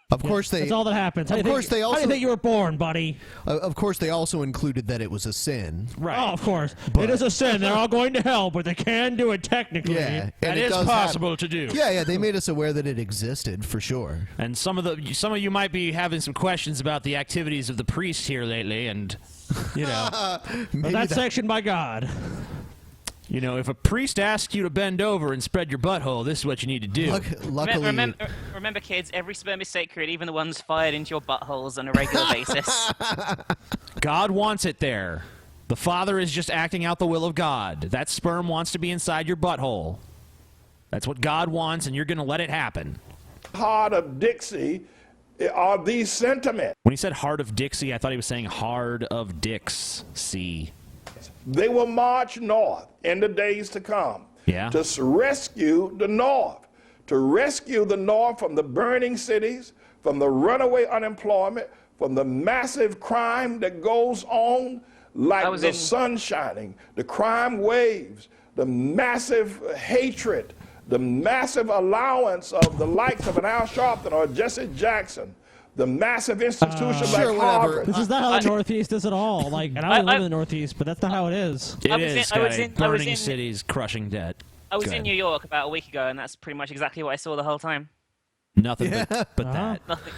Of course they. That's all that happens. Of course they also. How do you think you were born, buddy? Of course they also included that it was a sin. Right. Oh, of course. But- It is a sin. They're all going to hell, but they can do it technically. Yeah, That it is does possible to do. Yeah, they made us aware that it existed for sure. And some of you might be having some questions about the activities of the priest here lately, and you know, Well, that's sanctioned by God. You know, if a priest asks you to bend over and spread your butthole, this is what you need to do. Luckily, Remember, kids, every sperm is sacred, even the ones fired into your buttholes on a regular basis. God wants it there. The Father is just acting out the will of God. That sperm wants to be inside your butthole. That's what God wants, and you're going to let it happen. Heart of Dixie are these sentiments. When he said heart of Dixie, I thought he was saying hard of dicks. See. They will march north in the days to come to rescue the North, from the burning cities, from the runaway unemployment, from the massive crime that goes on like the sun shining, the crime waves, the massive hatred, the massive allowance of the likes of an Al Sharpton or Jesse Jackson, the massive institution like Harvard. This is not how the Northeast is at all. Like, and I live in the Northeast, but that's not how it is. It is, Scotty. Burning cities, crushing debt. I was in New York about a week ago, and that's pretty much exactly what I saw the whole time. Nothing but that. Nothing.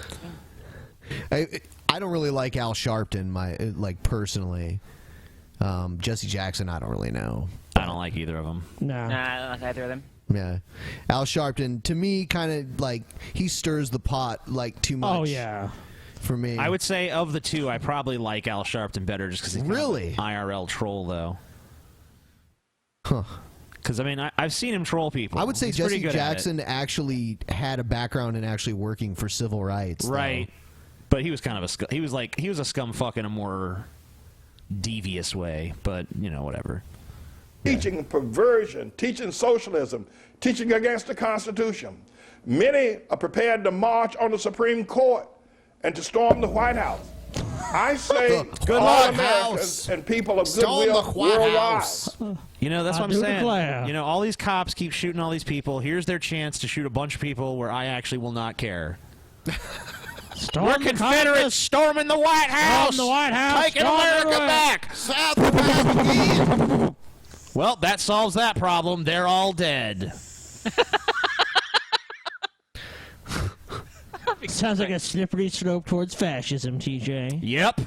I don't really like Al Sharpton, personally. Jesse Jackson, I don't really know. I don't like either of them. No. Nah, I don't like either of them. Yeah, Al Sharpton to me kind of like he stirs the pot like too much. Oh yeah, for me. I would say of the two, I probably like Al Sharpton better just because he's really kind of an IRL troll though. Huh. Because I mean, I've seen him troll people. I would say He's Jesse pretty good at it. Jackson actually had a background in actually working for civil rights. Right. But he was kind of he was a scumfuck in a more devious way. But you know, whatever. Teaching perversion, teaching socialism, teaching against the Constitution. Many are prepared to march on the Supreme Court and to storm the White House. I say all Americans and people of goodwill worldwide. You know, that's what I'm saying. You know, all these cops keep shooting all these people. Here's their chance to shoot a bunch of people where I actually will not care. We're Confederates storming the White House! Storm the White House! Taking America back! Well, that solves that problem. They're all dead. Sounds like a slippery slope towards fascism, TJ. Yep.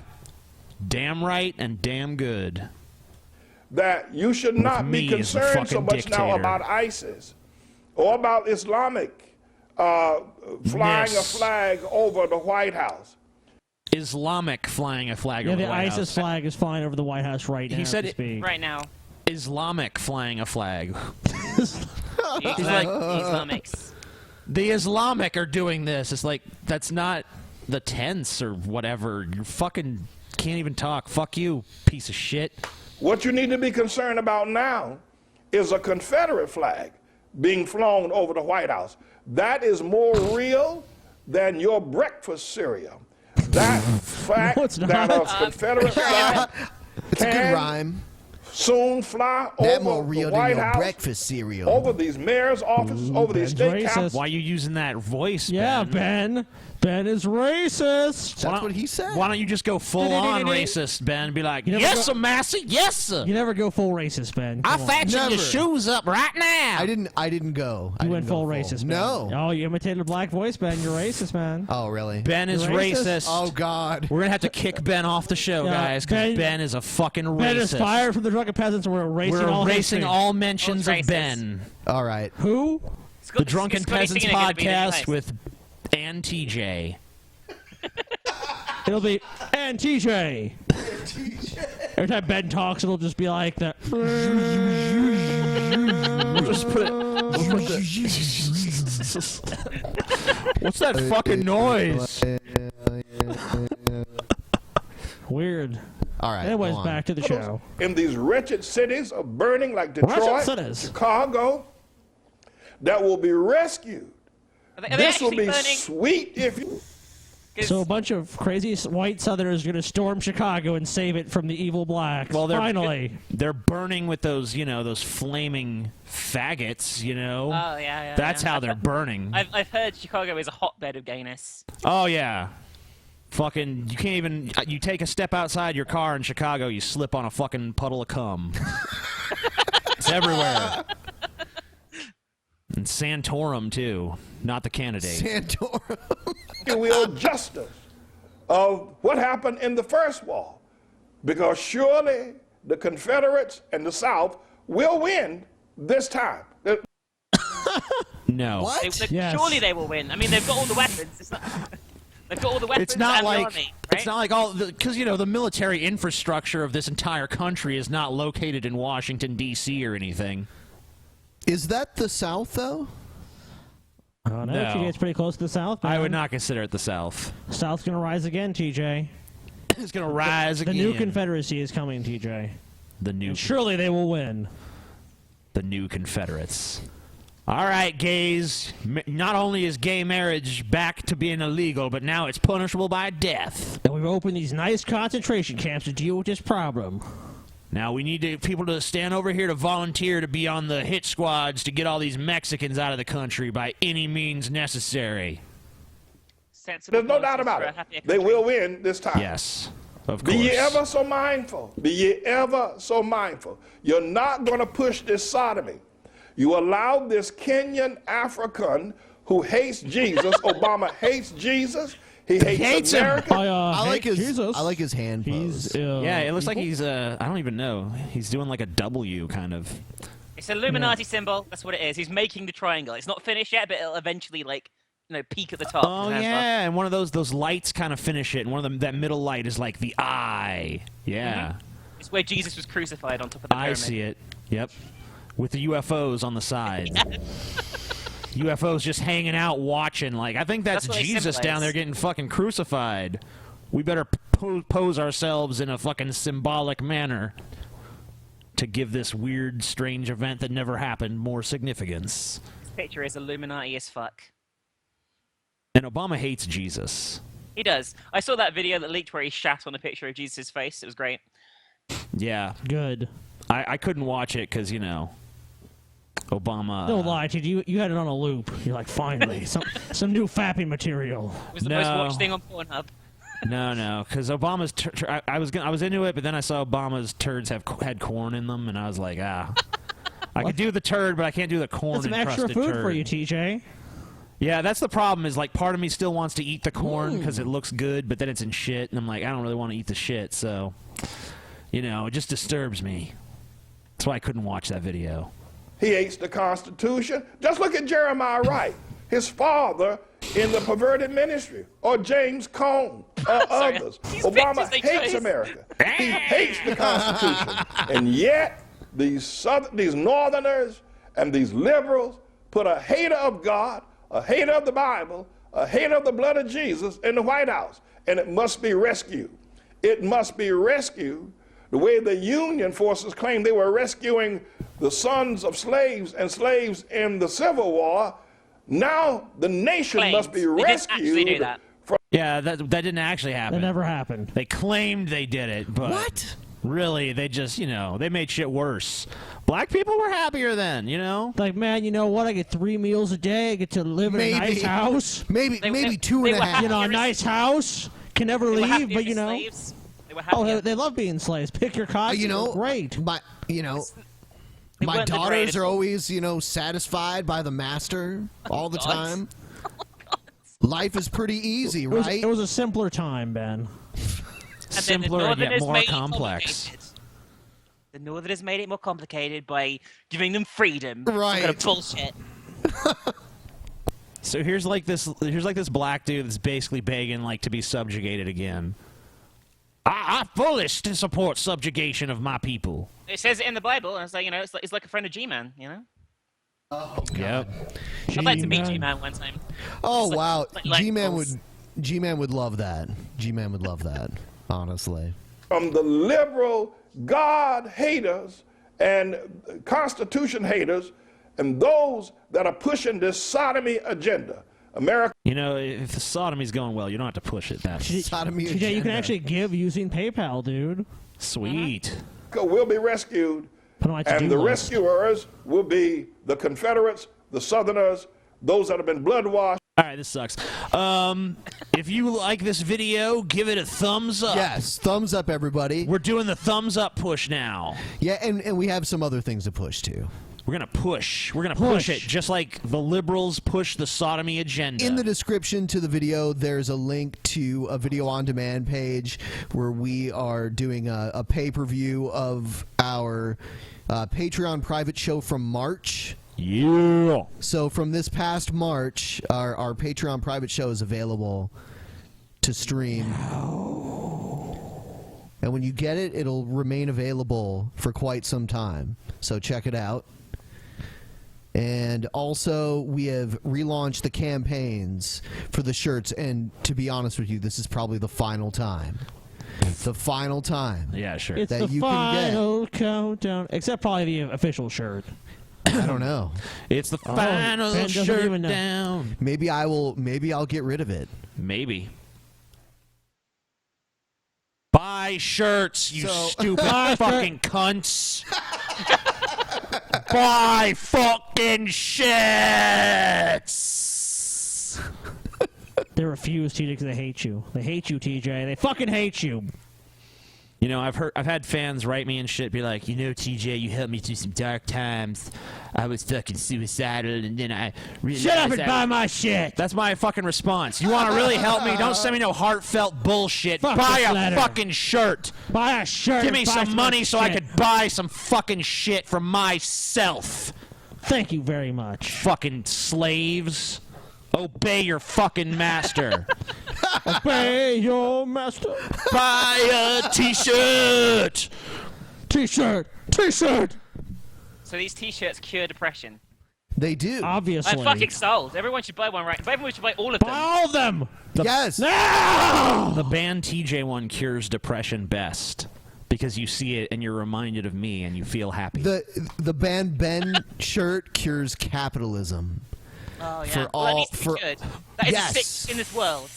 Damn right and damn good. That you should not be concerned so much now about ISIS or about Islamic flying a flag over the White House. Islamic flying a flag over the White House. ISIS flag is flying over the White House right now. He said right now. Islamic flying a flag. Islamics. The Islamic are doing this. It's like, that's not the tense or whatever. You fucking can't even talk. Fuck you, piece of shit. What you need to be concerned about now is a Confederate flag being flown over the White House. That is more real than your breakfast cereal. That fact that a Confederate flag It's a good rhyme. Soon fly That more over real the than White your House, breakfast cereal. over these mayor's offices, over these state capitals. Why are you using that voice, Yeah, Ben. Ben is racist. That's what he said. Why don't you just go full-on racist, Ben? Be like, You never yes, go- sir, master, yes, sir. You never go full racist, Ben. I Come on. fasten your shoes up right now. I didn't go. You went full racist, Ben. No. Oh, you imitated a black voice, Ben. You're racist, man. Oh, really? Ben is You're racist? racist. Oh, God. We're going to have to kick Ben off the show, Yeah, guys, because Ben is a fucking racist. Ben is fired from the Drunken Peasants, and we're erasing We're all erasing history. all mentions of racist. Ben. All right. Who? The Drunken Scotty Peasants Cena gonna be the new podcast host. with and TJ. It'll be and TJ. Every time Ben talks, it'll just be like that. Just put What's that fucking noise? Weird. All right. Anyways, go on. back to the show. In these wretched cities of burning like Wretched Detroit, cities. Chicago, that will be rescued. Are they This will actually be burning? sweet if you... So a bunch of crazy white Southerners are going to storm Chicago and save it from the evil blacks. Well, finally. They're burning with those, those flaming faggots, Oh, yeah. That's how they're burning. I've heard Chicago is a hotbed of gayness. Oh, yeah. Fucking, you can't even, you take a step outside your car in Chicago, you slip on a fucking puddle of cum. It's everywhere. And Santorum, too. Not the candidate. Santorum. You will justice of what happened in the first war. Because surely the Confederates and the South will win this time. No. Surely they will win. I mean, they've got all the weapons. It's not, they've got all the weapons It's not and like the army, right? it's not like all because the military infrastructure of this entire country is not located in Washington D.C. or anything. Is that the South, though? I don't know. No. TJ, it's pretty close to the South. Man. I would not consider it the South. South's going to rise again, TJ. It's going to rise The again. new Confederacy is coming, TJ. The new. And surely they will win. The new Confederates. All right, gays. Not only is gay marriage back to being illegal, but now it's punishable by death. And we've opened these nice concentration camps to deal with this problem. Now we need people to stand over here to volunteer to be on the hit squads to get all these Mexicans out of the country by any means necessary. There's no doubt about it. They will win this time. Yes, of Be course. ye ever so mindful. Be ye ever so mindful. You're not going to push this sodomy. You allow this Kenyan African who hates Jesus. Obama hates Jesus. He hates America. I like his hand pose. Yeah, it looks like he's I don't even know. He's doing like a W kind of. It's an Illuminati symbol. That's what it is. He's making the triangle. It's not finished yet, but it'll eventually peak at the top. Oh yeah, and one of those lights kind of finish it, and one of them, that middle light is like the eye. Yeah. It's where Jesus was crucified on top of the pyramid. I see it. Yep. With the UFOs on the side. UFOs just hanging out watching. Like, I think that's what they Jesus down symbolize. there getting fucking crucified. We better pose ourselves in a fucking symbolic manner to give this weird, strange event that never happened more significance. This picture is Illuminati as fuck. And Obama hates Jesus. He does. I saw that video that leaked where he shat on a picture of Jesus' face. It was great. Yeah. Good. I couldn't watch it because, Obama. Don't lie, TJ. You had it on a loop. You're like, finally, some new fapping material. It was the most watched thing on Pornhub. No, because Obama's. I was into it, but then I saw Obama's turds had corn in them, and I was like, I could do the turd, but I can't do the corn. That's some extra food for you, TJ. Yeah, that's the problem. Is like part of me still wants to eat the corn because it looks good, but then it's in shit, and I'm like, I don't really want to eat the shit, so it just disturbs me. That's why I couldn't watch that video. He hates the Constitution. Just look at Jeremiah Wright, his father in the perverted ministry, or James Cone, or others. Obama hates America. He hates the Constitution. And yet, these Northerners and these liberals put a hater of God, a hater of the Bible, a hater of the blood of Jesus in the White House, and it must be rescued. It must be rescued the way the Union forces claim they were rescuing the sons of slaves and slaves in the Civil War. Now the nation must be rescued. Yeah, that didn't actually happen. That never happened. They claimed they did it, but what? Really, they just, they made shit worse. Black people were happier then, Like, man, you know what? I get 3 meals a day. I get to live in a nice house. Maybe 2.5. A nice house. Can never leave, but Slaves. They were Oh, they love being slaves. Pick your cotton. Great. My daughters are always, satisfied by the master all the time. Life is pretty easy, right? It was a simpler time, Ben. Simpler and yet more complex. The Northerners made it more complicated by giving them freedom. Right. Kind of bullshit. So here's like this black dude that's basically begging to be subjugated again. I fully support subjugation of my people. It says it in the Bible, and it's like it's like a friend of G-Man, Oh, yep. I'd like to meet G-Man one time. Oh wow, like G-Man would love that. G-Man would love that. Honestly, from the liberal God haters and Constitution haters, and those that are pushing this sodomy agenda. America. If the sodomy's going well, you don't have to push it that much. Sodomy agenda. You can actually give using PayPal, dude. Sweet. Will be rescued, and the rescuers will be the Confederates, the Southerners, those that have been blood washed. All right, this sucks. If you like this video, give it a thumbs up. Yes, thumbs up, everybody. We're doing the thumbs up push now. Yeah, and we have some other things to push too. We're gonna push. We're gonna push it just like the liberals push the sodomy agenda. In the description to the video, there's a link to a Video On Demand page where we are doing a pay-per-view of our Patreon private show from March. Yeah. So from this past March, our Patreon private show is available to stream. And when you get it, it'll remain available for quite some time. So check it out. And also, we have relaunched the campaigns for the shirts. And to be honest with you, this is probably the final time. The final time. Yeah, sure. It's that the you final countdown. Except probably the official shirt. I don't know. It's the final shirt down. Maybe I'll get rid of it. Maybe. Buy shirts, you stupid fucking cunts. Buy fucking shits. They refuse, TJ, because they hate you. They hate you, TJ. They fucking hate you. I've had fans write me and shit, be like, TJ, you helped me through some dark times. I was fucking suicidal, and then I realized Shut up and buy my shit. That's my fucking response. You want to really help me? Don't send me no heartfult bullshit. Buy a fucking shirt. Buy a shirt. Give me some money so I could buy some fucking shit for myself. Thank you very much. Fucking slaves. Obey your fucking master. Obey your master. Buy a t-shirt. T-shirt. T-shirt. So these T-shirts cure depression. They do. Obviously. I'm fucking sold. Everyone should buy one, right? Everyone should buy all of them. Buy all of them. Yes. No! The band TJ one cures depression best. Because you see it and you're reminded of me and you feel happy. The band Ben shirt cures capitalism. Oh, yeah. For all that is a fix in this world.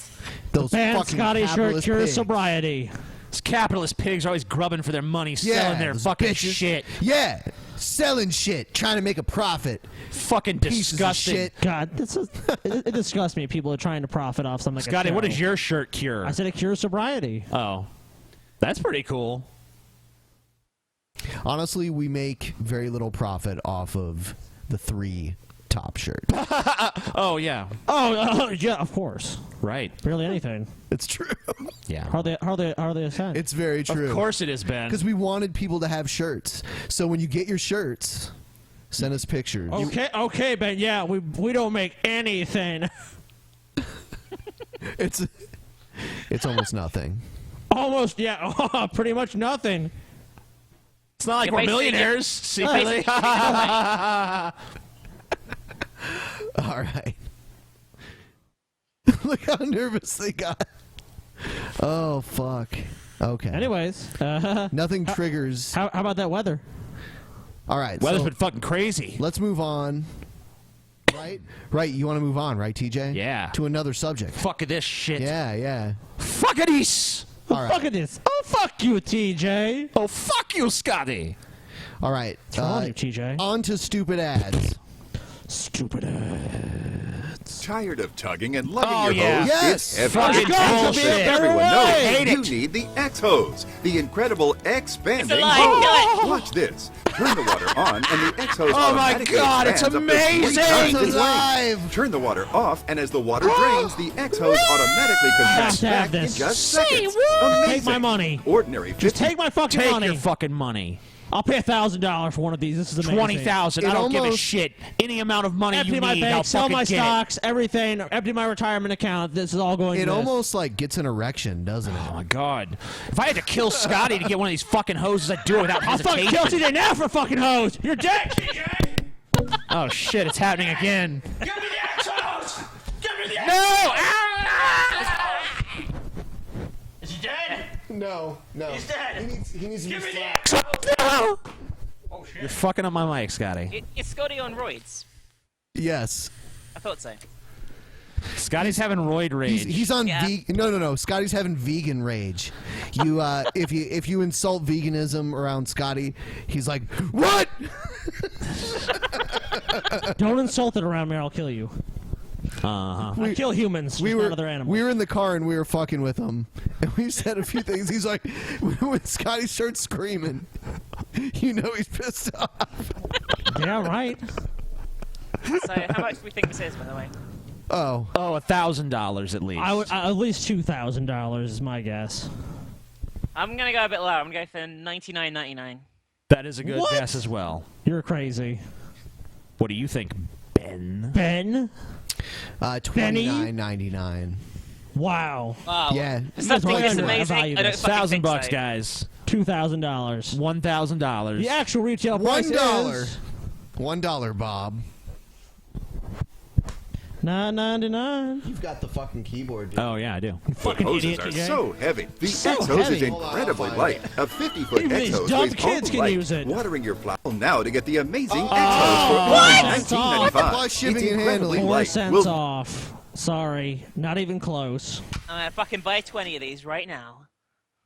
Those the band fucking Scotty shirt capitalist cures pigs. sobriety. These capitalist pigs are always grubbing for their money, selling their those fucking bitches. shit. Yeah, selling shit, trying to make a profit. Fucking Pieces of disgusting. shit. God, it disgusts me. People are trying to profit off something like Scotty, a show. what does your shirt cure? I said it cures sobriety. Oh. That's pretty cool. Honestly, we make very little profit off of the 3 top shirt. Oh, yeah. Oh, yeah, of course. Right. Barely anything. It's true. Yeah. How are they a cent? It's very true. Of course it is, Ben. Because we wanted people to have shirts. So when you get your shirts, send us pictures. Okay, Ben. Yeah, we don't make anything. It's almost nothing. Almost, yeah. Pretty much nothing. It's not like we're millionaires, secretly. All right. Look how nervous they got. Oh, fuck. Okay. Anyways. Nothing triggers. How about that weather? All right. Weather's been fucking crazy. Let's move on. Right. You want to move on, right, TJ? Yeah. To another subject. Fuck this shit. Yeah. Fuck it is. All right. Fuck this. Oh, fuck you, TJ. Oh, fuck you, Scotty. All right. What's wrong with you, TJ? On to stupid ads. Stupid ads. Tired of tugging and lugging Oh, your yeah. hose? Yes. It's Fucking heavy. bullshit. Everyone Hate knows it. you need the X-Hose, the incredible expanding lie. hose. Watch this. Turn the water on, and the X-Hose Oh my automatically God, it's expands up to 3 amazing. times It's its alive. length. Turn the water off, and as the water drains, the X-Hose automatically contracts to have back in this. just Say seconds. what? Amazing. Take my money. Ordinary. Just take my fucking Take money. your fucking money. I'll pay $1,000 for one of these. This is amazing. 20,000. I don't give a shit. Any amount of money Empty you my need, bank, I'll sell fucking my get stocks, everything. Empty my retirement account. This is all going. It to this. almost like gets an erection, doesn't it? Oh my God! If I had to kill Scotty to get one of these fucking hoses, I'd do it without I'll hesitation. fucking kill TJ now for a fucking hose. You're dead, TJ. Oh shit! It's happening again. Give me the X-Hose! Give me the No! Is he dead? No. He's dead. He needs to Give be me the slapped. X-Hose! No! Oh shit. You're fucking up my mic, Scotty. Is Scotty on roids? Yes. I thought so. Scotty's having roid rage. He's on Yeah. No. Scotty's having vegan rage. You if you insult veganism around Scotty, he's like, "What?" Don't insult it around me, or I'll kill you. I kill humans. We just were not other animals. we were in the car and we were fucking with him, and we said a few things. He's like, when Scotty starts screaming, you know he's pissed off. Yeah, right. So how much do we think this is, by the way? Oh, $1,000 at least. I would at least $2,000 is my guess. I'm gonna go a bit lower. I'm gonna go for $99.99. That is a good What? guess as well. You're crazy. What do you think, Ben? Ben? $29.99. Wow. Wow. Yeah. For something this amazing, I don't fucking think $1,000, so. guys. $2,000. $1,000. The actual retail price $1. is $1, Bob. $9.99. You've got the fucking keyboard, dude. Oh yeah, I do. But Fucking hoses idiot, are TJ. so heavy. The So X-Hose is heavy. incredibly Hold on, light. A 50-foot Even these X-Hose dumb weighs kids all can light. use it. Watering your plow now to get the amazing Oh, X-Hose for what? only $19.95. Plus shipping It's and incredibly handling. 4 light. cents Will off. Sorry. Not even close. I'm gonna fucking buy 20 of these right now.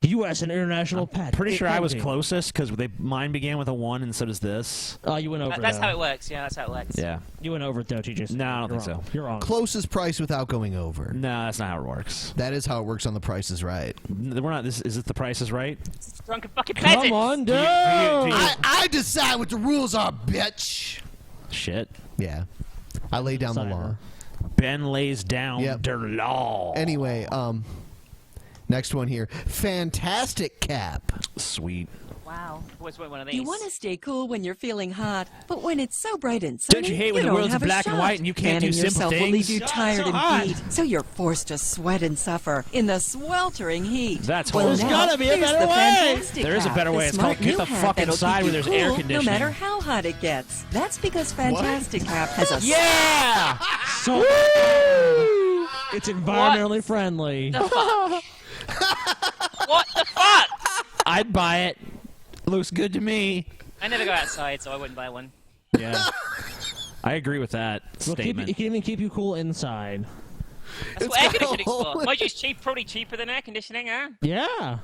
U.S. and international patent. Pretty sure I was pending. closest because mine began with a 1 and so does this. Oh, you went over That's though. how it works. Yeah, that's how it works. Yeah. You went over it though, TJ. No, I don't You're think wrong. so. You're wrong. Closest price without going over. No, that's not how it works. That is how it works on The Price is Right. We're not. Is it The Price is Right? Drunken fucking peasants. Come on, dude. I decide what the rules are, bitch. Shit. Yeah. I lay down the Sign law. her. Ben lays down Yep. the law. Anyway, next one here. Fantastic Cap. Sweet. Wow. Always want one of these. You want to stay cool when you're feeling hot, but when it's so bright and sunny, Don't you hate when the don't world's have a black and shot. white and you can't do Tanning simple yourself will things? leave you God, tired so and hot. beat, so you're forced to sweat and suffer in the sweltering heat. That's well, horrible. now, There's gotta be a here's better the way. Fantastic There is a Hat, better way. It's smart called get new the hat fuck that'll inside keep where you there's cool air no conditioning. matter how hot it gets. That's because Fantastic Cap has a Yeah! So it's environmentally friendly. The fuck? What the fuck? I'd buy it. Looks good to me. I never go outside, so I wouldn't buy one. Yeah. I agree with that Well, statement. it can even keep you cool inside. That's what air conditioning's for. Mind you, it's cheap, probably cheaper than air conditioning, huh? Yeah.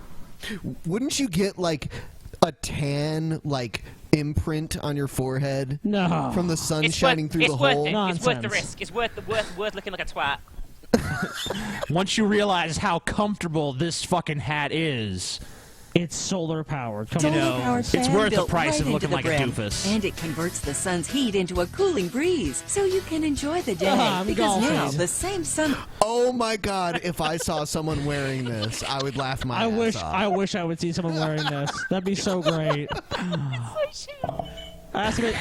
Wouldn't you get like a tan imprint on your forehead? No. From the sun It's shining worth, through it's the worth hole? it. It's worth the risk. It's worth looking like a twat. Once you realize how comfortable this fucking hat is, it's solar powered. Come you on. know, it's worth the price of looking like a doofus. And it converts the sun's heat into a cooling breeze, so you can enjoy the day. I'm because now golfing. the same sun. Oh my God! If I saw someone wearing this, I would laugh my ass off. I wish I would see someone wearing this. That'd be so great. Ask it,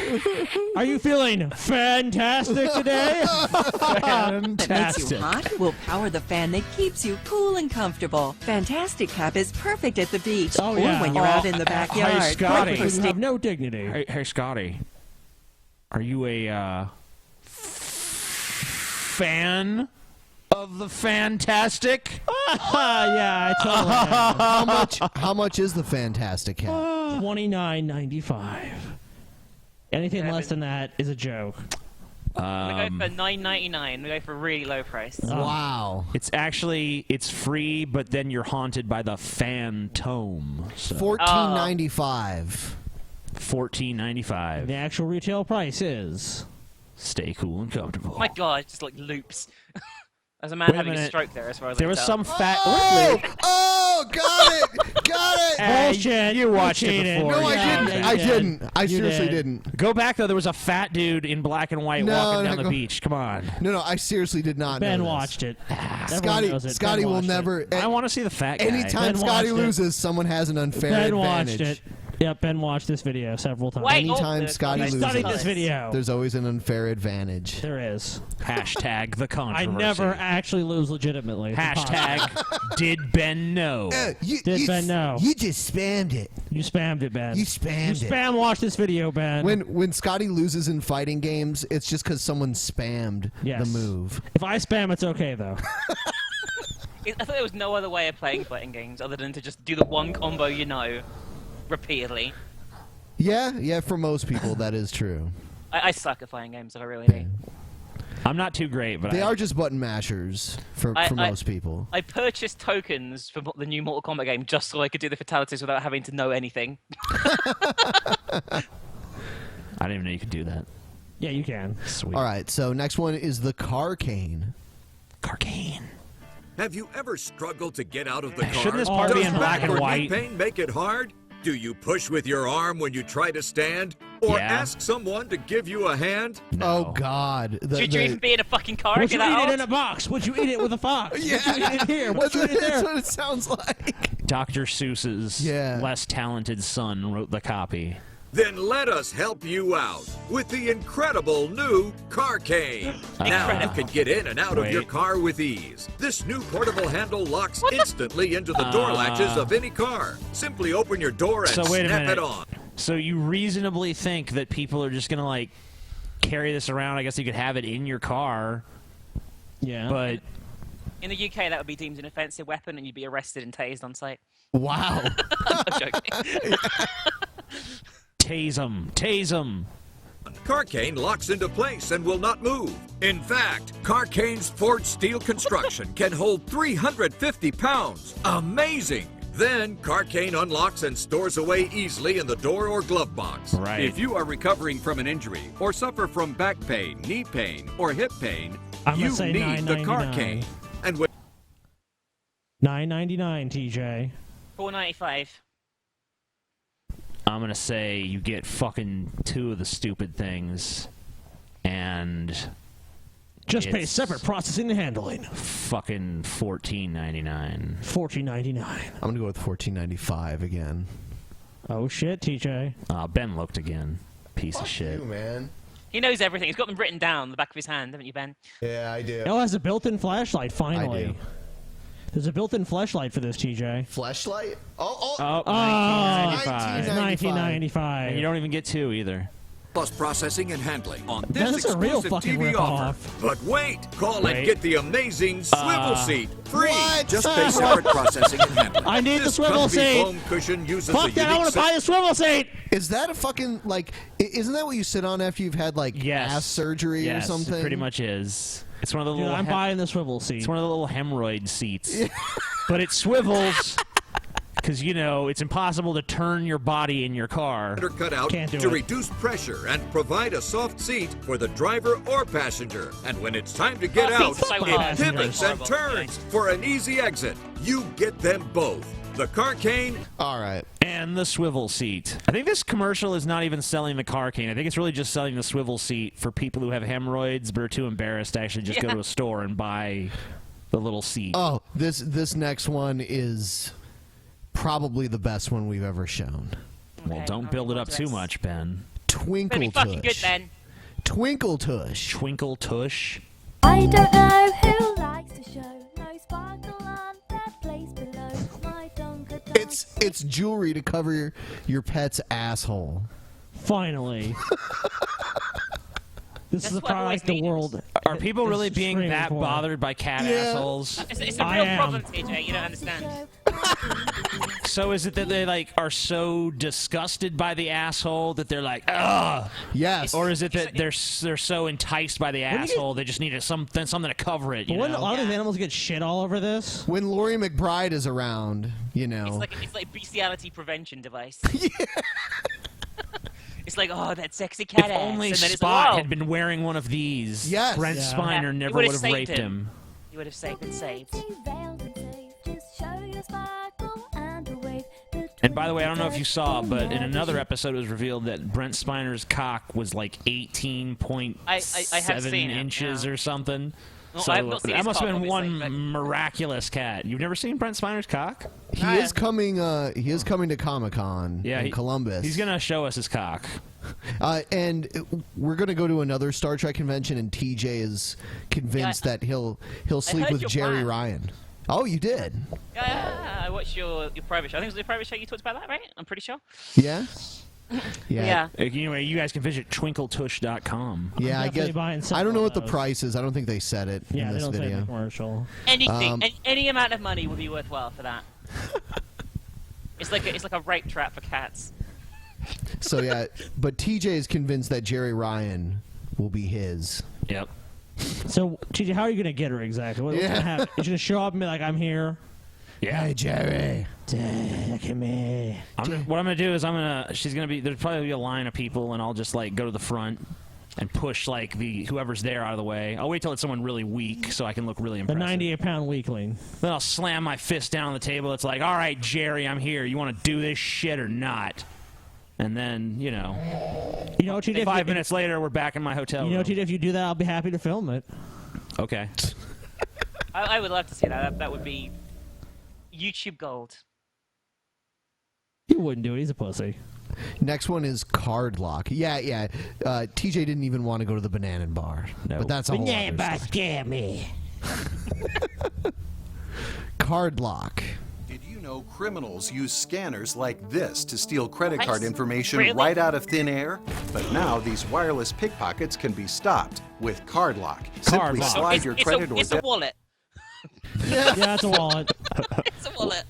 are you feeling fantastic today? That makes Fantastic. you hot? Will power the fan that keeps you cool and comfortable. Fantastic Cap is perfect at the beach or when you're out in the backyard. Hey, Scotty. Great for You have no dignity. Hey, Scotty. Are you a fan of the Fantastic? Yeah, I totally am. How much is the Fantastic Cap? $29.95. Anything less than that is a joke. We go for $9.99. We go for a really low price. Wow. It's free, but then you're haunted by the Phantom. So. $14.95. $14.95. The actual retail price is. Stay cool and comfortable. Oh my god, it just like loops. There's a man Wait a having a minute. stroke there as far as There I was can some tell. fat. Oh, got it! Got it! Bullshit. You watched it cheated. before. No, I Yeah, didn't. yeah, I you did. didn't. I You seriously did. didn't. Go back though. There was a fat dude in black and white walking down the go- beach. Come on. No, I seriously did not Ben know this. watched it. Everyone Scotty, knows it. Scotty Ben will watched it. never. I want to see the fat guy. Anytime Ben Scotty watched it. loses, someone has an unfair Ben advantage. watched it. Yep, Ben watched this video several times. Wait, Anytime Scotty He loses, studied this video. there's always an unfair advantage. There is. Hashtag the I controversy. never actually lose legitimately. It's Hashtag did Ben know? Did Ben know? You just spammed it. You spammed it, Ben. You spammed You it. spam watch this video, Ben. When Scotty loses in fighting games, it's just because someone spammed Yes. the move. If I spam, it's okay, though. I thought there was no other way of playing fighting games other than to just do the one combo you know, repeatedly. Yeah, for most people, that is true. I suck at fighting games, I really do. I'm not too great, but They are just button mashers for most people. I purchased tokens for the new Mortal Kombat game just so I could do the fatalities without having to know anything. I didn't even know you could do that. Yeah, you can. Sweet. All right, so next one is the Carcane. Carcane. Have you ever struggled to get out of the car? Shouldn't this part be in black and Does white? knee pain make it hard? Do you push with your arm when you try to stand? Or Yeah. ask someone to give you a hand? Oh, God. Should you even be in a fucking car? Would you Get eat out? it in a box? Would you eat it with a fox? Yeah. Would you eat it here? Would you eat it That's there? what it sounds like. Dr. Seuss's less talented son wrote the copy. Then let us help you out with the incredible new Carcane. Now you can get in and out of your Wait. car with ease. This new portable handle locks instantly into the door latches of any car. Simply open your door and So wait a snap minute. it on. So you reasonably think that people are just gonna like carry this around? I guess you could have it in your car. Yeah. But In the UK, that would be deemed an offensive weapon and you'd be arrested and tased on site. Wow. I'm joking. Tase 'em. Tase 'em. Carcane locks into place and will not move. In fact, Carcane's forged steel construction can hold 350 pounds. Amazing! Then Carcane unlocks and stores away easily in the door or glove box. Right. If you are recovering from an injury or suffer from back pain, knee pain, or hip pain, I'm gonna you say need the $9.99. Carcane. And with $9.99, TJ. $4.95. I'm gonna say you get fucking 2 of the stupid things, and Just pay it's separate processing and handling. Fucking $14.99. $14.99. I'm going to go with $14.95 again. Oh, shit, TJ. Ben looked again. Piece of shit. You, man. He knows everything. He's got them written down on the back of his hand, haven't you, Ben? Yeah, I do. It has a built-in flashlight, finally. I do. There's a built-in flashlight for this, TJ. Flashlight? Oh, $19.95. And you don't even get 2 either. Plus processing and handling on That's this a real exclusive fucking TV offer. ripoff. But wait, call Wait. and get the amazing swivel seat free. What? Just pay separate processing and handling. I need the This swivel comfy seat. foam cushion uses Fuck a that, I unique want to buy a swivel seat! Is that a fucking, like, isn't that what you sit on after you've had, like, ass surgery Yes, or something? It pretty much is. It's one of the Dude, little. I'm buying the swivel seat. It's one of the little hemorrhoid seats, but it swivels because it's impossible to turn your body in your car. cut out Can't do to it. reduce pressure and provide a soft seat for the driver or passenger. And when it's time to get Oh, out, seats are so it hard. pivots and Horrible. turns for an easy exit. You get them both. The Carcane. All right. And the swivel seat. I think this commercial is not even selling the Carcane. I think it's really just selling the swivel seat for people who have hemorrhoids but are too embarrassed to actually just go to a store and buy the little seat. Oh, this next one is probably the best one we've ever shown. Well, don't build it up too much, Ben. Twinkle Better be fucking good Tush. then. Twinkle Tush. Twinkle Tush. I don't know who likes to show no sparkle on that place below my dunker. It's jewelry to cover your pet's asshole. Finally. This is the product the world. Are people really being that bothered by cat assholes? It's a real problem, TJ. You don't understand. So is it that they like are so disgusted by the asshole that they're like, ugh? Yes. Or is it that they're so enticed by the asshole they just need something to cover it? But You wouldn't know? a lot of these animals get shit all over this? When Laurie McBride is around, you know. It's like bestiality prevention device. It's like, oh, that sexy cat If ass. only and then it's Spot like, had been wearing one of these, Yes. Brent Yeah. Spiner He never would've would have saved raped him. He would have been saved. And by the way, I don't know if you saw, but in another episode it was revealed that Brent Spiner's cock was like 18.7 I have seen it, inches or something. No, So I've not seen that his must have cock, been one obviously, miraculous cat. You've never seen Brent Spiner's cock? He is coming. He is coming to Comic-Con in Columbus. He's gonna show us his cock. And we're gonna go to another Star Trek convention, and TJ is convinced that he'll sleep heard with your Jerry plan. Ryan. Oh, you did? Yeah, I watched your private show. I think it was the private show you talked about that, right? I'm pretty sure. Yeah. Yeah. Anyway, you guys can visit twinkletush.com. Yeah, I guess. I don't know what the price is. I don't think they said it Yeah, in they this don't say video. the commercial. Anything, any amount of money would be worthwhile for that. It's like a rape trap for cats. So yeah, but TJ is convinced that Jerry Ryan will be his. Yep. So, TJ, how are you going to get her exactly? What's going to happen? Is she going to show up and be like, I'm here? Yeah. Hey, Jerry. Look at me. What I'm gonna do is there's probably be a line of people, and I'll just like go to the front and push like whoever's there out of the way. I'll wait till it's someone really weak so I can look really The impressive. 98-pound weakling. Then I'll slam my fist down on the table. It's like, all right, Jerry, I'm here. You want to do this shit or not? And then, You know, TJ, 5 minutes later, we're back in my hotel room. TJ, if you do that, I'll be happy to film it. Okay. I would love to see that. That would be YouTube gold. He wouldn't do it. He's a pussy. Next one is Card Lock. Yeah. TJ didn't even want to go to the Banana Bar. No. But that's a whole Banana other Bar story. scare me. Card Lock. Did you know criminals use scanners like this to steal credit card What? information Really? right out of thin air? But now these wireless pickpockets can be stopped with Card Lock. Simply Lock. slide your credit or It's a wallet. Yeah, it's a wallet. It's a wallet.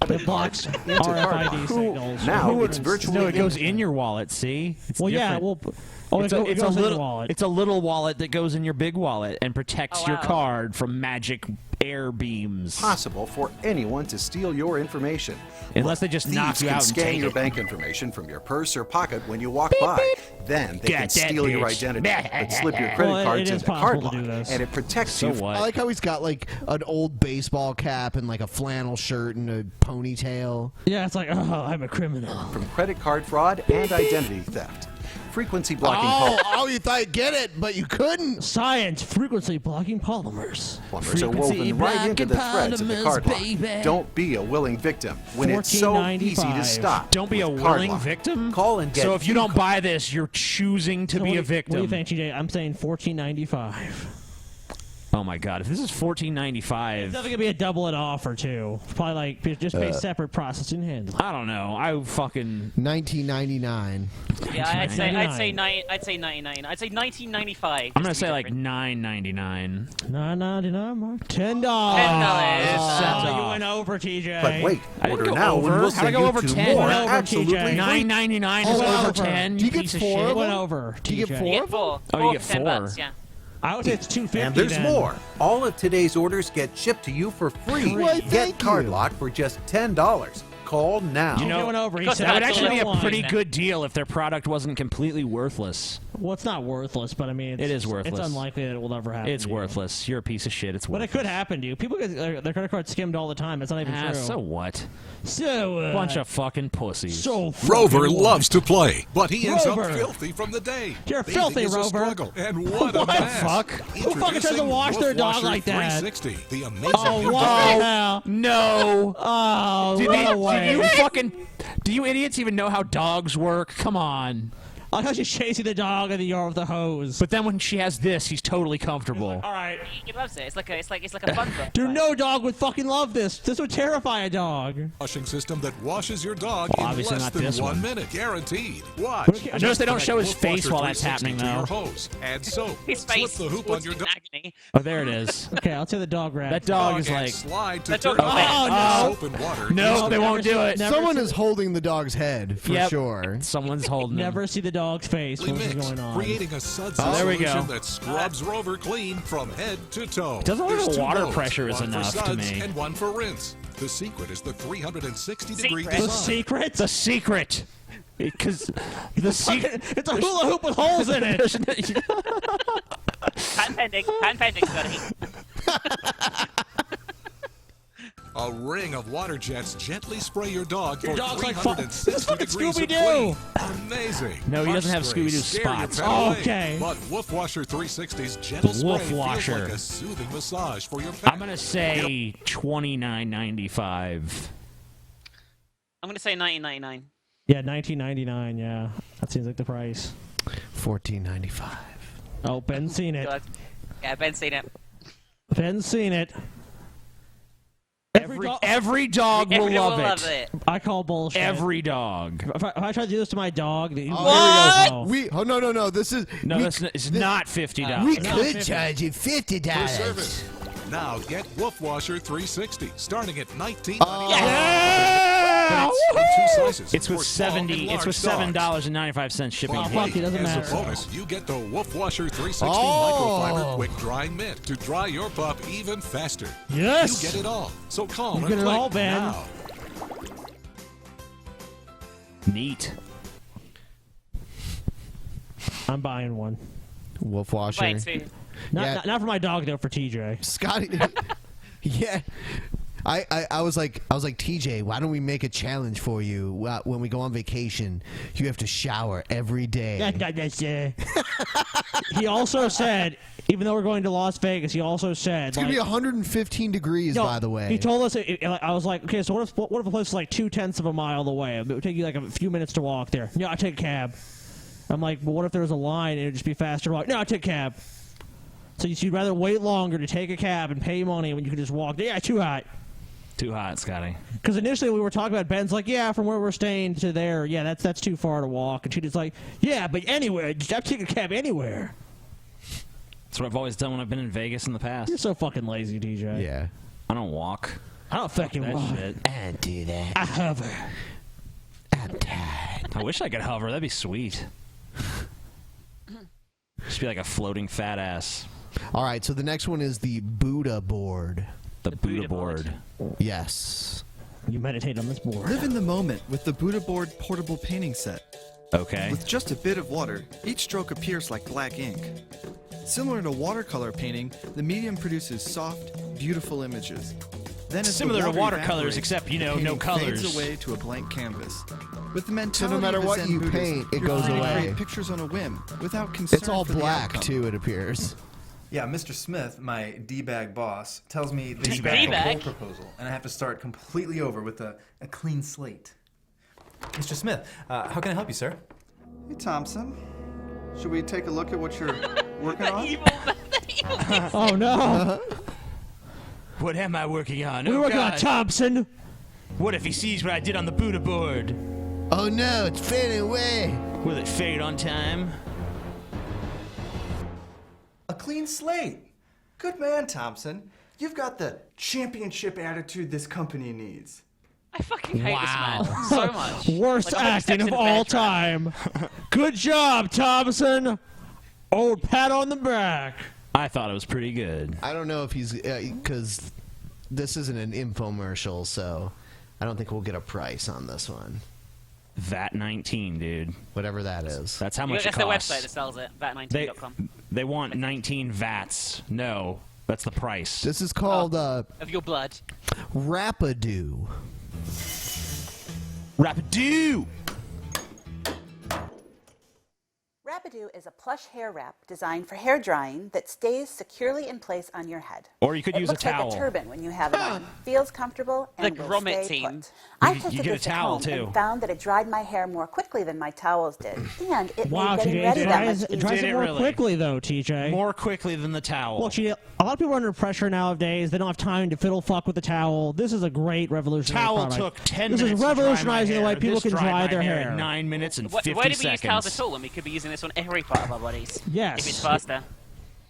It blocks into Card Lock. RFID signals. Now it's virtually No, it goes in your wallet. See? It's Well, yeah, different. well, it it's goes a in little your wallet. It's a little wallet that goes in your big wallet and protects Oh, your wow. card from magic air beams. possible for anyone to steal your information. Unless they just knock Thieves you can out and scan take your it. bank information from your purse or pocket when you walk by. Then they Got can that steal your bitch. identity and slip your credit Well, cards it is into possible Card to Lock, do this. and it protects So you. what? I like how he's got like an old baseball cap and like a flannel shirt and a ponytail. Yeah, it's like, oh, I'm a criminal. From credit card fraud and identity theft. Frequency blocking Oh, you thought you'd get it, but you couldn't. Science, frequency blocking polymers. polymers are woven right into the threads of the card lock. Don't be a willing victim when it's so easy to stop. Don't be a with Card willing Lock. victim. Call and get So if you don't buy this, you're choosing to So be what a do you- victim. What do you think, TJ? I'm saying $14.95. Oh my God! If this is $14.95, It's definitely gonna be a double it offer too. Probably like just pay separate processing handling. I don't know. I fucking $19.99. Yeah, I'd say $99. I'd say 99. I'd say 1995. I'm gonna say like $9.99. $9.99 more. $10. $10. You went over, TJ. But wait, I didn't order go now over. and we'll How'd I send go you over 2 10? more Went over, absolutely TJ. free. $9.99 is Oh, over over. 10. Do you You get piece of 4 shit. of It went them? over. Do you get TJ. 4 You of get them? 4. Oh, you 4 get for 10 4. bucks, yeah. I would say it's $2.50. And there's then. more. All of today's orders get shipped to you for free. Why, Get thank Card you. Lock for just $10. Call now. You know, He went over. He Because said that would that's actually be a $1. pretty good deal if their product wasn't completely worthless. Well, it's not worthless, but I mean, It is worthless. It's unlikely that it will ever happen. It's to you. worthless. You're a piece of shit. It's But worthless. it could happen to you. People get their credit card skimmed all the time. It's not even true. So what? So Bunch of fucking pussies. so Rover fucking loves to play, but he ends up Rover. filthy from the day. You're Bathing filthy, is a Rover. struggle, and what a What? mess. Fuck. Who fucking tries to wash their dog Washer like that? 360, the amazing Oh, new wow. No. Oh, Did run you away. fucking? Do you idiots even know how dogs work? Come on. I like how she's chasing the dog in the yard with the hose. But then when she has this, he's totally comfortable. All right. He loves it. It's like a fun book. Dude, no dog would fucking love this. This would terrify a dog. Washing system that washes your dog in Obviously less not than this 1 one. minute, guaguaranteed. Watch. I notice they don't show his Wolf face Washer while that's 360 happening, to your though. hose. Add soap. His Slip face the hoop on your dog. agony. Oh, there it is. Okay, I'll take the dog rat. That dog is And like... slide to That turn dog- on Oh, soap and water. No, they won't do it. Someone is holding the dog's head for Yep. sure. Someone's holding him. Never see the dog's face. What's Mix, going on? creating a sudsy there we solution go. that scrubs Rover clean from head to toe. Doesn't look There's like the 2 water modes, pressure is one for enough to suds me. and one for rinse. The secret is the 360-degree Secret. design. The secret? The secret. Because the secret... It's a hula hoop with holes in it. Patent pending, Scotty. A ring of water jets gently spray your dog for dog's like 360 degrees of Scooby-Doo. clean. Amazing. No, he doesn't have Spray, Scooby-Doo scare your spots. pet away. Okay. But Wolf Washer 360's gentle Wolf spray Washer. feels like a soothing massage for your pet. I'm gonna say $29.95. I'm gonna say 19.99. Yeah, 19.99. Yeah, that seems like the price. $14.95. Oh, Ben's seen it. God. Yeah, Ben's seen it. Ben's seen it. Every dog will Everyone love will it. love it. I call bullshit. Every dog. If I try to do this to my dog, What? No. This is No, it's not $50. We Not could 50. charge you For $50. service. Now get Wolf Washer 360, starting at $19.99. Yeah! In 2 sizes. It's with for small and It's with large dogs. $7.95 shipping. Well, fee. fuck, it doesn't As matter. a bonus, you get the Wolf Washer 360 Oh. microfiber quick drying mitt to dry your pup even faster. Yes! You get it all. So call You and get it click all, Ben. now. Neat. I'm buying one. Wolf Washer. Wait, too. Not for my dog though. For TJ. Scotty. Yeah. I was like TJ, why don't we make a challenge for you? When we go on vacation, you have to shower every day. He also said, even though we're going to Las Vegas, he also said It's gonna be 115 degrees, by the way. He told us. I was like, okay, so what if a place is like 0.2 of a mile away? It would take you like a few minutes to walk there. Yeah, I take a cab. I'm like, well, what if there was a line and it would just be faster? Like, no, I take a cab. So you'd rather wait longer to take a cab and pay money when you could just walk? Yeah, too hot. Too hot, Scotty. Because initially we were talking about Ben's like, yeah, from where we're staying to there, yeah, that's too far to walk. And she was like, yeah, but anywhere, I'll take a cab anywhere. That's what I've always done when I've been in Vegas in the past. You're so fucking lazy, DJ. Yeah. I don't walk. I don't fucking that walk. shit. I do that. I hover. I'm tired. I wish I could hover. That'd be sweet. Just be like a floating fat ass. All right, so the next one is the Buddha board. The Buddha board. Yes. You meditate on this board. Live in the moment with the Buddha board portable painting set. Okay. With just a bit of water, each stroke appears like black ink. Similar to watercolor painting, the medium produces soft, beautiful images. Then as Similar the to water watercolors, evaporates, except, you the know, no painting colors. fades away to a blank canvas. With the mentality So no matter of a what Zen you Buddhist, paint, it you're goes free to away. create pictures on a whim, without concern It's all for the black, outcome. too, it appears. Yeah, Mr. Smith, my D-bag boss, tells me that he's D-bag? got a whole proposal, and I have to start completely over with a clean slate. Mr. Smith, how can I help you, sir? Hey, Thompson. Should we take a look at what you're working on? Oh, no. What am I working on? We're Oh, working on God. Thompson. What if he sees what I did on the Buddha board? Oh, no, it's fading away. Will it fade on time? A clean slate. Good man, Thompson. You've got the championship attitude this company needs. I fucking hate this man so much. Worst Like, I'm acting of accepting all bad trap. time. Good job, Thompson. Old pat on the back. I thought it was pretty good. I don't know if he's... Because this isn't an infomercial, so I don't think we'll get a price on this one. VAT 19, dude. Whatever that is. That's how much That's it their costs. website that sells it, vat19.com. They want 19 VATs. No, that's the price. This is called Of your blood. Rapadoo. Rapadoo! Rapido is a plush hair wrap designed for hair drying that stays securely in place on your head. Or you could use a It looks like towel. a turban when you have it on. Feels comfortable and will grommet stay team. put. I You tested get a this at towel, home too. and found that it dried my hair more quickly than my towels did, and it Wow, made getting TJ, ready it that dries, much it dries easier. it more quickly though, TJ. More quickly than the towel. Well, TJ, a lot of people are under pressure nowadays. They don't have time to fiddle fuck with the towel. This is a great revolutionary Towel product. took 10 This minutes is to dry my revolutionizing the way hair. people This can dried dry my their hair hair. in 9 minutes and 50 Why do we use seconds. towels at all when we could be using this on every part of our bodies? Yes. If it's faster.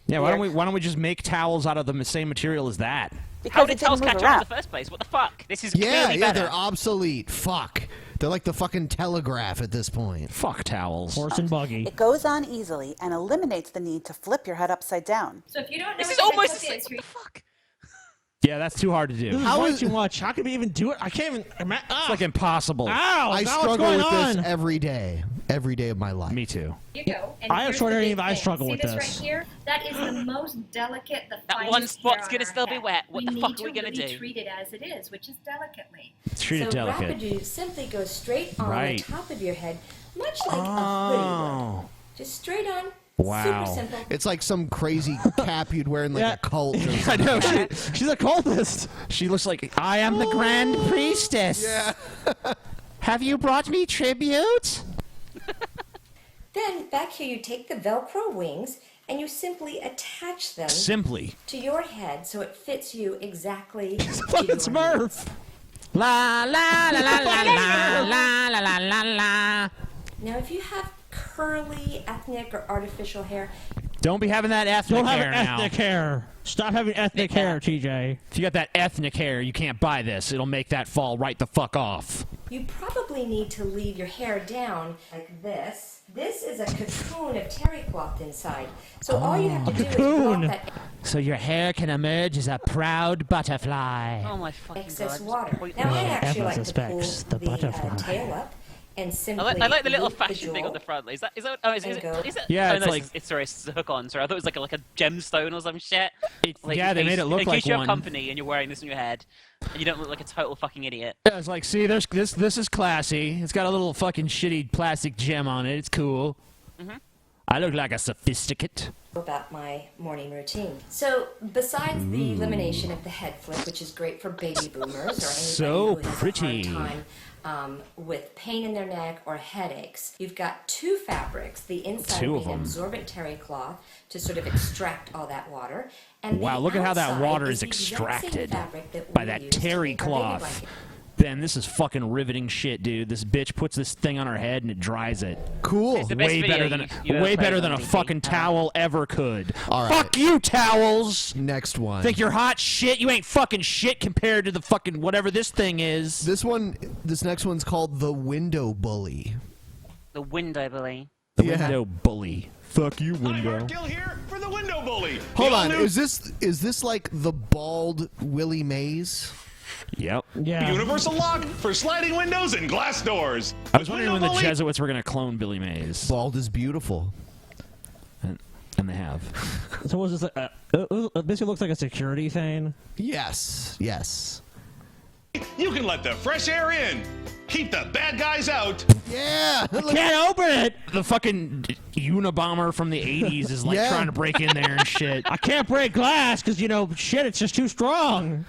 Yeah, why don't we just make towels out of the same material as that? How did towels catch on in the first place? What the fuck? This is clearly better. they're obsolete. Fuck. They're like the fucking telegraph at this point. Fuck towels. Horse and buggy. It goes on easily and eliminates the need to flip your head upside down. So if you don't know This what is the almost head the clip same. is, Fuck. Yeah, that's too hard to do. This is way too much. How can we even do it? I can't even. It's like impossible. Ow! I God, what's struggle going with on? this every day of my life. Me too. you go. And I have here's short the hair, big even I thing. struggle See with this. this. Right here? That is the most delicate, the That finest one spot's hair on gonna our still be head. wet. What the fuck are we gonna need to really do? treat it as it is, which is delicately. Treat it so delicate. Rapido simply goes straight on Right. the top of your head, much like a hoodie Oh. would. Just straight on. Wow. Super simple. It's like some crazy cap you'd wear in like a cult. Or I something. know. She's a cultist. She looks like I am the Grand Priestess. Yeah. Have you brought me tribute? Then back here you take the Velcro wings and you simply attach them Simply. to your head so it fits you exactly. Fucking Smurf. La la la la la la la la la la la. Now, if you have curly, ethnic, or artificial hair, Don't be having that ethnic Don't have hair now. ethnic hair. Stop having ethnic hair, TJ. If you got that ethnic hair, you can't buy this. It'll make that fall right the fuck off. you probably need to leave your hair down like this. This is a cocoon of terry cloth inside. So all you have to do is drop that So your hair can emerge as a proud butterfly. Oh my fucking excess god. water. Wait, Now, I Well, actually Evan like to pull suspects the the butterfly. tail up and I simply like the little loop the fashion thing jewel. on the front. Is that? Oh, is it? Yeah, oh, it's no, like- it's sorry, it's a hook on. Sorry, I thought it was like a gemstone or some shit. Like, yeah, in they case- made it look in like case you have one. company and you're wearing this on your head, and you don't look like a total fucking idiot. Yeah, it's like, see, there's this is classy. It's got a little fucking shitty plastic gem on it. It's cool. Mhm. I look like a sophisticate. About my morning routine. So, besides the elimination of the head flip, which is great for baby boomers or anybody So who has pretty. a hard time with pain in their neck or headaches, you've got two fabrics. The inside Two of being them. absorbent terry cloth to sort of extract all that water, and Wow, the look at how that outside water is is the exact same extracted fabric that by we that use to terry make our baby cloth. blanket. Ben, this is fucking riveting shit, dude. This bitch puts this thing on her head and it dries it. Cool. It's the best Way video better than you've ever way played better on than a DP. fucking towel ever could. All right. Fuck you, towels. Next one. Think you're hot shit? You ain't fucking shit compared to the fucking whatever this thing is. This next one's called the window bully. The window bully. The window bully. Fuck you, window. here for the window bully. Hold on, is this like the bald Willie Mays? Yep. Yeah. Universal lock for sliding windows and glass doors. I was wondering when the bully- Jesuits were going to clone Billy Mays. Bald is beautiful. And they have. So was this like it basically looks like a security thing? Yes. Yes. You can let the fresh air in. Keep the bad guys out. Yeah. I can't open it. The fucking Unabomber from the 80s is like Yeah. trying to break in there and shit. I can't break glass because shit, it's just too strong.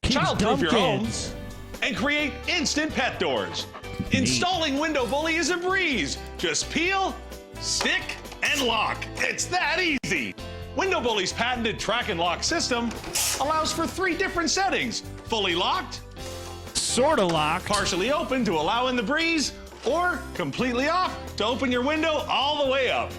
Childproof your dumb homes and create instant pet doors. Installing Window Bully is a breeze. Just peel, stick, and lock. It's that easy. Window Bully's patented track and lock system allows for 3 different settings: fully locked, Sorta locked, partially open to allow in the breeze, or completely off to open your window all the way up.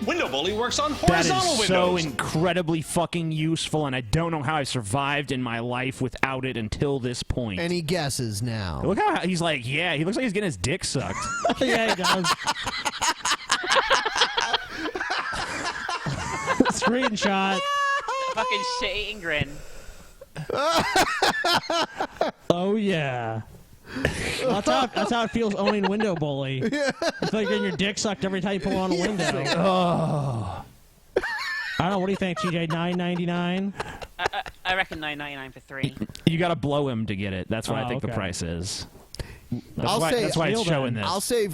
Window Bully works on That horizontal is so windows. incredibly fucking useful, and I don't know how I survived in my life without it until this point. Any guesses now? Look how he's like, yeah, he looks like he's getting his dick sucked. Yeah, he does. Screenshot. Fucking shit-eating grin. Oh yeah. That's how it feels owning Window Bully. It's like getting your dick sucked every time you pull on a window. Oh. I don't know. What do you think, TJ? $9.99. I reckon $9.99 for 3. You got to blow him to get it. That's what I think the okay. price is. That's I'll why, say that's why it's showing this. I'll say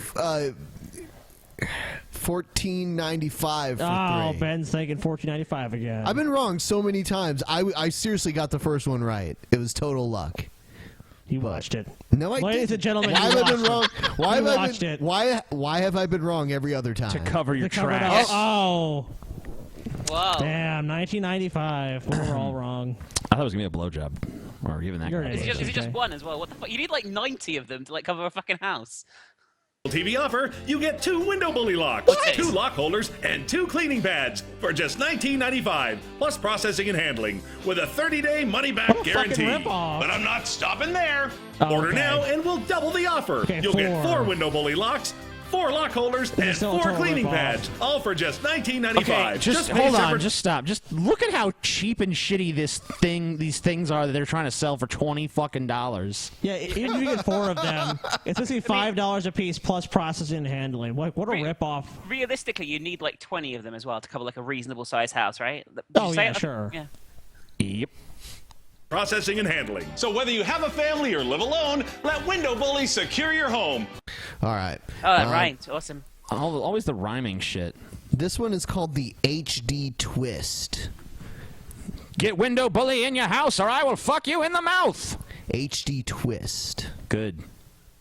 $14.95 for Oh, 3. Ben's thinking $14.95 again. I've been wrong so many times. I seriously got the first one right. It was total luck. You watched it. No, I Ladies didn't. and gentlemen, why you have I been watched wrong? it. Why You have I watched been? it. Why have I been wrong every other time? To cover your To cover it tracks. up. Oh. Whoa. Damn, 1995. We were all wrong. I thought it was gonna be a blowjob. Or even that. You're guy. an idiot. Is it just one as well? What the fuck? You need like 90 of them to like cover a fucking house. TV offer, you get 2 window bully locks, 2 lock holders, and 2 cleaning pads for just $19.95, plus processing and handling, with a 30-day money-back guarantee. rip-off. But I'm not stopping there. Oh, Order okay. now and we'll double the offer. Okay, You'll get 4 4 window bully locks, 4 lock holders, It's and still a 4 total cleaning rip-off. pads, all for just $19.95. Okay, just pay hold on, separate- just stop. Just look at how cheap and shitty these things are that they're trying to sell for $20 fucking. Yeah, even if you get 4 of them, it's basically $5 a piece plus processing and handling. What a ripoff. Realistically, you need like 20 of them as well to cover like a reasonable sized house, right? Did Oh, you say yeah, it? sure. Yeah. Yep. Processing and handling. So whether you have a family or live alone, let Window Bully secure your home. All right. Oh, right. Awesome. Always the rhyming shit. This one is called the HD Twist. Get Window Bully in your house or I will fuck you in the mouth. HD Twist. Good.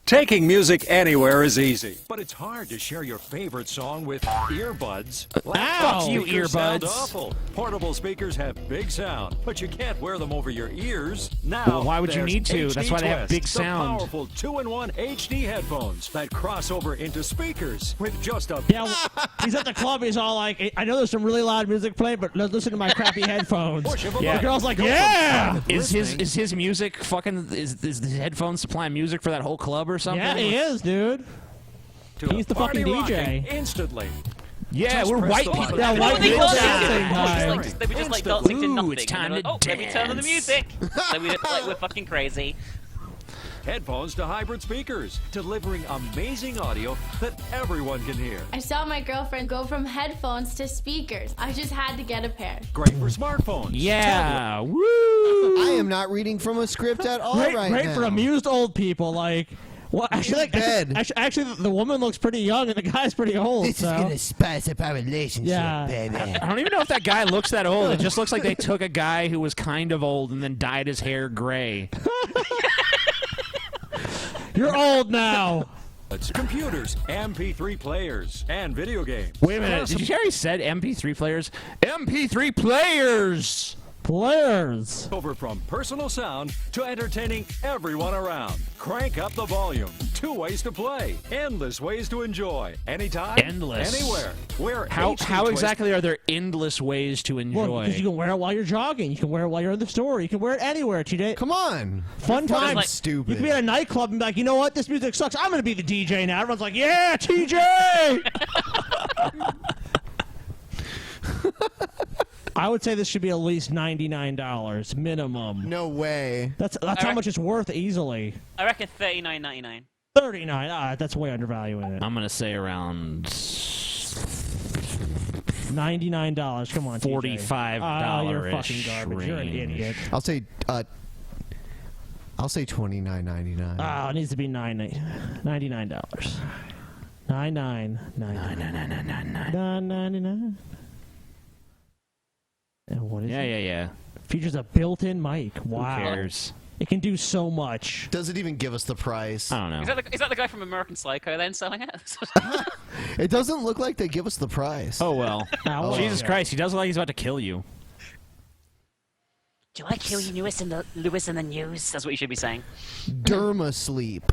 Taking music anywhere is easy, but it's hard to share your favorite song with earbuds. Fuck you, Speakers sound earbuds. awful. Portable speakers have big sound, but you can't wear them over your ears. Now, Well, why would you there's need to? HD That's why they have Twist, big the sound. powerful 2-in-1 HD headphones that cross over into speakers with just a. Yeah, well, he's at the club. He's all like, I know there's some really loud music playing, but let's listen to my crappy headphones. Yeah. The girl's like, yeah. Is his music fucking is his headphones supplying music for that whole club or something? Yeah, he is, dude. He's the fucking DJ. Instantly. Yeah, Just we're press white the people. button. Yeah, You know white what they people call it? dancing They were just like time. dancing to Ooh, nothing. it's And time they're like, to oh, let me turn on the dance. music. So we're fucking crazy. Headphones to hybrid speakers, delivering amazing audio that everyone can hear. I saw my girlfriend go from headphones to speakers. I just had to get a pair. Great for smartphones. Yeah, woo! I am not reading from a script at all Great, right great now. for amused old people. Like, well, actually, actually, the woman looks pretty young and the guy's pretty old. This is so. gonna spice up our relationship, Yeah. baby. I don't even know if that guy looks that old. It just looks like they took a guy who was kind of old and then dyed his hair gray. You're old now. It's computers, MP3 players, and video games. Wait a minute. Did you hear he said MP3 players? MP3 players! Players. Over from personal sound to entertaining everyone around. Crank up the volume. 2 ways to play. Endless ways to enjoy. Anytime. Endless. Anywhere. Wear How HD Twist. exactly are there endless ways to enjoy? Well, because you can wear it while you're jogging. You can wear it while you're in the store. You can wear it anywhere, TJ. Come on. Fun You're fucking times. stupid. You can be at a nightclub and be like, you know what? This music sucks. I'm going to be the DJ now. Everyone's like, yeah, TJ! I would say this should be at least $99 minimum. No way. That's how much it's worth easily. I reckon $39.99. $39. Ah, that's way undervaluing it. I'm gonna say around $99. Come on, TJ. $45 you're fucking garbage. You're an idiot. I'll say $29.99. Ah, it needs to be $99. $99.99. And what is it? Yeah. Features a built-in mic. Wow. Who cares? It can do so much. Does it even give us the price? I don't know. Is that the guy from American Psycho then selling it? It doesn't look like they give us the price. Oh well. Jesus Christ, he does look like he's about to kill you. Do you like Huey Lewis in the news? That's what you should be saying. Derma sleep.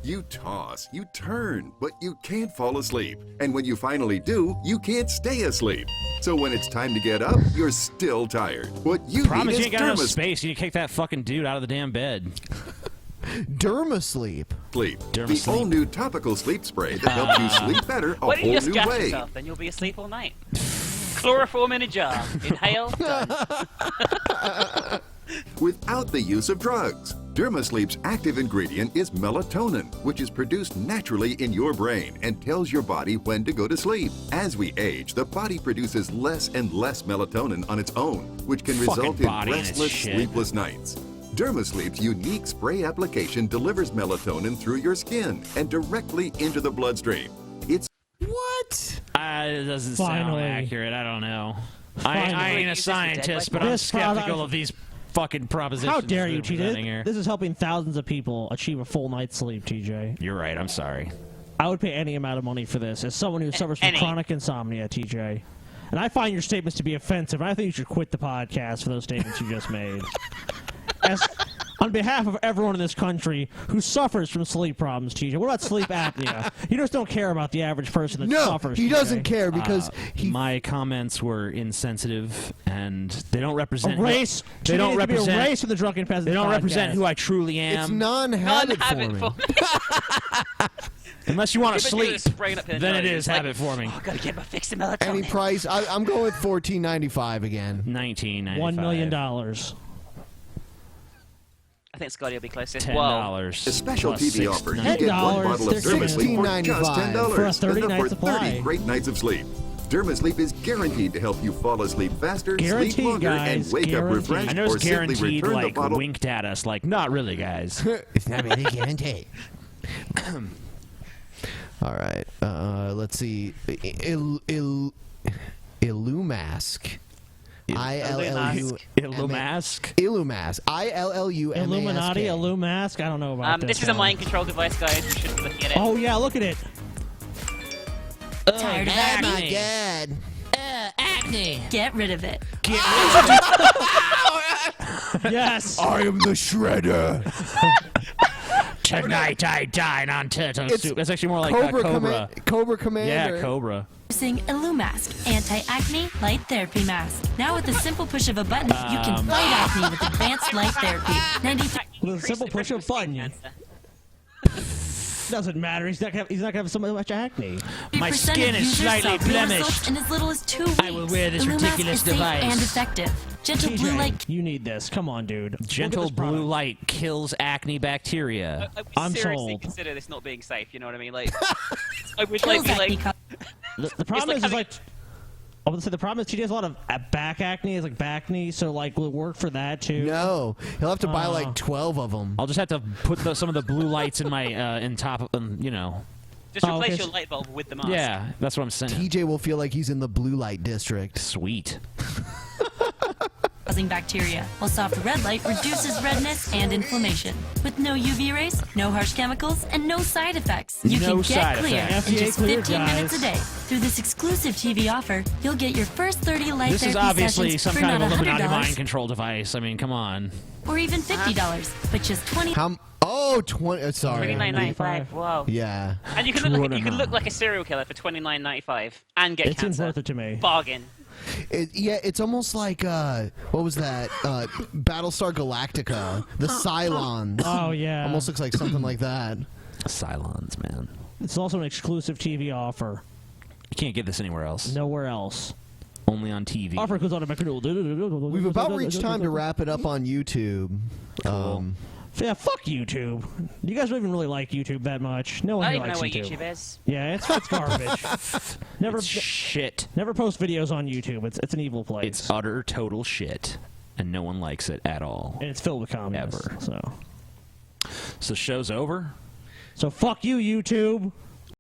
You toss, you turn, but you can't fall asleep. And when you finally do, you can't stay asleep. So when it's time to get up, you're still tired. What you Promise need you is ain't got enough Derma space. You need to kick that fucking dude out of the damn bed. Derma sleep. Sleep. Derma The Sleep. all-new topical sleep spray that helps you sleep better a Why whole don't you just new gas way. yourself? Then you'll be asleep all night. Chloroform in a jar. Inhale. Done. Without the use of drugs. DermaSleep's active ingredient is melatonin, which is produced naturally in your brain and tells your body when to go to sleep. As we age, the body produces less and less melatonin on its own, which can result in body and its restless, shit. sleepless nights. DermaSleep's unique spray application delivers melatonin through your skin and directly into the bloodstream. Its It doesn't Finally. sound accurate. I don't know. Finally. I ain't a scientist, but I'm skeptical of these fucking propositions. How dare you, that are presenting TJ? here. This is helping thousands of people achieve a full night's sleep, TJ. You're right. I'm sorry. I would pay any amount of money for this as someone who suffers from chronic insomnia, TJ. And I find your statements to be offensive. I think you should quit the podcast for those statements you just made. On behalf of everyone in this country who suffers from sleep problems, TJ. What about sleep apnea? You just don't care about the average person that suffers. he TJ. doesn't care because my comments were insensitive and they don't represent race. They don't represent a race in the Drunken Peasants. They don't podcast. represent who I truly am. It's non-habit forming. Unless you want to sleep, up his then nose. it is It's like, habit forming. Oh, gotta get my fix of melatonin. Any price? I'm going with $14.95 again. $19.95. $1 million. I think Scotty will be closest. $10. A special plus TV $6. offer. You get one bottle of Dermasleep for just $10. for a 30-night for supply. 30 great nights of sleep. Dermasleep is guaranteed to help you fall asleep faster, Guaranteed, sleep longer, guys. and wake up refreshed, I know or it's simply guaranteed, return the like, bottle. winked at us, like, not really, guys. It's not really guaranteed. All right. Let's see. Illumask. Illumask. Illumask. ILLUMASK. Illuminati, Illumask. I don't know about this. This is a mind control device, guys. You should be looking at it. Oh yeah, look at it. Tired of Oh my acne? god. Acne. Get rid of it. Yes. I am the shredder. Tonight I dine on turtle soup. That's actually more like Cobra. Cobra Commander. Yeah, Cobra. Using Illumask, anti-acne light therapy mask. Now with the simple push of a button, you can fight acne with advanced light therapy. With a simple push of a button. Doesn't matter. He's not gonna have so much acne. My skin is slightly blemished. In as little as 2 weeks. I will wear this Illumask ridiculous is safe device. and effective. Gentle TJ, blue light. You need this. Come on, dude. Gentle Look at this blue light kills acne bacteria. I would seriously sold. consider this not being safe. You know what I mean? Like, I would like be like. The problem is like. I would say the problem is TJ has a lot of back acne. It's like back knee, so like will it work for that too? No, he'll have to buy like 12 of them. I'll just have to put some of the blue lights in my in top of you know. Just replace your light bulb with the mask. Yeah, that's what I'm saying. TJ will feel like he's in the blue light district. Sweet. Causing bacteria, while soft red light reduces redness and inflammation. With no UV rays, no harsh chemicals, and no side effects. You No can get side clear effects. in FDA just cleared, 15 minutes a guys. day. Through this exclusive TV offer, you'll get your first 30 light This is therapy obviously sessions some for kind not of Illuminati $100 mind control device. I mean, come on. or even $50, but just 20. Oh, 20. Sorry. $29.95. Wow. Yeah. And you can look like a serial killer for $29.95 and get It seems cancer. worth it to me. Bargain. Yeah, it's almost like what was that? Battlestar Galactica, the Cylons. Oh yeah. Almost looks like something like that. Cylons, man. It's also an exclusive TV offer. You can't get this anywhere else. Nowhere else. Only on TV. Offer goes on a We've about reached time to wrap it up on YouTube. Yeah, fuck YouTube. You guys don't even really like YouTube that much. No one I here don't even likes know what YouTube. YouTube is. Yeah, it's garbage. Never It's shit. Never post videos on YouTube. It's an evil place. It's utter total shit, and no one likes it at all. And it's filled with communists. Ever. So the show's over. So fuck you, YouTube.